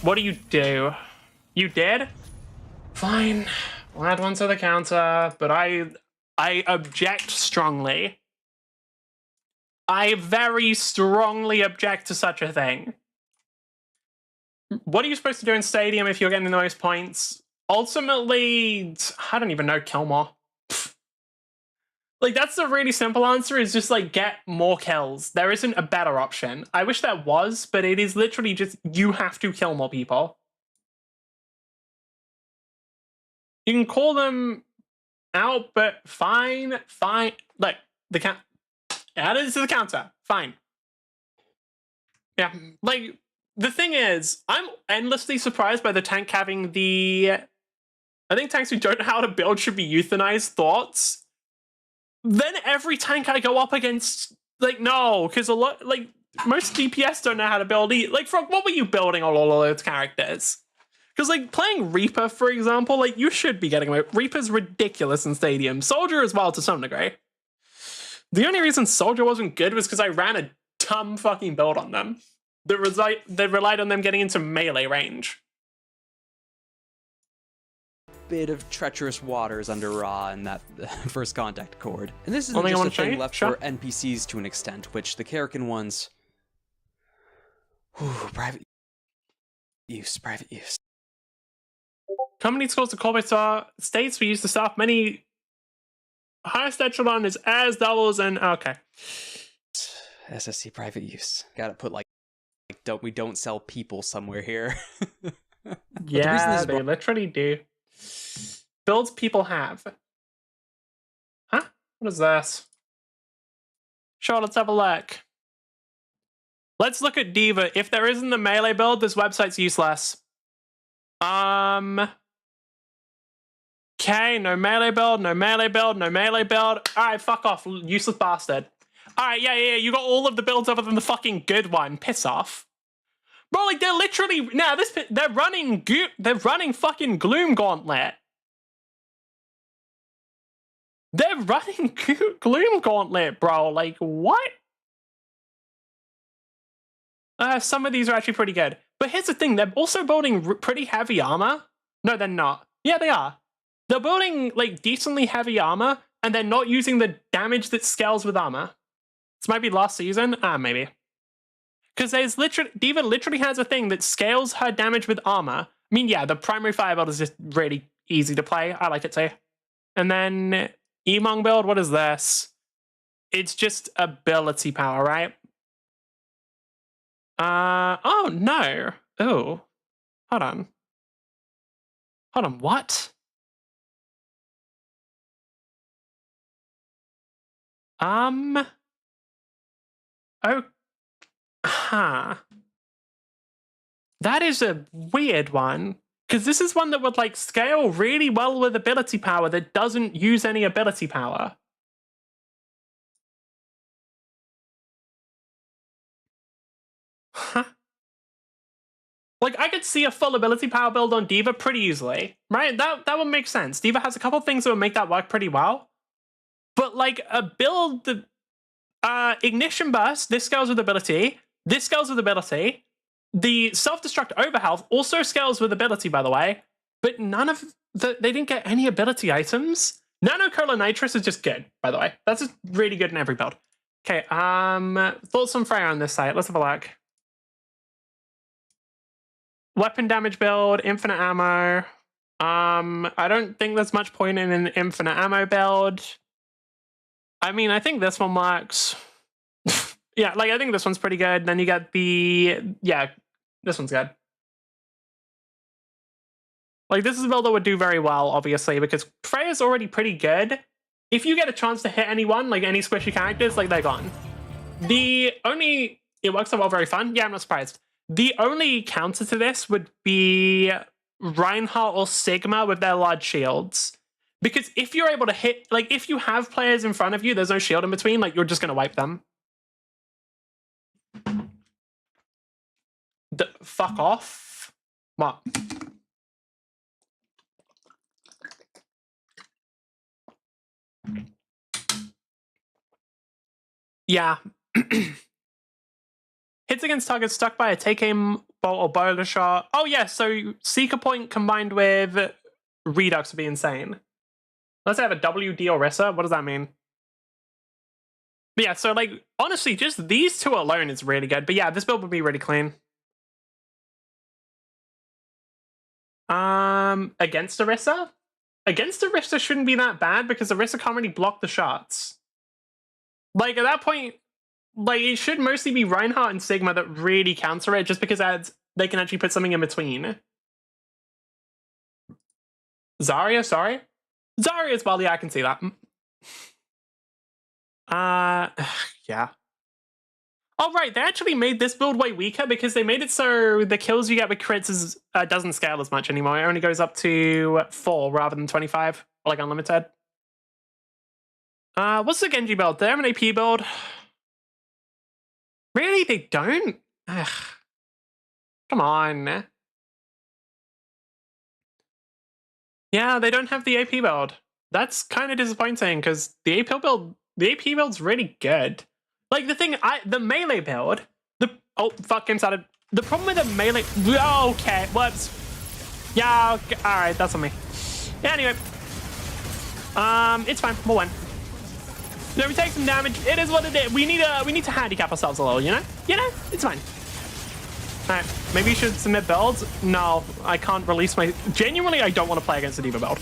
what do? You did? Fine. I'll add one to the counter, but I object strongly. I very strongly object to such a thing. What are you supposed to do in Stadium if you're getting the most points? Ultimately, I don't even know, kill more. Like, that's the really simple answer, is just, like, get more kills. There isn't a better option. I wish there was, but it is literally just, you have to kill more people. You can call them out, but fine. Like, add it to the counter. Fine. Yeah, like, the thing is, I'm endlessly surprised by the tank having the... I think tanks who don't know how to build should be euthanized thoughts. Then every tank I go up against, like, no, because a lot, like, most DPS don't know how to build. Like, Frog, what were you building on all of those characters? Because, like, playing Reaper, for example, like, you should be getting away. Reaper's ridiculous in Stadium. Soldier as well, to some degree. The only reason Soldier wasn't good was because I ran a dumb fucking build on them. That relied on them getting into melee range. Bit of treacherous waters under Ra in that first contact chord. And this isn't Only just a one thing shade? left Sure. for NPCs to an extent, which the Karrakin ones... private use. Company schools to Colbert states we used to stop many highest echelon is as doubles and okay. SSC private use. Gotta put like we don't sell people somewhere here. Yeah, they literally do. Builds people have. Huh? What is this? Sure, let's have a look. Let's look at D.Va. If there isn't the melee build, this website's useless. Okay, no melee build, no melee build, no melee build. Alright, fuck off, useless bastard. Alright, yeah, you got all of the builds other than the fucking good one. Piss off. Bro, like, they're literally... Now, they're running fucking Gloom Gauntlet. They're running Gloom Gauntlet, bro. Like, what? Some of these are actually pretty good. But here's the thing. They're also building pretty heavy armor. No, they're not. Yeah, they are. They're building, like, decently heavy armor, and they're not using the damage that scales with armor. This might be last season. Maybe. Because there's D.Va literally has a thing that scales her damage with armor. I mean, yeah, the primary fire build is just really easy to play. I like it too. And then Emong build, what is this? It's just ability power, right? Oh, no. Oh. Hold on. Hold on, what? Oh. Huh. That is a weird one. Because this is one that would, like, scale really well with ability power that doesn't use any ability power. Huh. Like, I could see a full ability power build on D.Va pretty easily, right? That would make sense. D.Va has a couple things that would make that work pretty well. But, like, a build that... Ignition Burst, this scales with ability. This scales with ability. The Self-Destruct Overhealth also scales with ability, by the way. But none of they didn't get any ability items. Nano Cola Nitrous is just good, by the way. That's just really good in every build. Okay, thoughts on Freya on this site. Let's have a look. Weapon damage build, infinite ammo. I don't think there's much point in an infinite ammo build. I mean, I think this one works. Yeah, like, I think this one's pretty good. Then you get the... Yeah, this one's good. Like, this is a build that would do very well, obviously, because Freya's already pretty good. If you get a chance to hit anyone, like any squishy characters, like, they're gone. The only... It works out well, very fun. Yeah, I'm not surprised. The only counter to this would be Reinhardt or Sigma with their large shields. Because if you're able to hit... Like, if you have players in front of you, there's no shield in between, like, you're just going to wipe them. Fuck off. What? Yeah. Hits against targets stuck by a take-aim bolt or boulder shot. Oh, yeah, so Seeker Point combined with Redux would be insane. Let's have a WD Orisa. What does that mean? But yeah, so, like, honestly, just these two alone is really good. But yeah, this build would be really clean. Against Orisa? Against Orisa shouldn't be that bad because Orisa can't really block the shots. Like, at that point, like, it should mostly be Reinhardt and Sigma that really counter it just because they can actually put something in between. Zarya, sorry? Zarya as well, yeah, I can see that. Yeah. Oh, right, they actually made this build way weaker because they made it so the kills you get with crits doesn't scale as much anymore. It only goes up to 4 rather than 25, like unlimited. What's the Genji build? Do they have an AP build? Really? They don't? Ugh. Come on. Yeah, they don't have the AP build. That's kind of disappointing because the AP build's really good. Like, the melee build, oh, fuck, game started. The problem with the melee, okay, whoops. Yeah, okay, all right, that's on me. Yeah, anyway, it's fine, we'll win. No, we take some damage. It is what it is. We need to handicap ourselves a little, you know? It's fine. All right, maybe you should submit builds. No, I can't release my. Genuinely, I don't want to play against the D.Va build.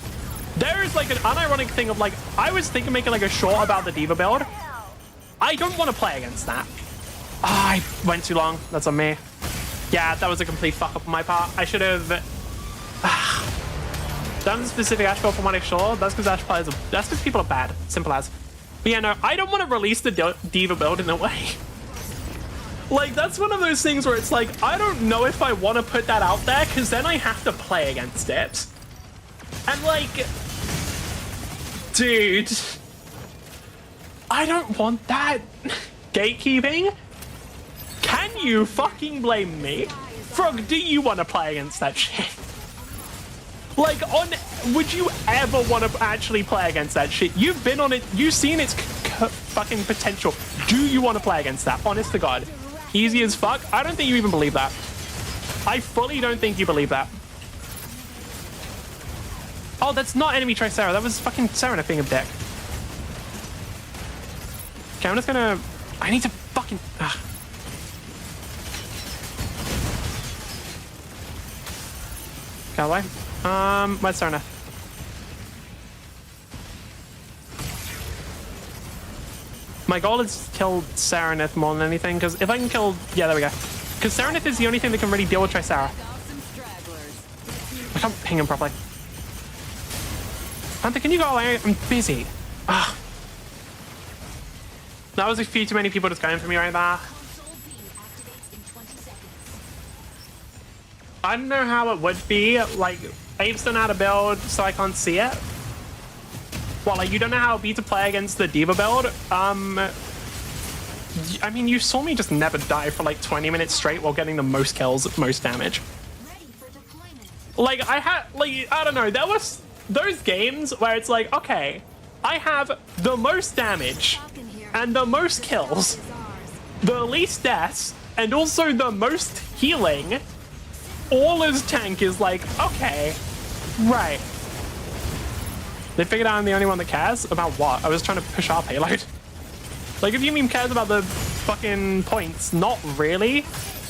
There is like an unironic thing of like I was thinking making like a short about the D.Va build. I don't want to play against that. I went too long. That's on me. Yeah, that was a complete fuck up on my part. I should have done specific Ashe build for my next short. That's because Ashe players that's because people are bad. Simple as. But yeah, no, I don't want to release the D.Va build in a way. Like, that's one of those things where it's like, I don't know if I want to put that out there, because then I have to play against it. And like, dude, I don't want that. Gatekeeping? Can you fucking blame me? Frog, do you want to play against that shit? Like, would you ever want to actually play against that shit? You've been on it, you've seen its fucking potential. Do you want to play against that? Honest to God. Easy as fuck? I don't think you even believe that. I fully don't think you believe that. Oh, that's not enemy Tricera. That was fucking Serenith being a dick. Okay, I'm just gonna... I need to fucking... Ugh. Go away. Where's Serenith? My goal is to kill Serenith more than anything, because if I can kill... Yeah, there we go. Because Serenith is the only thing that can really deal with Tricera. I can't ping him properly. Panther, can you go away? I'm busy. Ugh. That was a few too many people just going for me right there. I don't know how it would be. Like, Abe's done out of build, so I can't see it. Well, like, you don't know how it would be to play against the D.Va build. I mean, you saw me just never die for like 20 minutes straight while getting the most kills, most damage. Like, I don't know, there was those games where it's like, okay, I have the most damage and the most kills, the least deaths, and also the most healing. All as tank is like, okay, right. They figured out I'm the only one that cares? About what? I was trying to push our payload. Like, if you mean cares about the fucking points, not really.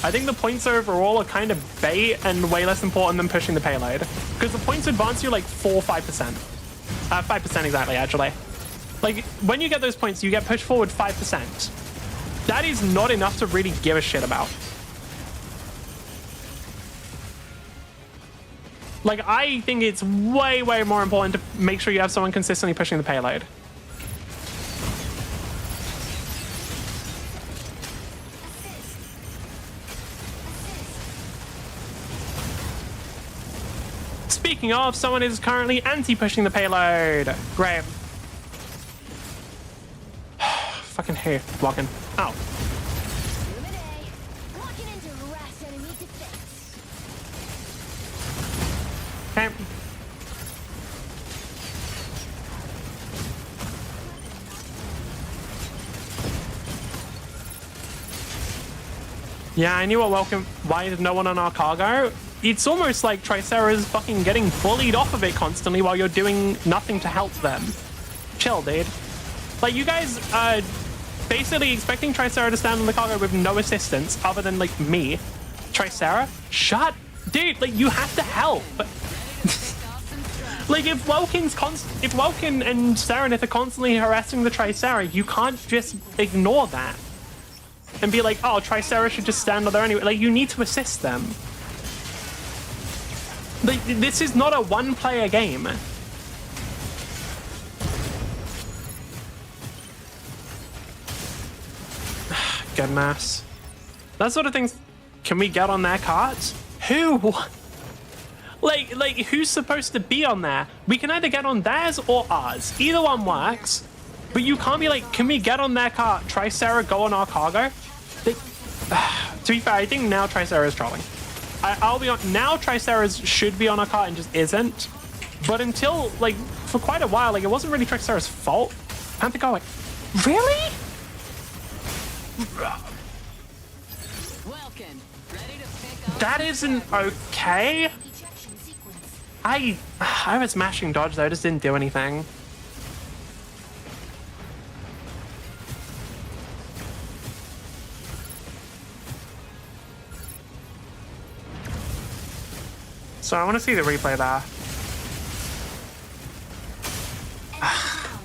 I think the points overall are kind of bait and way less important than pushing the payload. Because the points advance you like 4 or 5%. 5% exactly, actually. Like, when you get those points, you get pushed forward 5%. That is not enough to really give a shit about. Like, I think it's way, way more important to make sure you have someone consistently pushing the payload. Speaking of, someone is currently anti-pushing the payload. Great. Fucking who? Walking. Ow. Okay. Yeah, I knew what welcome. Why is no one on our cargo? It's almost like Tricera is fucking getting bullied off of it constantly while you're doing nothing to help them. Chill, dude. Like, you guys are basically expecting Tricera to stand on the cargo with no assistance other than, like, me. Tricera? Shut. Dude, like, you have to help. Like, if Welkin and Serenith are constantly harassing the Tricera, you can't just ignore that and be like, oh, Tricera should just stand on there anyway. Like, you need to assist them. Like, this is not a one-player game. Goodness. That sort of things. Can we get on their carts? Who? Like, who's supposed to be on there? We can either get on theirs or ours. Either one works. But you can't be like, can we get on their cart? Tricera, go on our cargo? To be fair, I think now Tricera is trolling. I'll be on... Now Tricera should be on our cart and just isn't. But until, like, for quite a while, like, it wasn't really Tricera's fault. Panther go like, really? That isn't okay. I was smashing dodge though, just didn't do anything. So I want to see the replay there.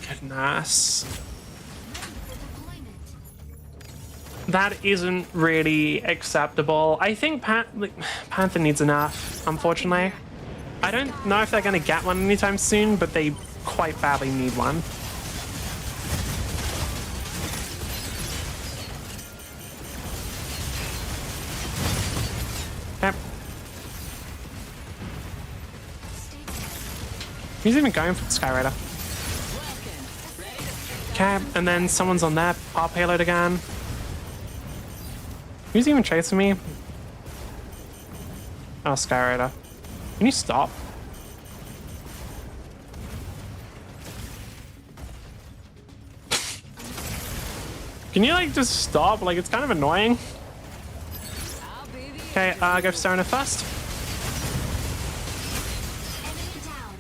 Goodness. That isn't really acceptable. I think Panther needs enough, unfortunately. I don't know if they're going to get one anytime soon, but they quite badly need one. Who's even going for the Skyraider? Okay, and then someone's on that power payload again. Who's even chasing me? Oh, Skyraider. Can you stop? Can you like just stop? Like it's kind of annoying. Okay, go for Serena first. Enemy down.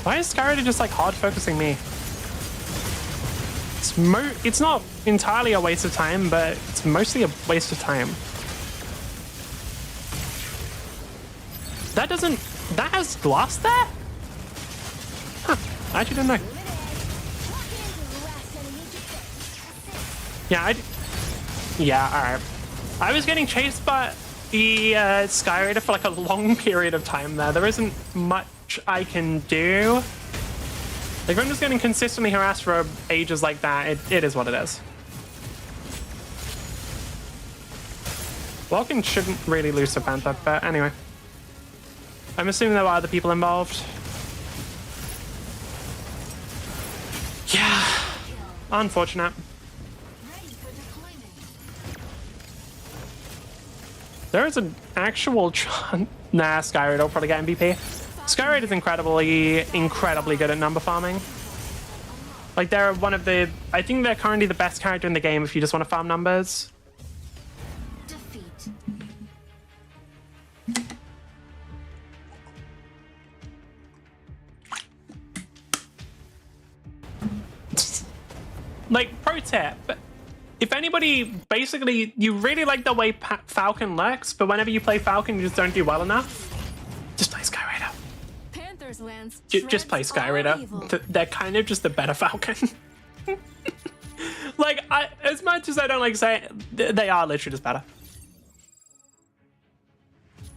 Why is Skyraider just like hard focusing me? It's not entirely a waste of time, but it's mostly a waste of time. That has glass there? Huh, I actually didn't know. Yeah, alright. I was getting chased by the Skyraider for like a long period of time there. There isn't much I can do. Like, if I'm just getting consistently harassed for ages like that, it is what it is. Vulcan shouldn't really lose to Panther, but anyway. I'm assuming there were other people involved. Yeah. Unfortunate. There is an actual chance. Nah, Skyraider will probably get MVP. Skyraider is incredibly good at number farming. Like, they're one of the... I think they're currently the best character in the game if you just want to farm numbers. Defeat. Like, pro tip, if anybody, basically, you really like the way Falcon lurks, but whenever you play Falcon, you just don't do well enough, just play Skyraider. Panthers lands. Just play Skyraider. They're kind of just a better Falcon. Like, as much as I don't like saying, they are literally just better.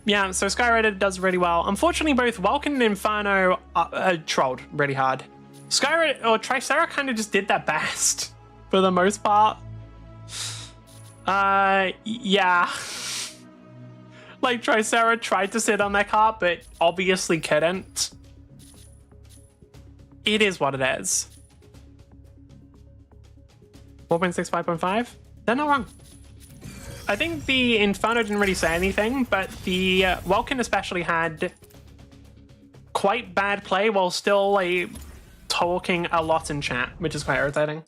Yeah, so Skyraider does really well. Unfortunately, both Vulcan and Inferno are trolled really hard. Skyraider or Tricera kind of just did their best for the most part. Yeah. Like, Tricera tried to sit on their cart, but obviously couldn't. It is what it is. 4.6, 5.5? They're not wrong. I think the Inferno didn't really say anything, but the Vulcan especially had quite bad play while still like talking a lot in chat, which is quite irritating.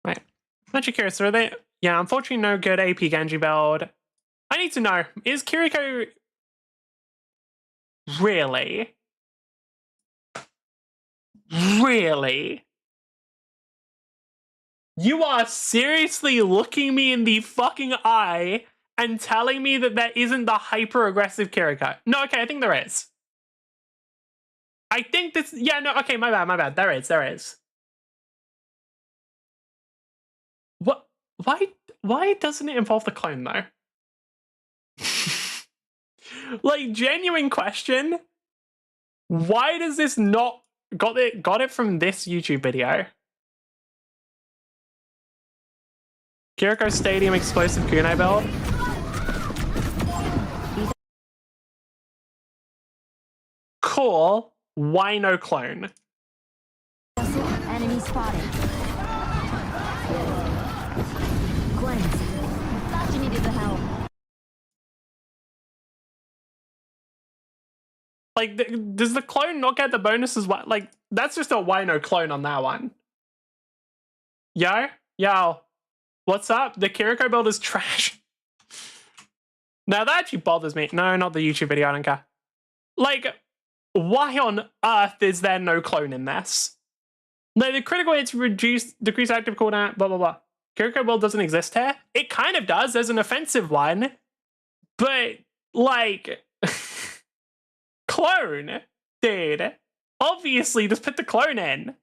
Right. I'm actually curious, are they... Yeah, unfortunately no good AP Genji build. I need to know, is Kiriko... Really? Really? You are seriously looking me in the fucking eye and telling me that there isn't the hyper-aggressive Kiriko? No, okay, I think there is. I think this... Yeah, no, okay, my bad. There is. What? Why doesn't it involve the clone, though? Like, genuine question. Why does this not... Got it from this YouTube video. Kiriko Stadium explosive kunai build. Cool. Why no clone? Enemy spotted. Cleanse. Thought you needed the help. Like, does the clone not get the bonuses? Like, that's just a why no clone on that one. Yo, what's up? The Kiriko build is trash. Now that actually bothers me. No, not the YouTube video. I don't care. Like, why on earth is there no clone in this? No, the critical hits decrease active cooldown, blah, blah, blah. Kiriko build doesn't exist here. It kind of does. There's an offensive one. But, like, clone, dude. Obviously, just put the clone in.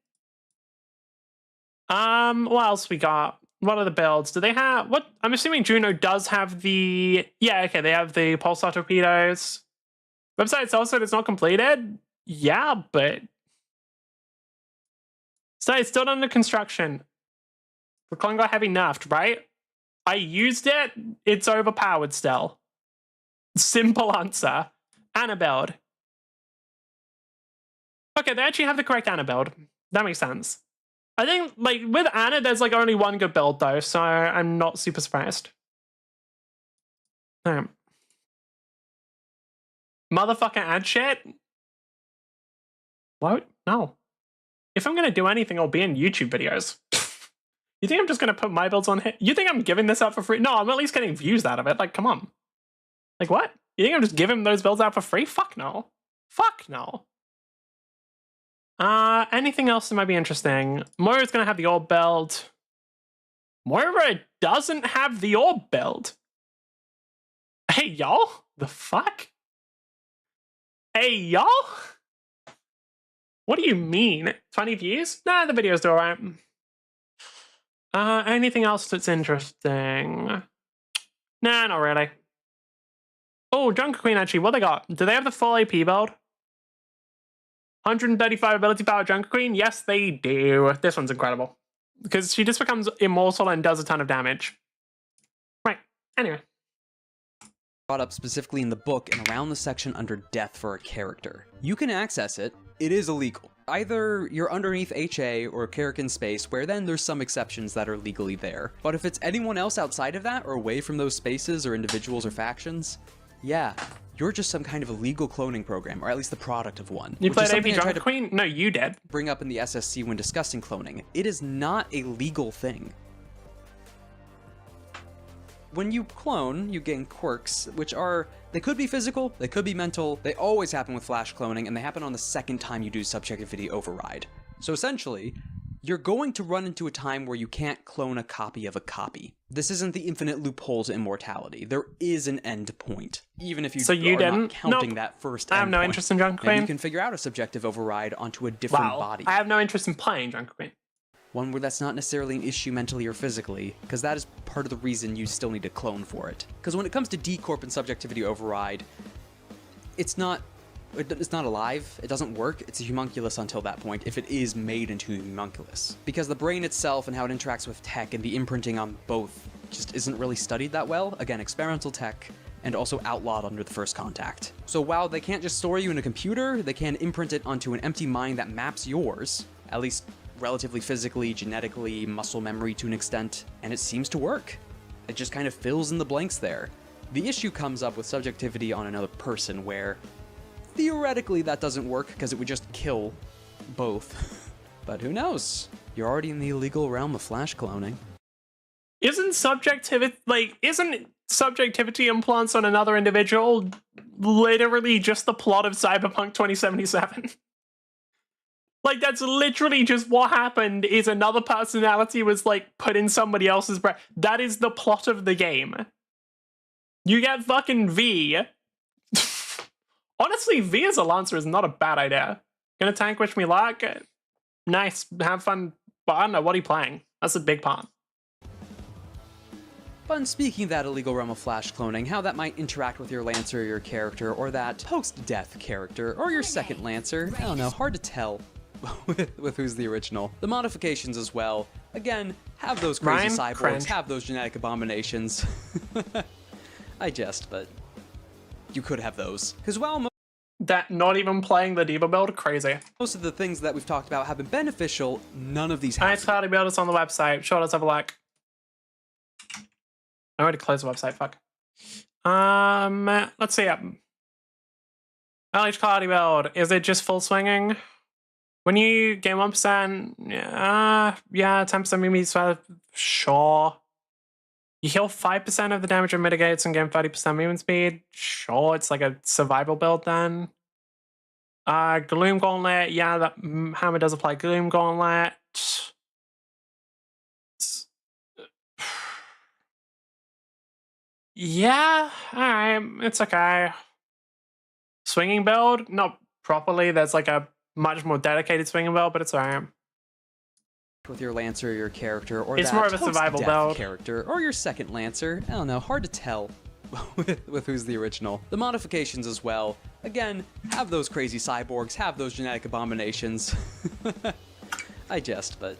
What else we got? What are the builds? Do they have... What? I'm assuming Juno does have the... Yeah, okay, they have the pulsar torpedoes. Website itself said it's not completed? Yeah, but... So it's still under construction. The clone got heavy nerfed, right? I used it. It's overpowered still. Simple answer. Ana build. Okay, they actually have the correct Ana build. That makes sense. I think, like, with Ana, there's, like, only one good build, though, so I'm not super surprised. Motherfucker ad shit? What? No. If I'm gonna do anything, I'll be in YouTube videos. You think I'm just gonna put my builds on here? You think I'm giving this out for free? No, I'm at least getting views out of it. Like, come on. Like, what? You think I'm just giving those builds out for free? Fuck no. Fuck no. Anything else that might be interesting? Moira's gonna have the orb build. Moira doesn't have the orb build. Hey, y'all? The fuck? Hey, y'all? What do you mean? 20 views? Nah, the videos do alright. Anything else that's interesting? Nah, not really. Oh, Junker Queen, actually, what they got? Do they have the full AP build? 135 ability power Junker Queen? Yes, they do. This one's incredible. Because she just becomes immortal and does a ton of damage. Right, anyway. Brought up specifically in the book and around the section under death for a character. You can access it. It is illegal. Either you're underneath HA or Karrakin space, where then there's some exceptions that are legally there. But if it's anyone else outside of that, or away from those spaces or individuals or factions, yeah, you're just some kind of illegal cloning program, or at least the product of one. You played AP Junker Queen? No, you did. Bring up in the SSC when discussing cloning. It is not a legal thing. When you clone, you gain quirks, which are, they could be physical, they could be mental, they always happen with flash cloning, and they happen on the second time you do subjectivity override. So essentially, you're going to run into a time where you can't clone a copy of a copy. This isn't the infinite loophole to immortality. There is an end point, even if you, are not counting that first end I have no point. interest in Junker Queen. You can figure out a subjective override onto a different body. I have no interest in playing Junker Queen. One where that's not necessarily an issue mentally or physically, because that is part of the reason you still need to clone for it. Because when it comes to D-Corp and subjectivity override, it's not alive, it doesn't work, it's a homunculus until that point, if it is made into a homunculus. Because the brain itself and how it interacts with tech and the imprinting on both just isn't really studied that well. Again, experimental tech, and also outlawed under the First Contact. So while they can't just store you in a computer, they can imprint it onto an empty mind that maps yours, at least relatively physically, genetically, muscle memory to an extent, and it seems to work. It just kind of fills in the blanks there. The issue comes up with subjectivity on another person, where theoretically that doesn't work because it would just kill both. But who knows? You're already in the illegal realm of flash cloning. Isn't subjectivity implants on another individual literally just the plot of Cyberpunk 2077? Like, that's literally just what happened, is another personality was, like, put in somebody else's brain. That is the plot of the game. You get fucking V. Honestly, V as a Lancer is not a bad idea. Gonna tank wish me luck? Nice, have fun, but I don't know, what are you playing? That's a big part. But speaking of that illegal realm of flash cloning, how that might interact with your Lancer or your character, or that post-death character, or your second Lancer, I don't know, hard to tell. with who's the original. The modifications as well. Again, have those crazy cyborgs, cringe. have those genetic abominations. I jest, but you could have those. Because while That not even playing the Diva build, crazy. most of the things that we've talked about have been beneficial, none of these have. Nice party build is on the website. Sure, let's have a look. I already closed the website, fuck. Let's see. LH Cardi build. Is it just full swinging? When you gain 1%, yeah, 10% movement, sure. You heal 5% of the damage and mitigates and gain 30% movement speed. Sure, it's like a survival build then. Gloom Gauntlet, yeah, that hammer does apply Gloom Gauntlet. Yeah, alright, it's okay. Swinging build, not properly, there's like a much more dedicated swinging build, but it's alright. With your Lancer or your character, or it's that more of a survival build character, or your second Lancer, I don't know, hard to tell with who's the original. The modifications as well, again, have those crazy cyborgs, have those genetic abominations. I jest, but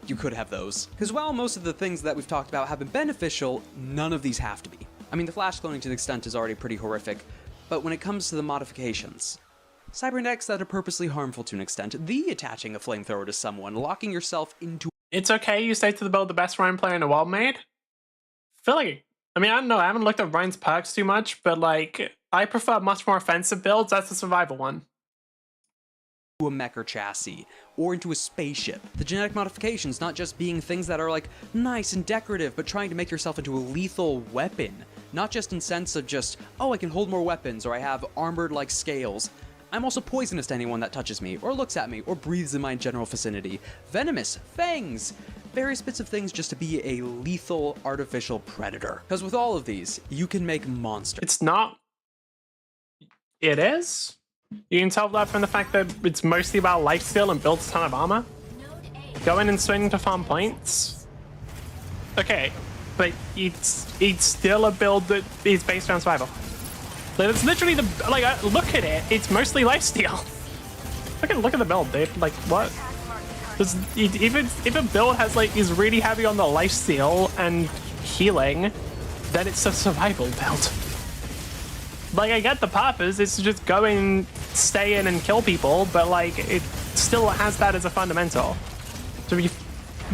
you could have those. Because while most of the things that we've talked about have been beneficial, none of these have to be. I mean, the flash cloning to the extent is already pretty horrific, but when it comes to the modifications, cybernetics that are purposely harmful to an extent, the attaching a flamethrower to someone, locking yourself into... It's okay you say to the build the best Ryan player in the world made. Feel like, I mean, I don't know, I haven't looked at Ryan's perks too much, but like, I prefer much more offensive builds. That's the survival one. a mecha chassis, or into a spaceship. The genetic modifications not just being things that are like nice and decorative, but trying to make yourself into a lethal weapon. Not just in sense of just, oh, I can hold more weapons, or I have armored like scales. I'm also poisonous to anyone that touches me, or looks at me, or breathes in my general vicinity. Venomous, fangs, various bits of things just to be a lethal artificial predator. Because with all of these, you can make monsters. It's not. It is? You can tell that from the fact that it's mostly about lifesteal and builds a ton of armor. Go in and swing to farm points. Okay, but it's still a build that is based around survival. Like, it's literally the, like, look at it. It's mostly lifesteal. Look at the build, dude. Like, what? If a build has like is really heavy on the lifesteal and healing, then it's a survival build. Like, I get the purpose, it's just go in, stay in and kill people, but like it still has that as a fundamental. So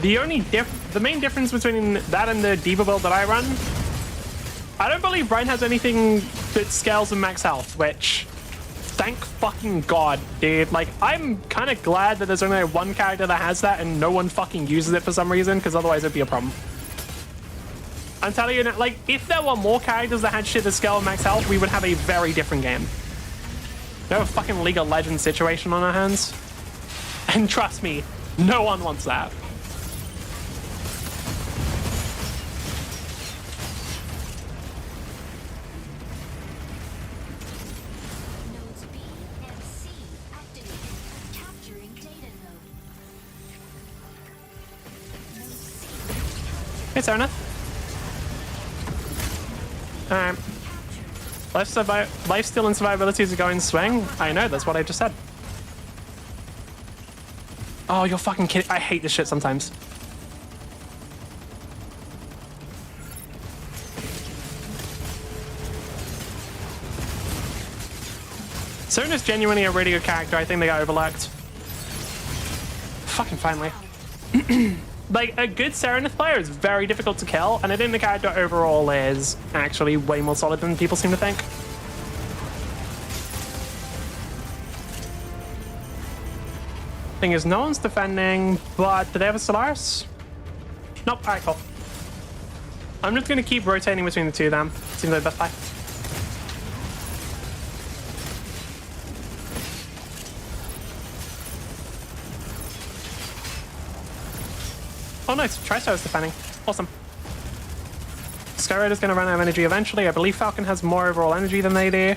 the main difference between that and the Diva build that I run, I don't believe Brian has anything that scales in max health, which thank fucking god, dude. Like, I'm kind of glad that there's only one character that has that and no one fucking uses it for some reason, because otherwise it'd be a problem. I'm telling you now, like, if there were more characters that had shit that scale max health, we would have a very different game. We have a fucking League of Legends situation on our hands. And trust me, no one wants that. Nodes B and C activated. Capturing data node. Node C. Hey, Sarna. Alright. Lifesteal and survivability is a going swing. I know, that's what I just said. Oh, you're fucking kidding. I hate this shit sometimes. Sona's genuinely a really good character. I think they got overlooked. Fucking finally. Like, a good Serenith player is very difficult to kill, and I think the character overall is actually way more solid than people seem to think. Thing is, no one's defending, but do they have a Solaris? Nope. Alright, cool. I'm just gonna keep rotating between the two of them. Seems like the best play. Oh nice, Tristar's defending. Awesome. Skyrider's gonna run out of energy eventually. I believe Falcon has more overall energy than they do.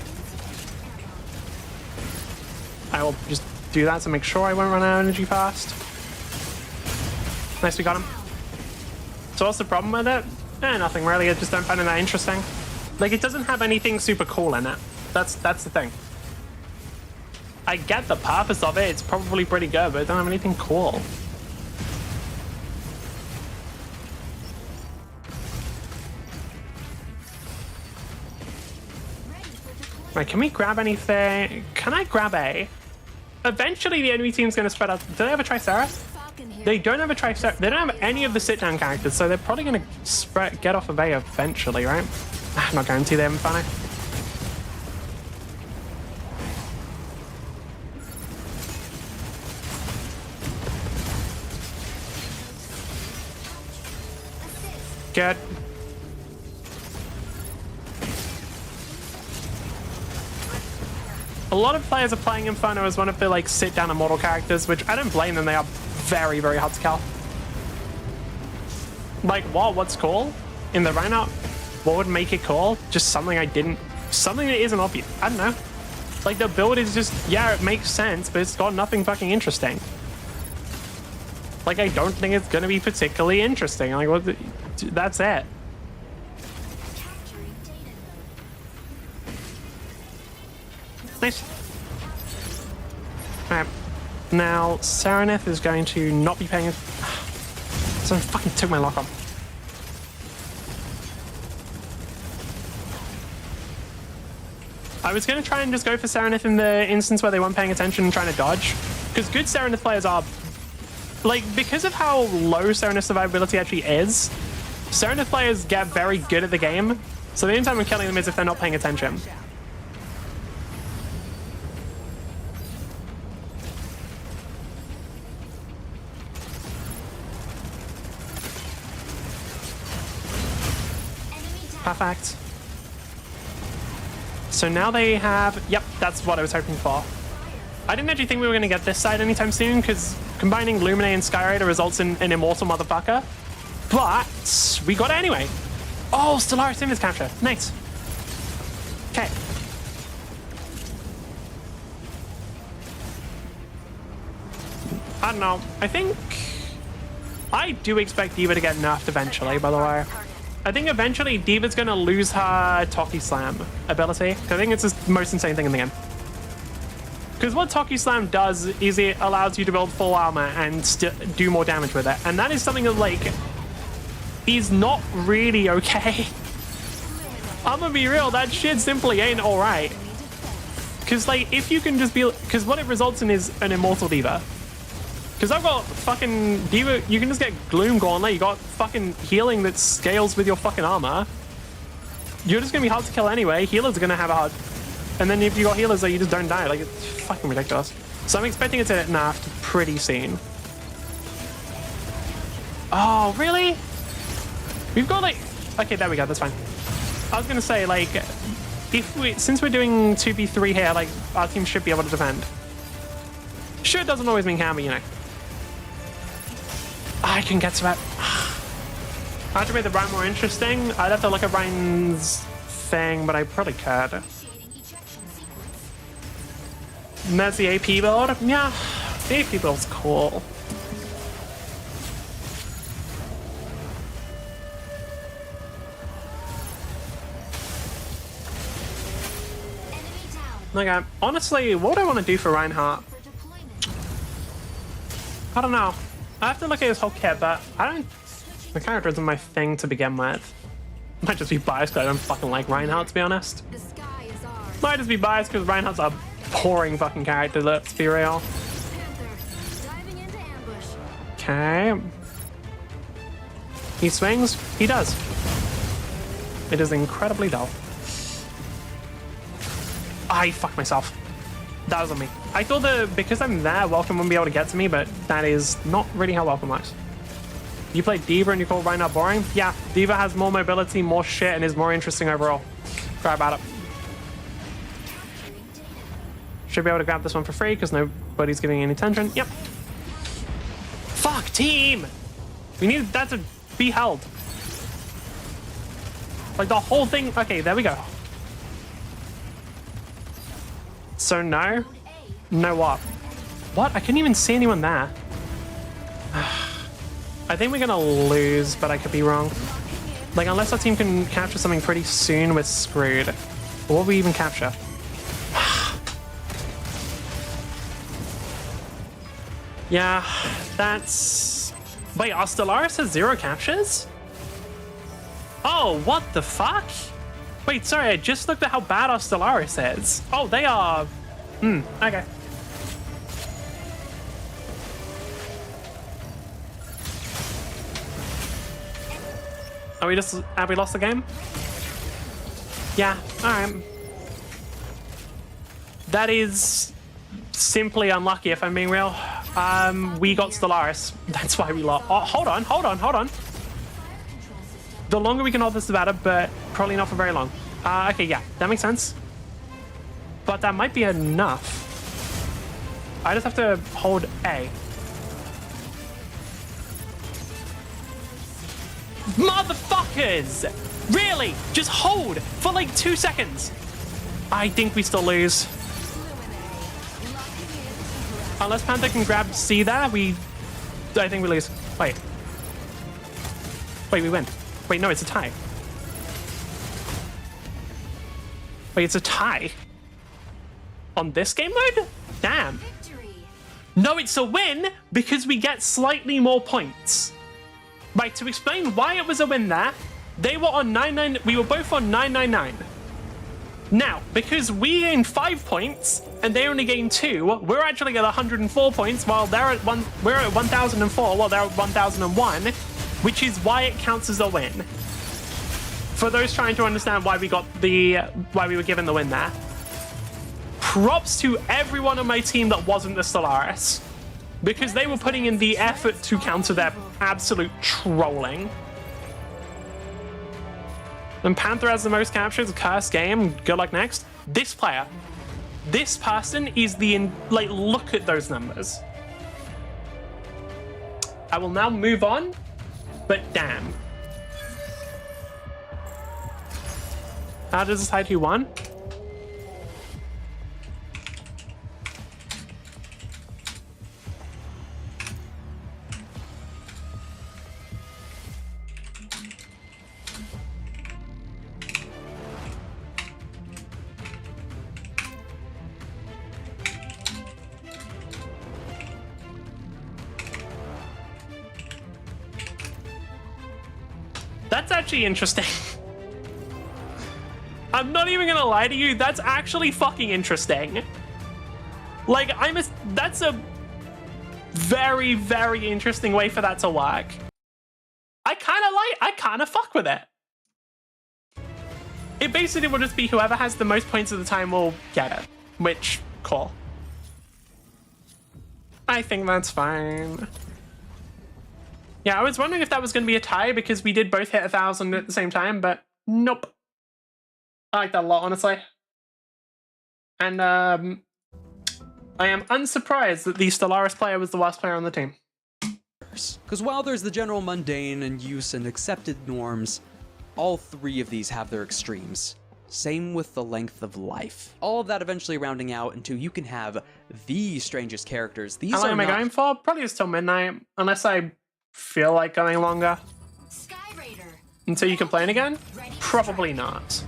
I will just do that to make sure I won't run out of energy fast. Nice, we got him. So what's the problem with it? Nothing really. I just don't find it that interesting. Like, it doesn't have anything super cool in it. That's the thing. I get the purpose of it. It's probably pretty good, but it don't have anything cool. Right, can we grab anything? Can I grab A? Eventually, the enemy team's going to spread out. Do they have a Triceratops? They don't have a Triceratops. They don't have any of the sit-down characters, so they're probably going to get off of A eventually, right? I'm not guaranteed they haven't found it. Good. A lot of players are playing Inferno as one of the like sit-down immortal characters, which I don't blame them. They are very, very hard to kill. Like, what's cool in the lineup? What would make it cool? Just something something that isn't obvious. I don't know. Like, the build is just, yeah, it makes sense, but it's got nothing fucking interesting. Like, I don't think it's gonna be particularly interesting. Like, that's it. Nice. Alright. Now, Serenith is going to not be paying... Someone fucking took my lock on. I was going to try and just go for Serenith in the instance where they weren't paying attention and trying to dodge. Because good Serenith players are... Like, because of how low Serenith survivability actually is, Serenith players get very good at the game. So the only time I'm killing them is if they're not paying attention. Perfect. So now they have... Yep, that's what I was hoping for. I didn't actually think we were going to get this side anytime soon, because combining Lumine and Skyraider results in an immortal motherfucker. But we got it anyway. Oh, Stellaris Invis capture. Nice. Okay. I don't know. I think... I do expect D.Va to get nerfed eventually, by the way. I think eventually D.Va's going to lose her Toki Slam ability. I think it's the most insane thing in the game. Because what Toki Slam does is it allows you to build full armor and do more damage with it. And that is something that, like, is not really okay. I'm gonna be real, that shit simply ain't alright. Because, like, if you can just be... Because what it results in is an immortal D.Va. Because I've got fucking D.Va, you can just get Gloom Gauntlet, you got fucking healing that scales with your fucking armor. You're just gonna be hard to kill anyway, healers are gonna have a hard... And then if you got healers that you just don't die, like, it's fucking ridiculous. So I'm expecting it to get nerfed pretty soon. Oh, really? We've got, like... Okay, there we go, that's fine. I was gonna say, like, since we're doing 2v3 here, like, our team should be able to defend. Sure, it doesn't always mean can, but you know. I can get to it. I have to make the Rhine more interesting. I'd have to look at Rhine's thing, but I probably could. And that's the AP build. Yeah, the AP build's cool. Okay, honestly, what would I want to do for Reinhardt? I don't know. I have to look at his whole kit, but I don't... The character isn't my thing to begin with. Might just be biased because I don't fucking like Reinhardt, to be honest. Might just be biased because Reinhardt's a boring fucking character, let's be real. Okay. He swings, he does. It is incredibly dull. I fucked myself. That was on me. I thought that because I'm there, Welcome wouldn't be able to get to me, but that is not really how Welcome works. You play D.Va and you call Reinhardt boring? Yeah, D.Va has more mobility, more shit, and is more interesting overall. Try about it. Should be able to grab this one for free because nobody's giving any attention. Yep. Fuck, team! We need that to be held. Like the whole thing. Okay, there we go. So no? No what? What? I couldn't even see anyone there. I think we're gonna lose, but I could be wrong. Like, unless our team can capture something pretty soon, we're screwed. What will we even capture? Yeah, that's... Wait, our Stellaris has 0 captures? Oh, what the fuck? Wait, sorry, I just looked at how bad our Stellaris is. Oh, they are... okay. Have we lost the game? Yeah, alright. That is simply unlucky, if I'm being real. We got Stellaris. That's why we lost. Oh, hold on. The longer we can hold this, the better, but probably not for very long. Okay, yeah, that makes sense. But that might be enough. I just have to hold A. Motherfuckers! Really? Just hold for like 2 seconds. I think we still lose. Unless Panther can grab C there, I think we lose. Wait, we win. Wait, no, it's a tie. Wait, it's a tie? On this game mode? Damn. No, it's a win because we get slightly more points. Right, to explain why it was a win there, they were on 9-9, we were both on 9-9-9. Now, because we gained 5 points and they only gained 2, we're actually at 104 points while we're at 1004 while they're at 1001, which is why it counts as a win. For those trying to understand why we were given the win there. Props to everyone on my team that wasn't the Stellaris, because they were putting in the effort to counter their absolute trolling. And Panther has the most captures, cursed game, good luck next. This player, this person is like, look at those numbers. I will now move on, but damn. How does this decide who won? That's actually interesting. I'm not even gonna lie to you, that's actually fucking interesting. Like, that's a very, very interesting way for that to work. I kinda fuck with it. It basically will just be whoever has the most points at the time will get it, which, cool. I think that's fine. Yeah, I was wondering if that was going to be a tie because we did both hit 1,000 at the same time, but nope. I like that a lot, honestly. And I am unsurprised that the Stellaris player was the worst player on the team. Because while there's the general mundane and use and accepted norms, all 3 of these have their extremes. Same with the length of life. All of that eventually rounding out into you can have the strangest characters. These How long am I going for? Probably just till midnight, unless I feel like going longer. Sky Raider. Until you complain again? Probably not.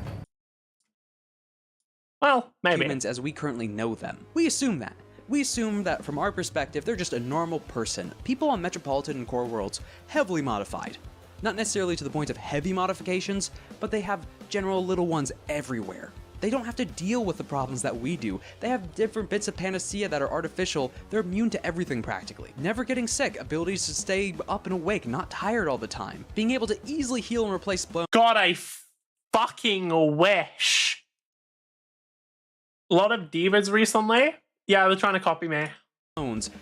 Well, maybe. Humans as we currently know them. We assume that. We assume that from our perspective, they're just a normal person. People on Metropolitan and Core Worlds, heavily modified. Not necessarily to the point of heavy modifications, but they have general little ones everywhere. They don't have to deal with the problems that we do. They have different bits of panacea that are artificial. They're immune to everything practically. Never getting sick, abilities to stay up and awake, not tired all the time. Being able to easily heal and replace blown. God, I fucking wish. A lot of divas recently. Yeah, they're trying to copy me.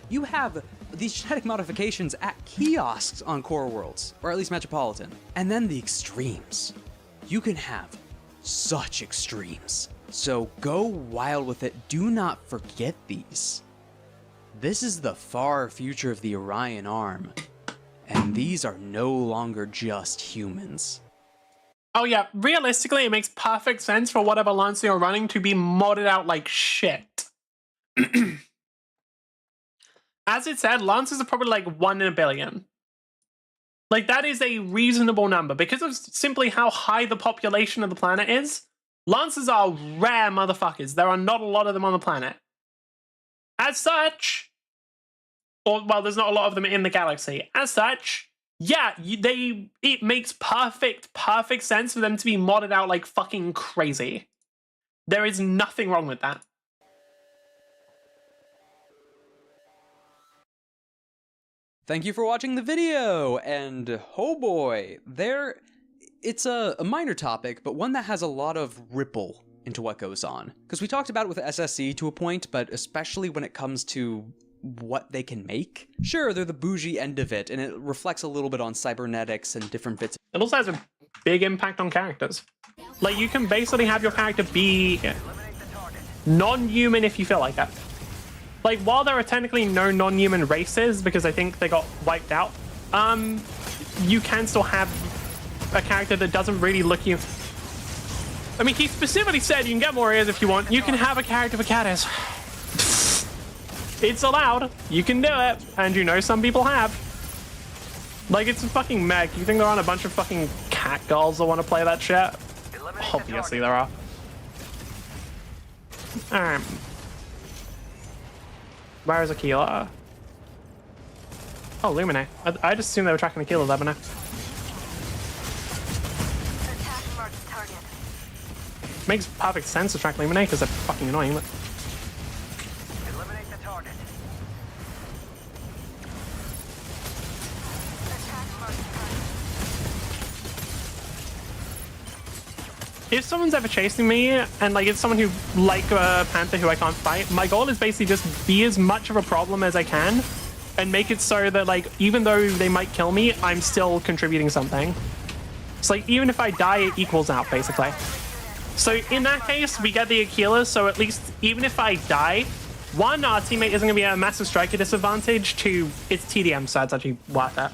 You have these genetic modifications at kiosks on Core Worlds, or at least Metropolitan. And then the extremes. You can have such extremes. So go wild with it. Do not forget these. This is the far future of the Orion arm. And these are no longer just humans. Oh yeah, realistically, it makes perfect sense for whatever lance you're running to be modded out like shit. As it said, lances are probably like 1 in a billion. Like, that is a reasonable number. Because of simply how high the population of the planet is, lances are rare motherfuckers. There are not a lot of them on the planet. As such, or, well, there's not a lot of them in the galaxy. As such, yeah, it makes perfect sense for them to be modded out like fucking crazy. There is nothing wrong with that. Thank you for watching the video, and oh boy, it's a minor topic, but one that has a lot of ripple into what goes on. Because we talked about it with SSE to a point, but especially when it comes to what they can make. Sure, they're the bougie end of it, and it reflects a little bit on cybernetics and different bits. It also has a big impact on characters. Like, you can basically have your character be non-human if you feel like that. Like, while there are technically no non-human races, because I think they got wiped out, you can still have a character that doesn't really look you. I mean, he specifically said you can get more ears if you want. You can have a character for Caddis. It's allowed. You can do it. And you know some people have. Like, it's a fucking mech. You think there aren't a bunch of fucking cat girls that want to play that shit? Obviously there are. Where is Aquila? Oh, Lumine. I just assumed they were tracking the killer there, but no. Attack marked target. Makes perfect sense to track Lumine because they're fucking annoying, but... Eliminate the target. Attack marked target. If someone's ever chasing me, and like it's someone who, like a Panther who I can't fight, my goal is basically just be as much of a problem as I can, and make it so that like, even though they might kill me, I'm still contributing something. It's like, even if I die, it equals out, basically. So in that case, we get the Aquila, so at least, even if I die, one, our teammate isn't gonna be at a massive striker disadvantage, two, it's TDM, so it's actually worth it.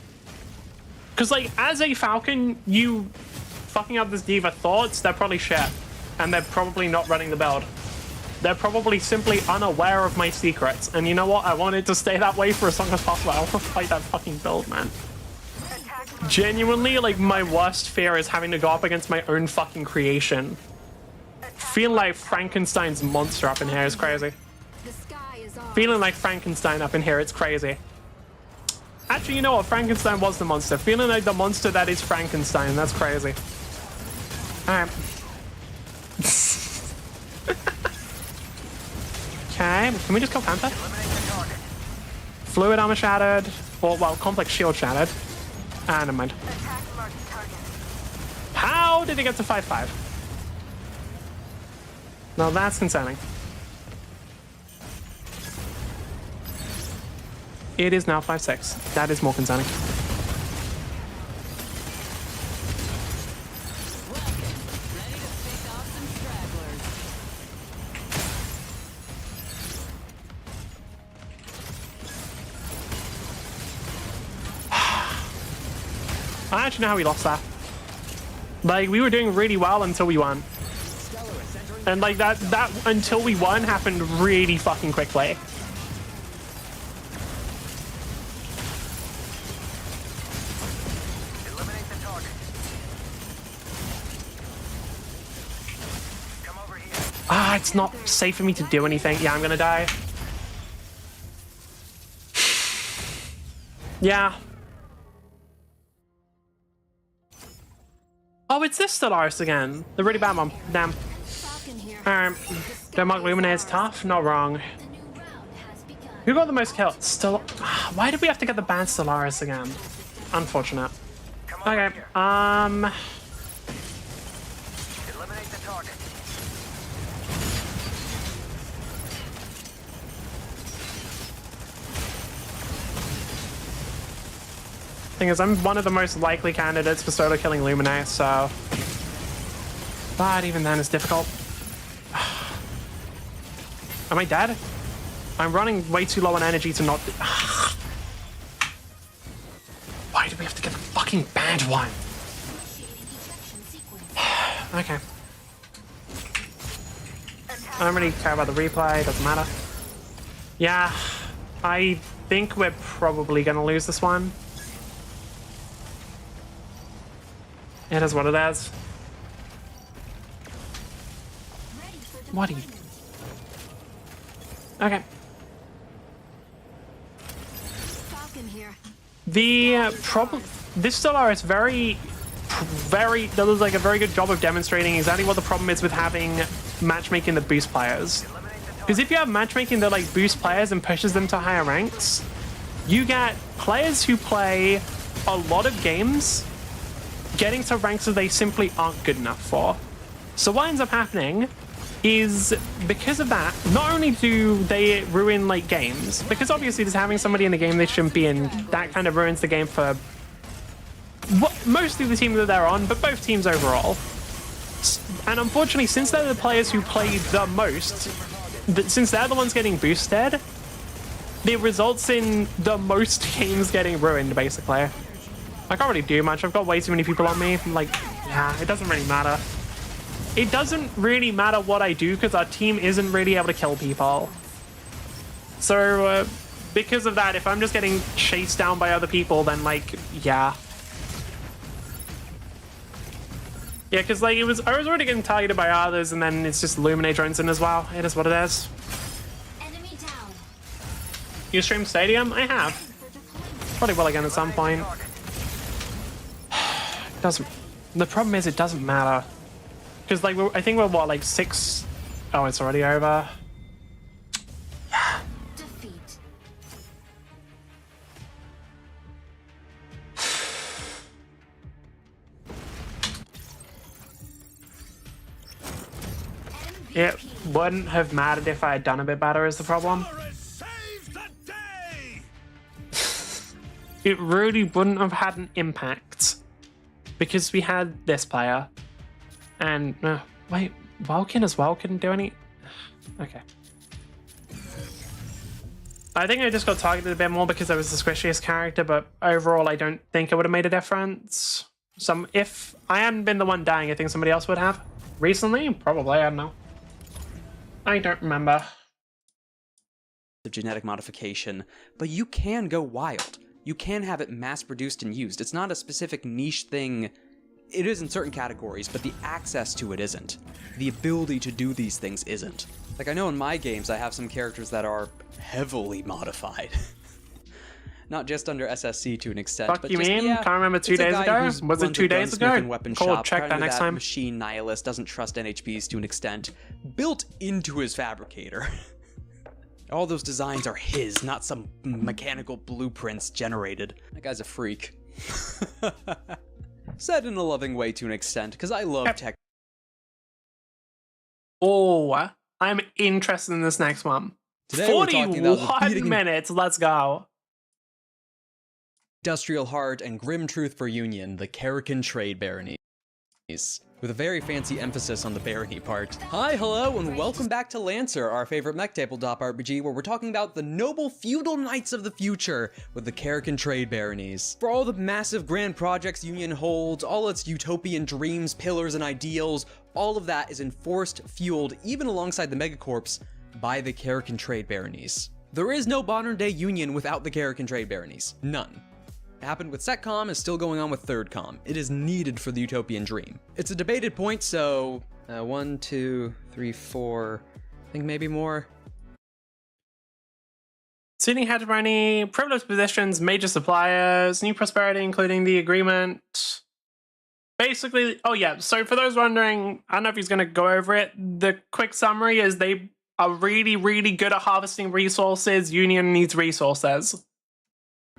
Because like, as a Falcon, you fucking up this D.Va thoughts, they're probably shit. And they're probably not running the build. They're probably simply unaware of my secrets. And you know what? I want it to stay that way for as long as possible. I want to fight that fucking build, man. Genuinely, like, my worst fear is having to go up against my own fucking creation. Feeling like Frankenstein's monster up in here is crazy. The sky is ours. Feeling like Frankenstein up in here, it's crazy. Actually, you know what? Frankenstein was the monster. Feeling like the monster that is Frankenstein. That's crazy. Alright. Okay, can we just kill Panther? Fluid armor shattered. Or, well, complex shield shattered. Ah, never mind. Attack marked target. How did it get to 5-5? Now that's concerning. It is now 5-6. That is more concerning. I actually know how we lost that. Like, we were doing really well until we won. And like that until we won happened really fucking quickly. Eliminate the target. Come over here. Ah, it's not safe for me to do anything. Yeah, I'm gonna die. Yeah. Oh, it's this Stellaris again. The really bad one. Damn. Falcon here. Denmark Luminaire is tough. Not wrong. The new round has begun. Who got the most kills? Why did we have to get the bad Stellaris again? Unfortunate. Okay. Eliminate the target. Thing is, I'm one of the most likely candidates for solo killing Luminaire, so... But even then, it's difficult. Am I dead? I'm running way too low on energy to not... Why do we have to get the fucking bad one? Okay. I don't really care about the replay, doesn't matter. Yeah, I think we're probably gonna lose this one. It is what it is. What are you... Okay. Falcon here. The problem... This Stellaris very... That was like a very good job of demonstrating exactly what the problem is with having matchmaking that boosts players. Because if you have matchmaking that like boosts players and pushes them to higher ranks, you get players who play a lot of games getting to ranks that they simply aren't good enough for. So what ends up happening is, because of that, not only do they ruin like games, because obviously just having somebody in the game they shouldn't be in, that kind of ruins the game for mostly the team that they're on, but both teams overall. And unfortunately, since they're the players who play the most, since they're the ones getting boosted, it results in the most games getting ruined, basically. I can't really do much. I've got way too many people on me. Like, yeah, it doesn't really matter. It doesn't really matter what I do because our team isn't really able to kill people. So, because of that, if I'm just getting chased down by other people, then, like, yeah. Yeah, because, like, I was already getting targeted by others, and then it's just Illuminate drones in as well. It is what it is. Enemy down. You stream Stadium? I have. Probably will again at some point. Doesn't. The problem is it doesn't matter. Because like I think we're what, like 6. Oh, it's already over. Defeat. It wouldn't have mattered if I had done a bit better is the problem. It really wouldn't have had an impact. Because we had this player. And, wait, Vulcan as well couldn't do any... Okay. I think I just got targeted a bit more because I was the squishiest character, but overall I don't think it would have made a difference. If I hadn't been the one dying, I think somebody else would have. Recently? Probably, I don't know. I don't remember. Of genetic modification, but you can go wild. You can have it mass-produced and used. It's not a specific niche thing. It is in certain categories, but the access to it isn't. The ability to do these things isn't. Like, I know in my games I have some characters that are heavily modified. Not just under SSC to an extent, Fuck but you just, mean? yeah, Can't remember 2 it's a days guy ago? who's Was it runs 2 a days gunsmith ago? and weapon Cool, shop, check kind that of next time. Machine nihilist, doesn't trust NHPs to an extent, built into his fabricator. All those designs are his, not some mechanical blueprints generated. That guy's a freak. Said in a loving way to an extent, because I love tech. Oh, I'm interested in this next one. Today we're talking about the 41 beating minutes, let's go. Industrial Heart and Grim Truth for Union, the Karrakin Trade Baronies. With a very fancy emphasis on the barony part. Hi, hello, and welcome back to Lancer, our favorite mech tabletop RPG, where we're talking about the noble feudal knights of the future with the Karrakin Trade Baronies. For all the massive grand projects Union holds, all its utopian dreams, pillars, and ideals, all of that is enforced, fueled, even alongside the megacorps, by the Karrakin Trade Baronies. There is no modern-day Union without the Karrakin Trade Baronies. None. It happened with SecCom, is still going on with ThirdCom. It is needed for the utopian dream. It's a debated point, so 1, 2, 3, 4, I think maybe more. Sydney hegemony, privileged positions, major suppliers, new prosperity, including the agreement. Basically, oh yeah, so for those wondering, I don't know if he's going to go over it. The quick summary is they are really, really good at harvesting resources. Union needs resources.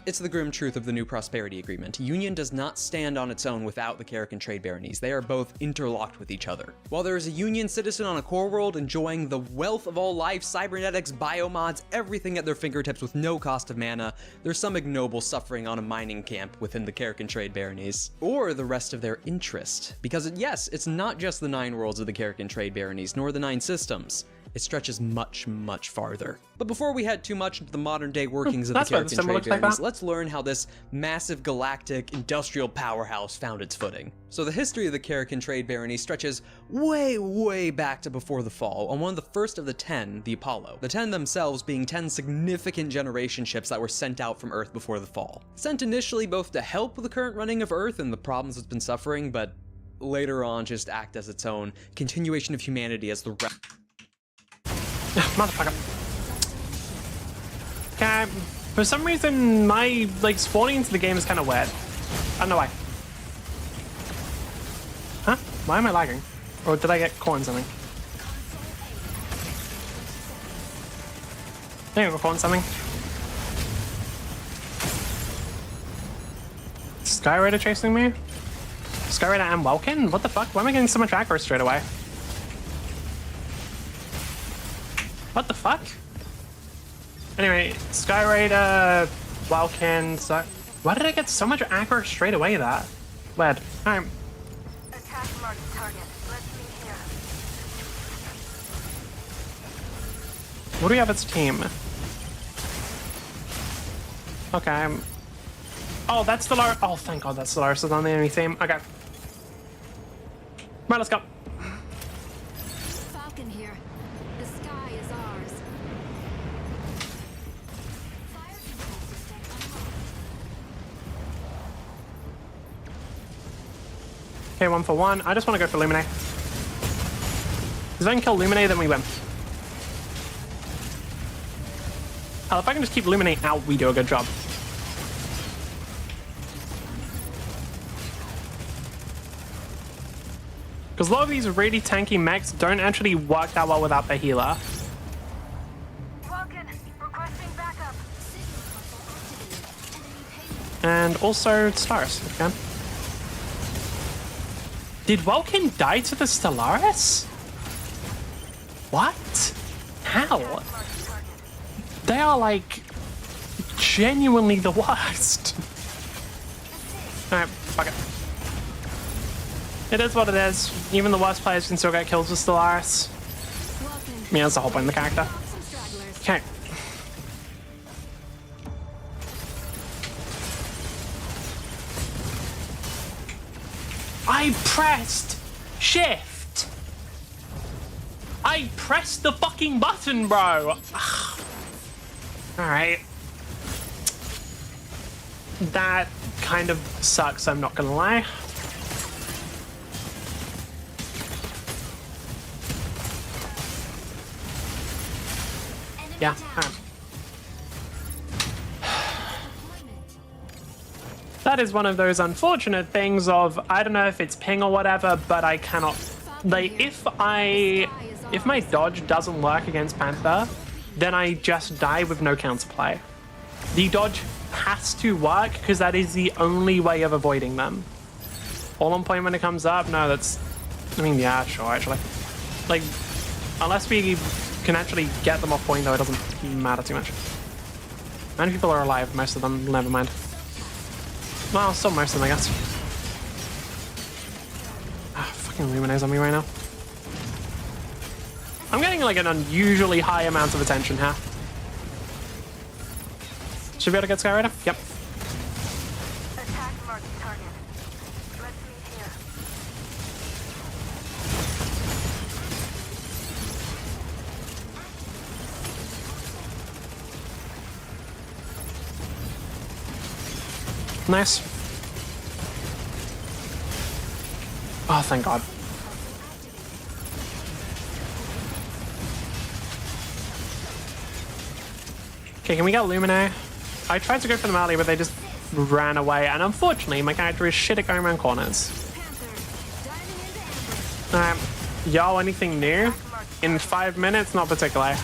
It's the grim truth of the new prosperity agreement. Union does not stand on its own without the Karrakin Trade Baronies. They are both interlocked with each other. While there is a Union citizen on a core world enjoying the wealth of all life, cybernetics, biomods, everything at their fingertips with no cost of mana, there's some ignoble suffering on a mining camp within the Karrakin Trade Baronies. Or the rest of their interest. Because yes, it's not just the 9 worlds of the Karrakin Trade Baronies, nor the 9 systems. It stretches much, much farther. But before we head too much into the modern day workings of the Karrakin Trade Baronies, let's learn how this massive galactic industrial powerhouse found its footing. So the history of the Karrakin Trade Barony stretches way, way back to before the fall, on one of the first of the 10, the Apollo. The 10 themselves being 10 significant generation ships that were sent out from Earth before the fall. Sent initially both to help with the current running of Earth and the problems it's been suffering, but later on just act as its own continuation of humanity as the Motherfucker. Okay, for some reason, my, spawning into the game is kind of weird. I don't know why. Huh? Why am I lagging? Or did I get caught in something? I think I got caught in something. Skyraider chasing me? Skyraider and Welkin? What the fuck? Why am I getting so much aggro straight away? What the fuck? Anyway, Skyraider, Welkin, why did I get so much aggro straight away that? Weird. Alright. Attack marked target. Let's meet here. What do we have as a team? Okay. Oh, that's Stellaris. Oh, thank God that's Stellaris is on the enemy team. Okay. Right, let's go. Falcon here. The sky is ours. Fire control system unlocked. Okay, 1 for 1. I just want to go for Luminae. If I can kill Luminae, then we win. Hell, if I can just keep Luminae out, we do a good job. Because a lot of these really tanky mechs don't actually work that well without the healer. Vulcan, requesting backup. And also Stellaris, if you can. Did Vulcan die to the Stellaris? What? How? They are like genuinely the worst. Alright, fuck it. It is what it is. Even the worst players can still get kills with Stellaris. I mean, that's the whole point of the character. Okay. I pressed shift. I pressed the fucking button, bro. Alright. That kind of sucks, I'm not gonna lie. Yeah. That is one of those unfortunate things of, I don't know if it's ping or whatever, but I cannot, like, if my dodge doesn't work against Panther, then I just die with no counterplay. The dodge has to work because that is the only way of avoiding them. All on point when it comes up? No, that's, I mean, yeah, sure, actually. Like, unless we can actually get them off point, though, it doesn't matter too much. Many people are alive, most of them, never mind. Well, still most of them, I guess. Ah, fucking Lumina's on me right now. I'm getting like an unusually high amount of attention here. Should be able to get Skyrider? Yep. Attack marked target. Let's meet here. Nice. Oh, thank God. Okay, can we get Lumine? I tried to go for them earlier, but they just ran away. And unfortunately, my character is shit at going around corners. Y'all, anything new? In 5 minutes? Not particularly.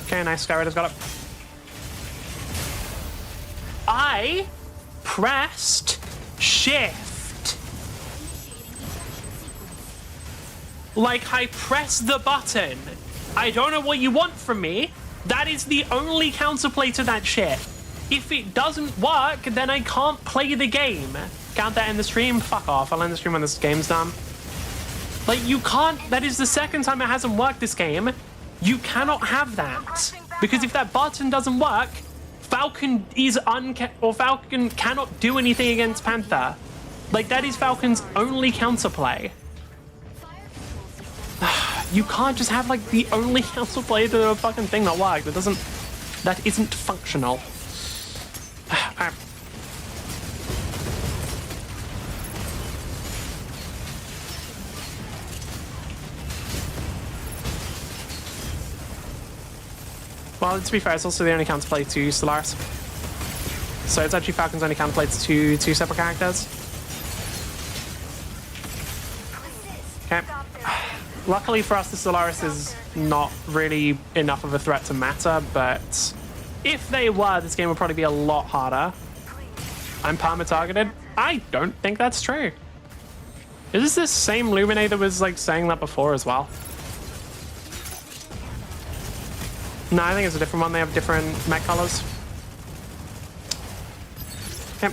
Okay, nice. Skyrider's got it. I pressed shift. Like, I pressed the button. I don't know what you want from me. That is the only counterplay to that shit. If it doesn't work, then I can't play the game. Count that in the stream? Fuck off. I'll end the stream when this game's done. Like, you can't... That is the second time it hasn't worked this game. You cannot have that. Because if that button doesn't work, Falcon is Falcon cannot do anything against Panther. Like, that is Falcon's only counterplay. You can't just have like the only counterplay to a fucking thing that worked. That isn't functional. Well, to be fair, it's also the only counterplay to Stellaris. So it's actually Falcon's only counterplay to two separate characters. Okay. Luckily for us, the Stellaris is not really enough of a threat to matter, but if they were, this game would probably be a lot harder. I'm perma-targeted. I don't think that's true. Is this the same Lumine that was like saying that before as well? No, I think it's a different one. They have different mech colors. Yep.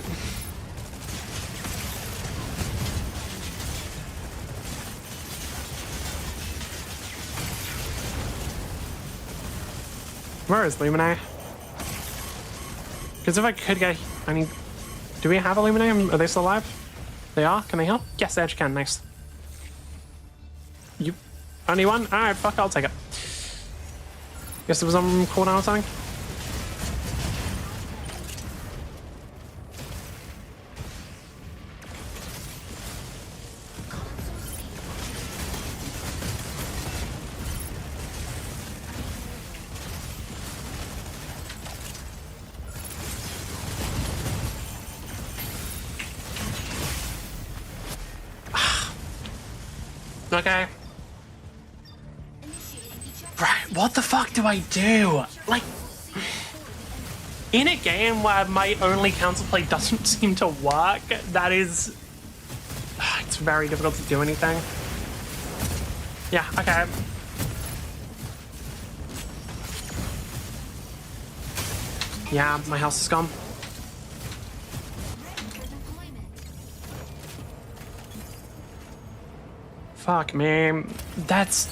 Where is Lumine? Because if I could get... I mean, do we have a Lumine? Are they still alive? They are? Can they help? Yes, they actually can. Nice. You... Only one? Alright, fuck, I'll take it. Guess it was on cooldown or something? Okay. Right, what the fuck do I do? Like, in a game where my only counterplay doesn't seem to work, that is... It's very difficult to do anything. Yeah, okay. Yeah, my house is gone. Fuck, man. That's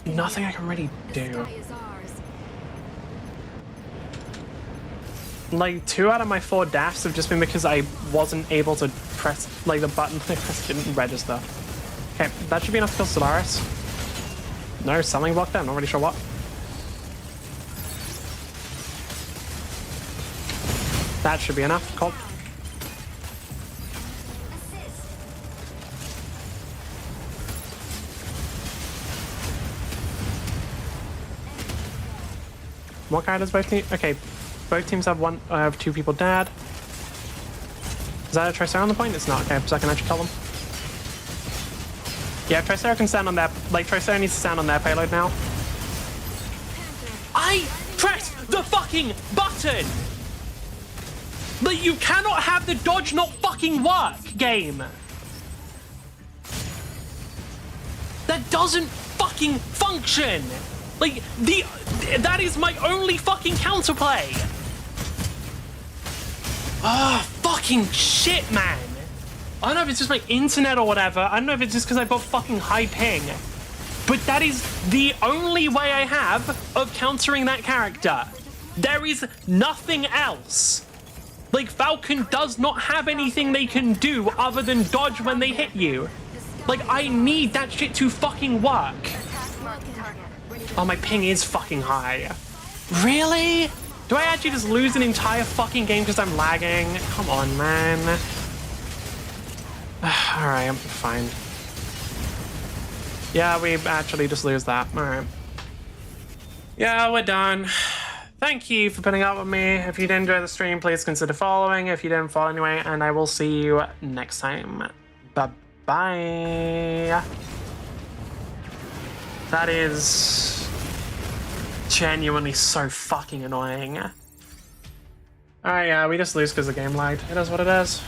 nothing I can really do. Like, 2 out of my 4 deaths have just been because I wasn't able to press, like, the button I pressed didn't register. Okay, that should be enough to kill Solaris. No, something blocked there, I'm not really sure what. That should be enough. Cool. What guy does both teams? Okay, both teams have 2 people dead. Is that a Tricera on the point? It's not. Okay, so I can actually kill them. Yeah, Tricera can stand on their... Like, Tricera needs to stand on their payload now. I pressed the fucking button! Like, you cannot have the dodge not fucking work, game! That doesn't fucking function! Like, that is my only fucking counterplay! Ah, fucking shit, man! I don't know if it's just my internet or whatever. I don't know if it's just because I've got fucking high ping. But that is the only way I have of countering that character. There is nothing else. Like, Falcon does not have anything they can do other than dodge when they hit you. Like, I need that shit to fucking work. Oh, my ping is fucking high. Really? Do I actually just lose an entire fucking game because I'm lagging? Come on, man. Alright, I'm fine. Yeah, we actually just lose that. Alright. Yeah, we're done. Thank you for putting up with me. If you did enjoy the stream, please consider following. If you didn't follow anyway, and I will see you next time. Bye-bye. That is genuinely so fucking annoying. Alright, yeah, we just lose because the game lagged. It is what it is.